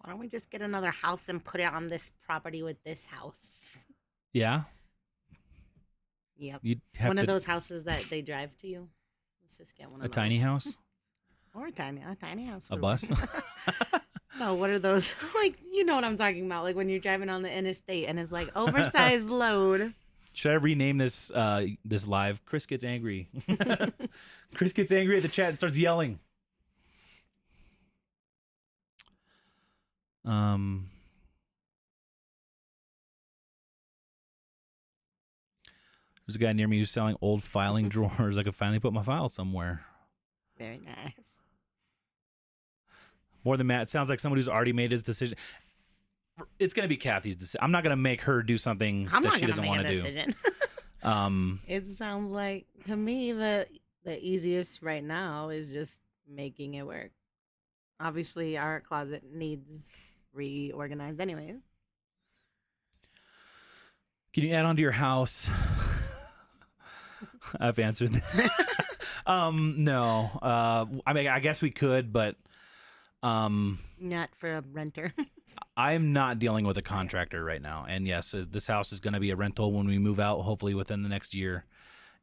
Why don't we just get another house and put it on this property with this house? Yeah. Yep. You'd have one of those houses that they drive to you. Let's just get one of those. A tiny house? Or a tiny house. A bus? No, what are those? Like, you know what I'm talking about. Like when you're driving on the interstate and it's like oversized load. Should I rename this this live? Chris gets angry. Chris gets angry at the chat and starts yelling. There's a guy near me who's selling old filing drawers. I could finally put my file somewhere. Very nice. More than Matt, it sounds like somebody who's already made his decision. It's going to be Kathy's decision. I'm not going to make her do something that she doesn't want to do. It sounds like to me that the easiest right now is just making it work. Obviously, our closet needs reorganized anyways. Can you add on to your house? I've answered that. No. I mean, I guess we could, but not for a renter. I'm not dealing with a contractor right now. And yes, this house is going to be a rental when we move out, hopefully within the next year.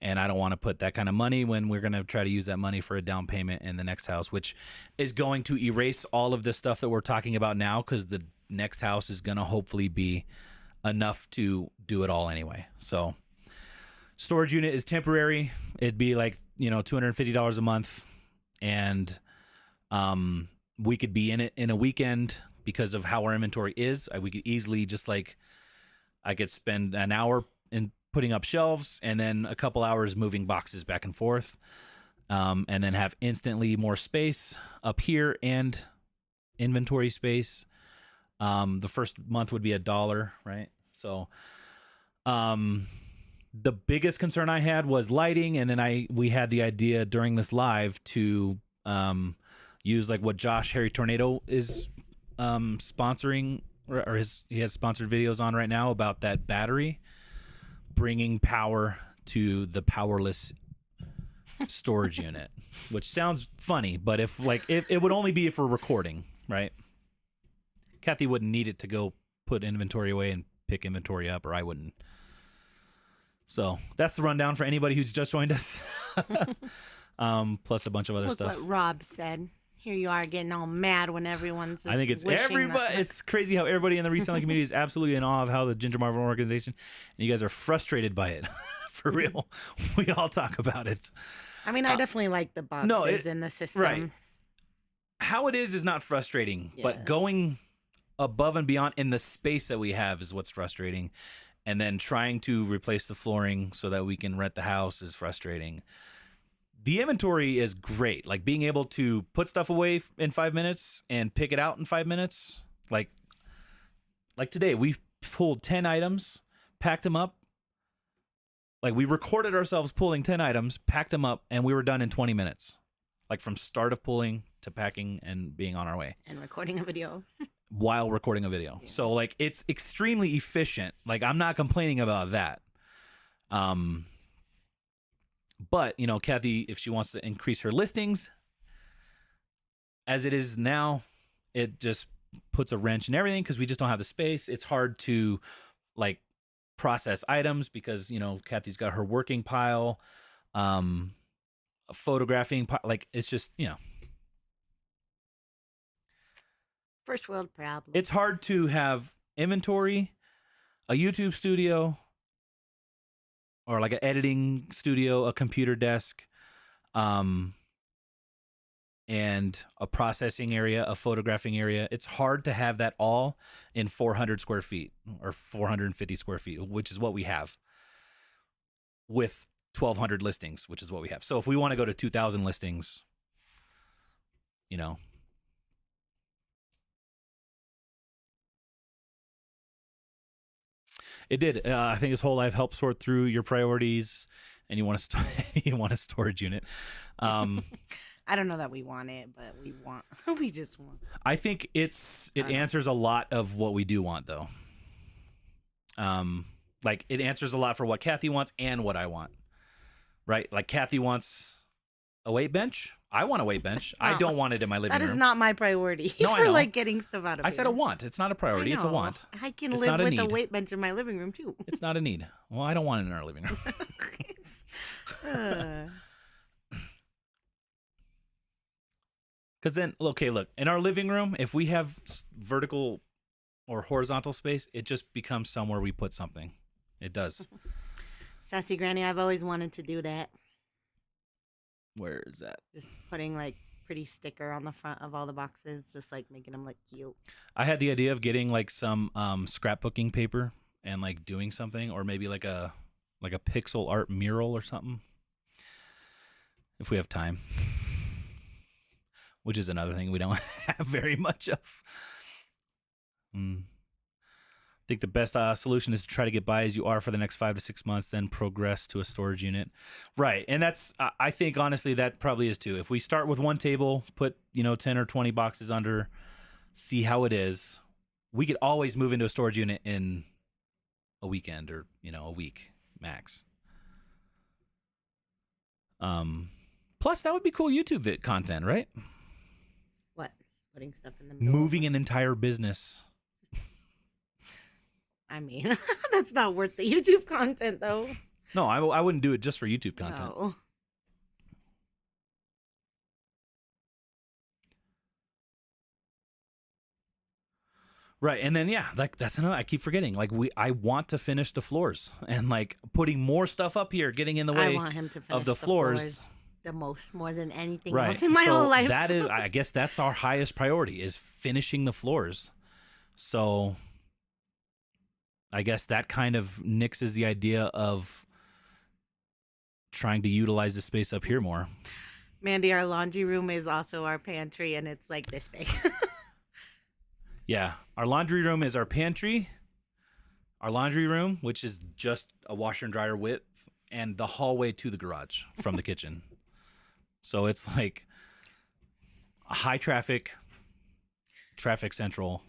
And I don't want to put that kind of money when we're going to try to use that money for a down payment in the next house, which is going to erase all of the stuff that we're talking about now, because the next house is going to hopefully be enough to do it all anyway. So storage unit is temporary. It'd be like, $250 a month. And we could be in it in a weekend because of how our inventory is. We could easily just like, I could spend an hour in putting up shelves and then a couple hours moving boxes back and forth, and then have instantly more space up here and inventory space. The first month would be $1, right? So the biggest concern I had was lighting, and then we had the idea during this live to use like what Josh Harry Tornado is sponsoring or he has sponsored videos on right now about that battery bringing power to the powerless storage unit, which sounds funny, but if it would only be if we're recording, right? Kathy wouldn't need it to go put inventory away and pick inventory up, or I wouldn't. So that's the rundown for anybody who's just joined us. Plus a bunch of other Look stuff. what Rob said. Here you are getting all mad when everyone's. I think it's everybody. It's crazy how everybody in the reselling community is absolutely in awe of how the Ginger Marvin organization, and you guys are frustrated by it. For real, we all talk about it. I mean, I definitely like the boxes in the system. Right. How it is not frustrating, but going above and beyond in the space that we have is what's frustrating. And then trying to replace the flooring so that we can rent the house is frustrating. The inventory is great. Like being able to put stuff away in 5 minutes and pick it out in 5 minutes. Like today, we pulled 10 items, packed them up. Like we recorded ourselves pulling 10 items, packed them up, and we were done in 20 minutes. Like from start of pulling to packing and being on our way. And recording a video. While recording a video. Yeah. So like it's extremely efficient. Like I'm not complaining about that. But you know, Kathy, if she wants to increase her listings, as it is now, it just puts a wrench in everything because we just don't have the space. It's hard to like process items because, you know, Kathy's got her working pile, photographing pile. Like it's just, you know. First world problem. It's hard to have inventory, a YouTube studio, or like an editing studio, a computer desk, and a processing area, a photographing area. It's hard to have that all in 400 square feet or 450 square feet, which is what we have with 1,200 listings, which is what we have. So if we want to go to 2,000 listings, you know, it did. I think his whole life helped sort through your priorities, and you want a storage unit. I don't know that we want it, but we just want. I think it answers a lot of what we do want, though. Like it answers a lot for what Kathy wants and what I want, right? Like Kathy wants a weight bench. I want a weight bench. I don't want it in my living room. That is not my priority. No, for like getting stuff out of. I said a want. It's not a priority. It's a want. I can live with a weight bench in my living room too. It's not a need. Well, I don't want it in our living room. Because then, okay, look, in our living room, if we have vertical or horizontal space, it just becomes somewhere we put something. It does. Sassy Granny, I've always wanted to do that. Where is that? Just putting like pretty sticker on the front of all the boxes, just like making them look cute. I had the idea of getting like some scrapbooking paper and like doing something, or maybe like a pixel art mural or something. If we have time. Which is another thing we don't have very much of. I think the best solution is to try to get by as you are for the next 5 to 6 months, then progress to a storage unit. Right. And that's, I think, honestly, that probably is too. If we start with one table, put, 10 or 20 boxes under, see how it is, we could always move into a storage unit in a weekend or, a week max. Plus, that would be cool YouTube content, right? What? Putting stuff in the middle. Moving an entire business. I mean, that's not worth the YouTube content, though. No, I wouldn't do it just for YouTube content. No. Right, and then that's another. I keep forgetting. I want to finish the floors, and putting more stuff up here, getting in the way. I want him to finish of the floors. The most, more than anything right. else in my whole life. That is, I guess, that's our highest priority is finishing the floors. So. I guess that kind of nixes the idea of trying to utilize the space up here more. Mandy, our laundry room is also our pantry, and it's like this big. Yeah. Our laundry room is our pantry. Our laundry room, which is just a washer and dryer width, and the hallway to the garage from the kitchen. So it's like a high traffic central.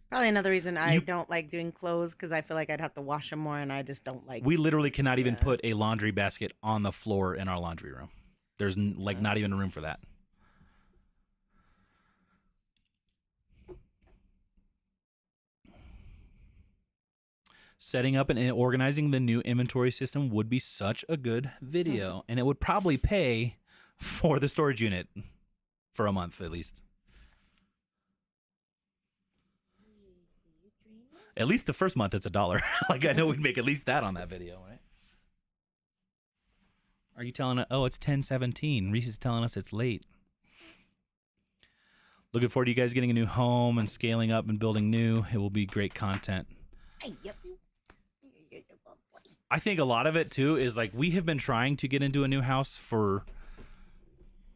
Probably another reason I don't like doing clothes because I feel like I'd have to wash them more, and I just don't like. We literally cannot even put a laundry basket on the floor in our laundry room. There's not even room for that. Setting up and organizing the new inventory system would be such a good video, and it would probably pay for the storage unit for a month at least. At least the first month, it's $1. Like, I know we'd make at least that on that video, right? Are you telling us? Oh, it's 10:17. Reese is telling us it's late. Looking forward to you guys getting a new home and scaling up and building new. It will be great content. I think a lot of it, too, is like we have been trying to get into a new house for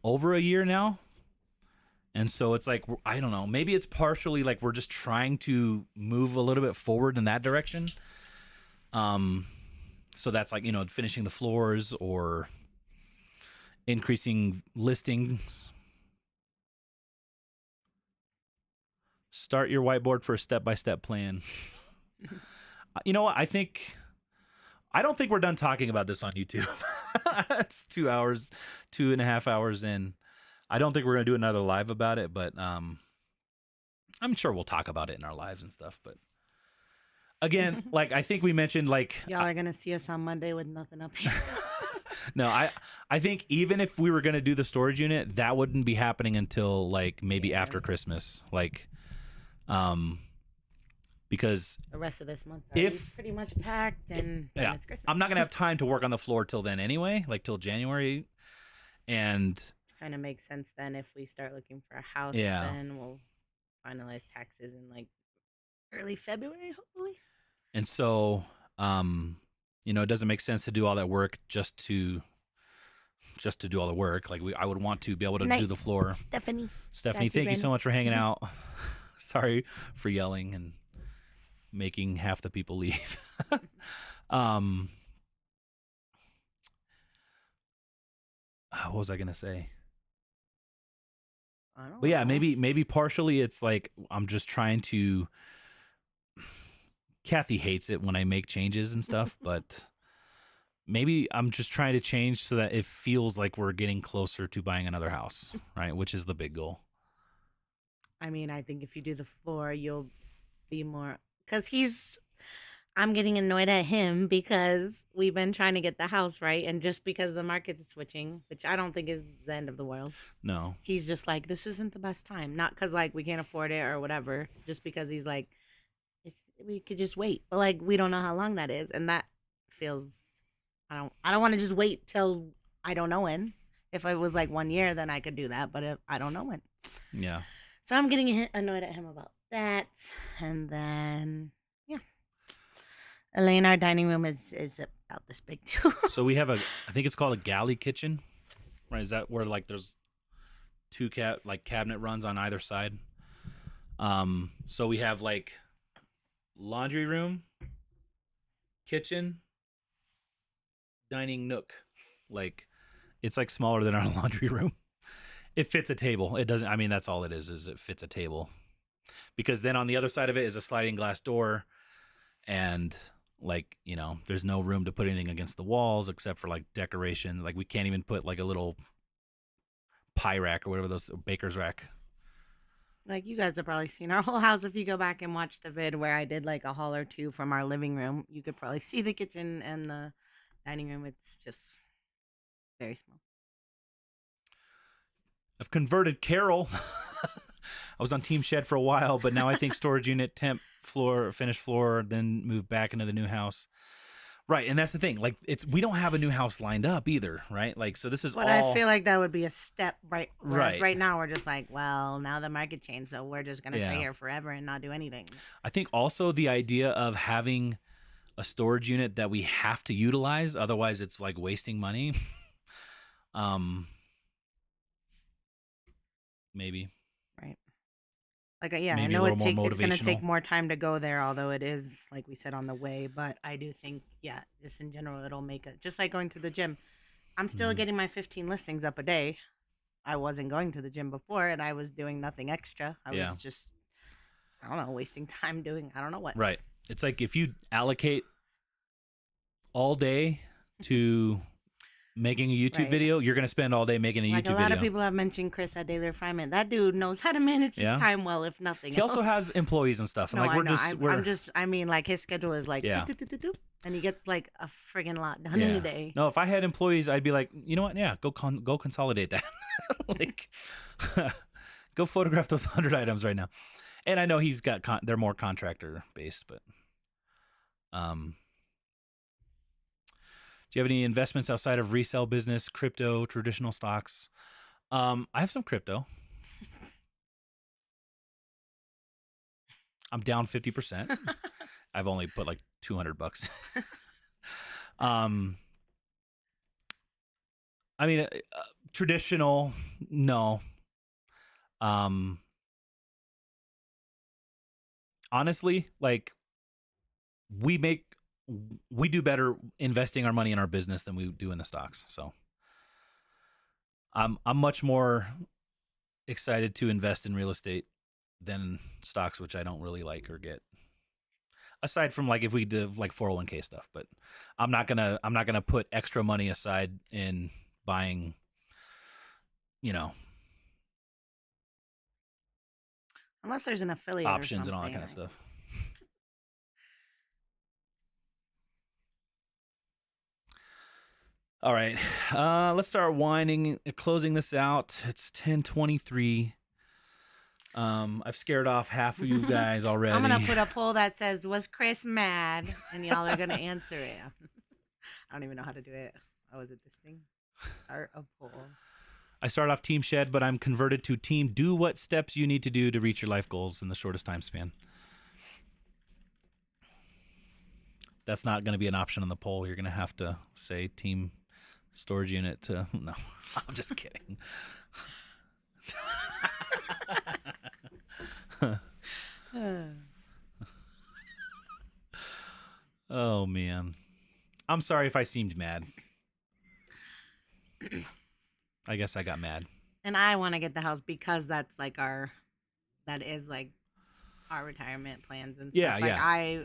over a year now. And so it's like, I don't know, maybe it's partially like we're just trying to move a little bit forward in that direction. So that's like, finishing the floors or increasing listings. Start your whiteboard for a step-by-step plan. You know what? I don't think we're done talking about this on YouTube. It's 2.5 hours in. I don't think we're going to do another live about it, but I'm sure we'll talk about it in our lives and stuff. But again, like I think we mentioned, like y'all are going to see us on Monday with nothing up here. No, I think even if we were going to do the storage unit, that wouldn't be happening until like maybe after Christmas. Like, because the rest of this month is pretty much packed and it's Christmas. I'm not going to have time to work on the floor till then anyway, like till January. And kind of makes sense then if we start looking for a house, then we'll finalize taxes in like early February, hopefully. And so, it doesn't make sense to do all that work just to do all the work. Like I would want to be able to do the floor. Stephanie, thank you so much for hanging out. Sorry for yelling and making half the people leave. What was I gonna say? But yeah, maybe partially it's like I'm just trying to. Kathy hates it when I make changes and stuff, but maybe I'm just trying to change so that it feels like we're getting closer to buying another house, right? Which is the big goal. I mean, I think if you do the floor, you'll be more because I'm getting annoyed at him because we've been trying to get the house right, and just because the market is switching, which I don't think is the end of the world. No, he's just like, this isn't the best time, not because like we can't afford it or whatever, just because he's like, we could just wait, but like we don't know how long that is, and that feels I don't want to just wait till I don't know when. If it was like 1 year, then I could do that, but if I don't know when. Yeah. So I'm getting annoyed at him about that, and then. Elaine, our dining room is about this big too. So we have I think it's called a galley kitchen, right? Is that where like there's two cabinet runs on either side? So we have like laundry room, kitchen, dining nook. Like it's like smaller than our laundry room. It fits a table. It doesn't. I mean, that's all it is it fits a table. Because then on the other side of it is a sliding glass door, and like, there's no room to put anything against the walls except for like decoration. Like we can't even put like a little pie rack or whatever, those baker's rack. Like you guys have probably seen our whole house. If you go back and watch the vid where I did like a haul or two from our living room, you could probably see the kitchen and the dining room. It's just very small. I've converted Carol. I was on Team Shed for a while, but now I think storage unit, temp floor, finished floor, then move back into the new house. Right, and that's the thing. Like we don't have a new house lined up either, right? Like so this is but all. I feel like that would be a step, right? Whereas right now we're just like, well, now the market changed, so we're just gonna stay here forever and not do anything. I think also the idea of having a storage unit that we have to utilize, otherwise it's like wasting money. Maybe. Right. Like, yeah, maybe I know it's going to take more time to go there, although it is, like we said, on the way. But I do think, just in general, it'll make it. Just like going to the gym. I'm still getting my 15 listings up a day. I wasn't going to the gym before, and I was doing nothing extra. I was just I don't know, wasting time doing I don't know what. Right. It's like if you allocate all day to making a YouTube Right. video, you're going to spend all day making a Like YouTube a lot video. of people have mentioned Chris at Daily Refinement. That dude knows how to manage his Yeah. time well, if nothing He else. also has employees and stuff. And No, like I we're know. just we're I'm just. I mean, like his schedule is like, Yeah. doop, doop, doop, doop, doop, and he gets like a friggin' lot done in yeah. a day. No, if I had employees, I'd be like, you know what? Yeah, go consolidate that. Like, go photograph those 100 items right now. And I know he's got they're more contractor based, but do you have any investments outside of resale business, crypto, traditional stocks? I have some crypto. I'm down 50%. I've only put like $200. I mean, traditional, no. Honestly, like we do better investing our money in our business than we do in the stocks. So I'm much more excited to invest in real estate than stocks, which I don't really like or get. Aside from like if we did like 401k stuff, but I'm not gonna put extra money aside in buying, Unless there's an affiliate options or and all that something, kind of right? stuff. All right, let's start closing this out. It's 10:23. I've scared off half of you guys already. I'm gonna put a poll that says, "Was Chris mad?" and y'all are gonna answer it. I don't even know how to do it. Oh, is it this thing? Start a poll. I start off Team Shed, but I'm converted to Team Do what steps you need to do to reach your life goals in the shortest time span. That's not going to be an option on the poll. You're going to have to say Team Storage Unit to... No, I'm just kidding. Oh, man. I'm sorry if I seemed mad. I guess I got mad. And I want to get the house because that's like that is like our retirement plans and stuff. Yeah, like yeah.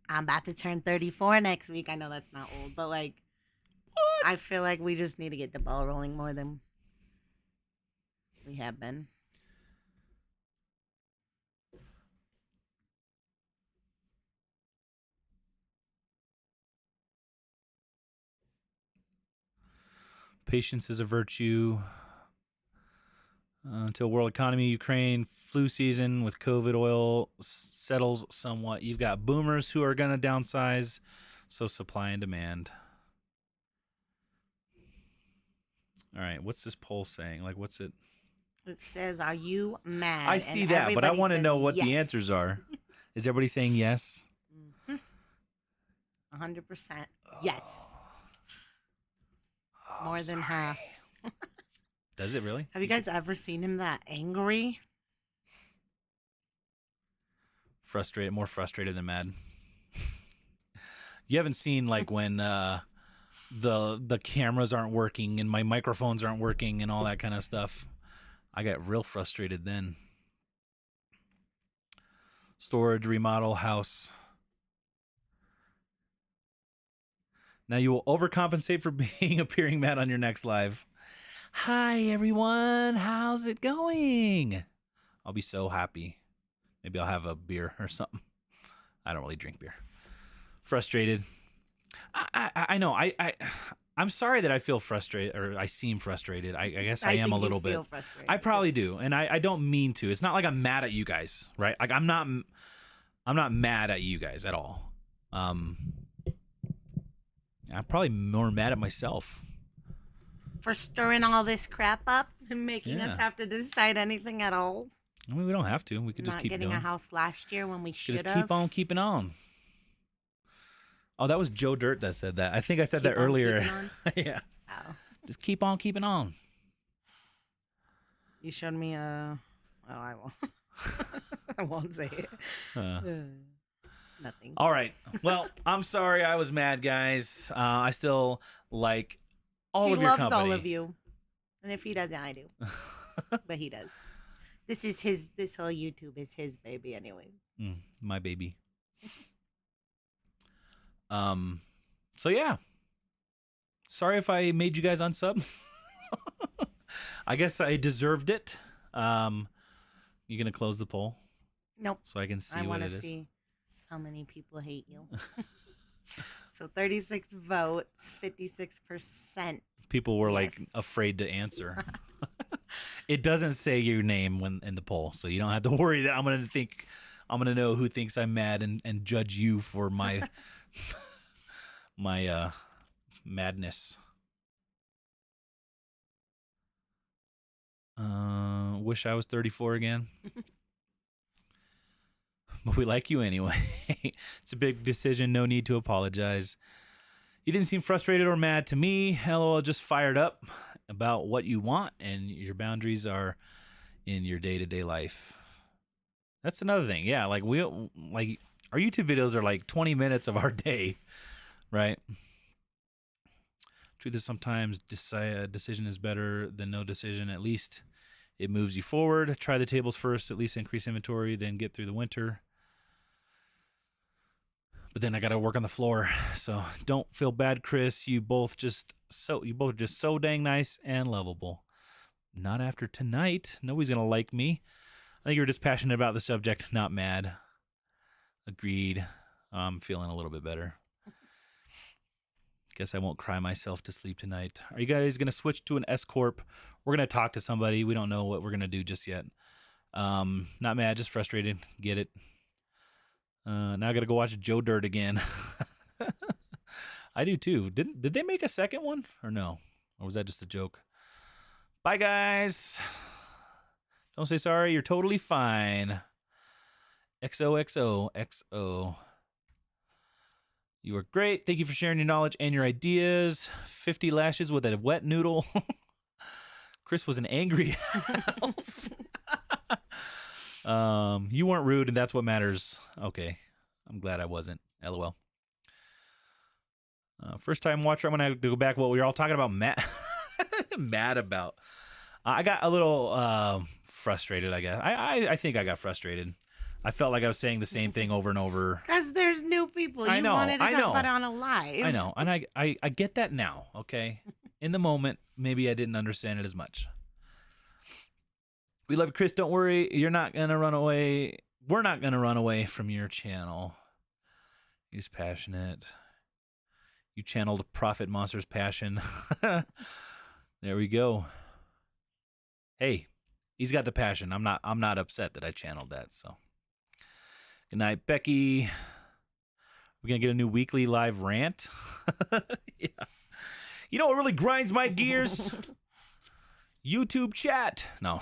I'm about to turn 34 next week. I know that's not old, but like, I feel like we just need to get the ball rolling more than we have been. Patience is a virtue. Until world economy, Ukraine, flu season with COVID, oil settles somewhat. You've got boomers who are going to downsize, so supply and demand. All right, what's this poll saying? Like, what's it? It says, "Are you mad?" I see And that, but I everybody want to says know what the yes. answers are. Is everybody saying yes? 100% yes. More than half. Does it really? Have you guys ever seen him that angry? Frustrated, more frustrated than mad. You haven't seen like when the cameras aren't working and my microphones aren't working and all that kind of stuff. I got real frustrated then. Storage, remodel, house. Now you will overcompensate for appearing mad on your next live. Hi, everyone. How's it going? I'll be so happy. Maybe I'll have a beer or something. I don't really drink beer. Frustrated. I know. I'm sorry that I feel frustrated or I seem frustrated. I guess I am a little bit. I probably do. And I don't mean to. It's not like I'm mad at you guys, right? Like I'm not mad at you guys at all. I'm probably more mad at myself. For stirring all this crap up and making Yeah. us have to decide anything at all. I mean, we don't have to. We could just Not keep getting doing. a house last year when we should Just have. keep on keeping on. Oh, that was Joe Dirt that said that. I think I said that Keep on earlier. keeping on? Yeah. Oh. Just keep on keeping on. You showed me a... Oh, I won't. I won't say it. Nothing. All right. Well, I'm sorry I was mad, guys. I still like all He of your loves company. all of you. And if he doesn't, I do. But he does. This is his. This whole YouTube is his baby, anyway. My baby. So yeah. Sorry if I made you guys unsub. I guess I deserved it. You gonna close the poll Nope. so I can see I what want it to is? see how many people hate you. So 36 votes, 56%. People were like Yes. afraid to answer. It doesn't say your name when in the poll, so you don't have to worry that I'm gonna know who thinks I'm mad and judge you for my my madness. Wish I was 34 again. But we like you anyway. It's a big decision, no need to apologize. You didn't seem frustrated or mad to me. LOL, just fired up about what you want and your boundaries are in your day-to-day life. That's another thing. Yeah, like our YouTube videos are like 20 minutes of our day, right? Truth is sometimes decision is better than no decision. At least it moves you forward. Try the tables first, at least increase inventory, then get through the winter. But then I got to work on the floor. So don't feel bad, Chris. You both just so dang nice and lovable. Not after tonight. Nobody's going to like me. I think you're just passionate about the subject, not mad. Agreed. I'm feeling a little bit better. Guess I won't cry myself to sleep tonight. Are you guys going to switch to an S-Corp? We're going to talk to somebody. We don't know what we're going to do just yet. Not mad, just frustrated. Get it. Now I got to go watch Joe Dirt again. I do too. Did they make a second one or no? Or was that just a joke? Bye, guys. Don't say sorry. You're totally fine. XOXOXO. You are great. Thank you for sharing your knowledge and your ideas. 50 lashes with a wet noodle. Chris was an angry elf. You weren't rude, and that's what matters. Okay. I'm glad I wasn't. LOL. First time watcher, I'm going to have to go back what we were all talking about mad about. I got a little frustrated, I guess. I think I got frustrated. I felt like I was saying the same thing over and over. Because there's new people. I You know, wanted to I talk know. about it on a live. I know, and I get that now, okay? In the moment, maybe I didn't understand it as much. We love you, Chris. Don't worry. You're not going to run away. We're not going to run away from your channel. He's passionate. You channeled Profit Monster's passion. There we go. Hey, he's got the passion. I'm not upset that I channeled that, so. Good night, Becky. We're going to get a new weekly live rant. Yeah. You know what really grinds my gears? YouTube chat. No.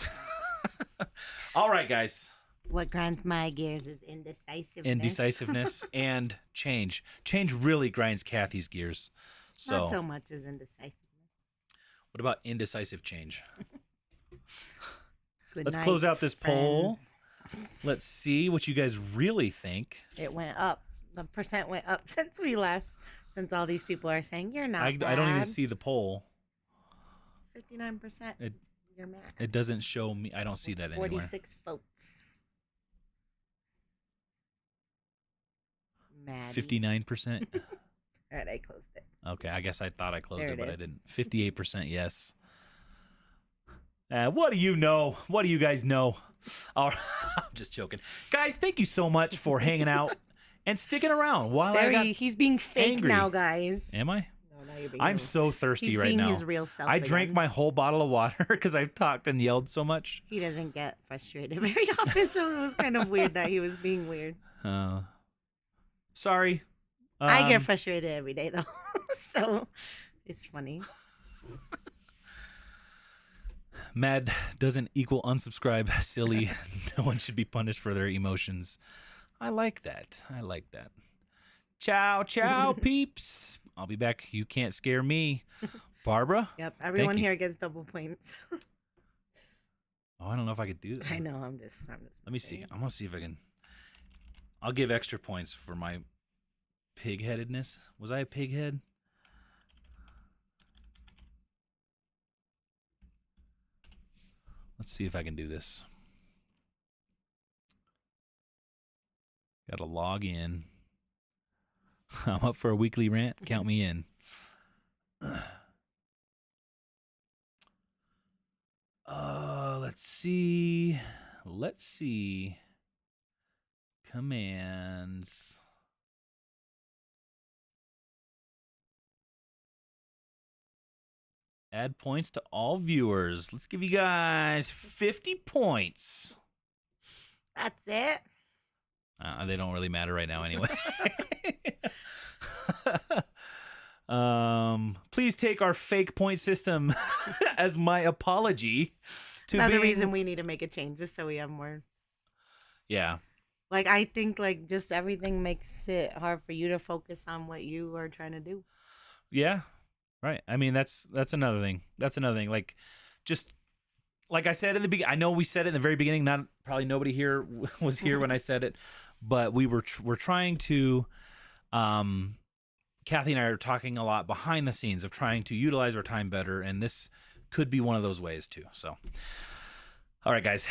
All right, guys. What grinds my gears is indecisiveness. Indecisiveness and change. Change really grinds Kathy's gears. So, Not so much as indecisiveness. what about indecisive change? Good Let's night, close out this poll. friends. Let's see what you guys really think. It went up. The percent went up since all these people are saying you're not I don't even bad. see the poll. 59%. You're mad. It doesn't show me. I don't see that anywhere. 46 votes. Maddie. 59%. All right, I closed it. Okay, I guess I thought I closed There it, it but I is. didn't. 58% yes. What do you know? What do you guys know? Oh, I'm just joking. Guys, thank you so much for hanging out and sticking around while I got He's being fake angry. now, guys. Am I? No, now you're being I'm real. so thirsty He's right being now. his real self I drank again. my whole bottle of water because I've talked and yelled so much. He doesn't get frustrated very often, so it was kind of weird that he was being weird. Sorry. I get frustrated every day, though. So it's funny. Mad doesn't equal unsubscribe. Silly. No one should be punished for their emotions. I like that. I like that. Ciao, ciao, peeps. I'll be back. You can't scare me. Barbara? Yep, everyone you. here gets double points. Oh, I don't know if I could do that. I know, I'm just Let me see. I'm going to see if I can. I'll give extra points for my pig-headedness. Was I a pig-head? Let's see if I can do this. Got to log in. I'm up for a weekly rant. Count me in. Let's see. Commands. Add points to all viewers. Let's give you guys 50 points. That's it. They don't really matter right now anyway. Please take our fake point system as my apology. Another reason we need to make a change just so we have more. Yeah. Like, I think, like, just everything makes it hard for you to focus on what you are trying to do. Yeah. Right. I mean, that's another thing. Like, just like I said in the beginning, I know we said it in the very beginning. Probably nobody here was here when I said it, but we're trying to. Kathy and I are talking a lot behind the scenes of trying to utilize our time better, and this could be one of those ways too. So, all right, guys,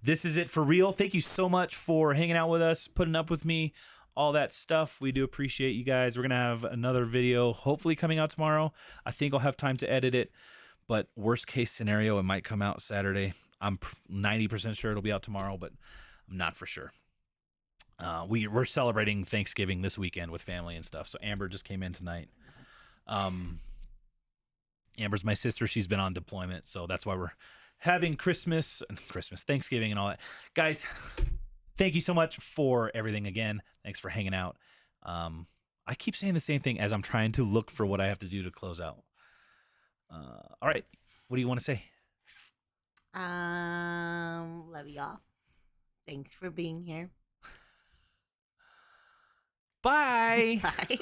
this is it for real. Thank you so much for hanging out with us, putting up with me. All that stuff. We do appreciate you guys. We're going to have another video hopefully coming out tomorrow. I think I'll have time to edit it, but worst case scenario, it might come out Saturday. I'm 90% sure it'll be out tomorrow, but I'm not for sure. We're celebrating Thanksgiving this weekend with family and stuff. So Amber just came in tonight. Amber's my sister. She's been on deployment. So that's why we're having Thanksgiving and all that. Guys, thank you so much for everything again. Thanks for hanging out. I keep saying the same thing as I'm trying to look for what I have to do to close out. All right. What do you want to say? Love y'all. Thanks for being here. Bye. Bye.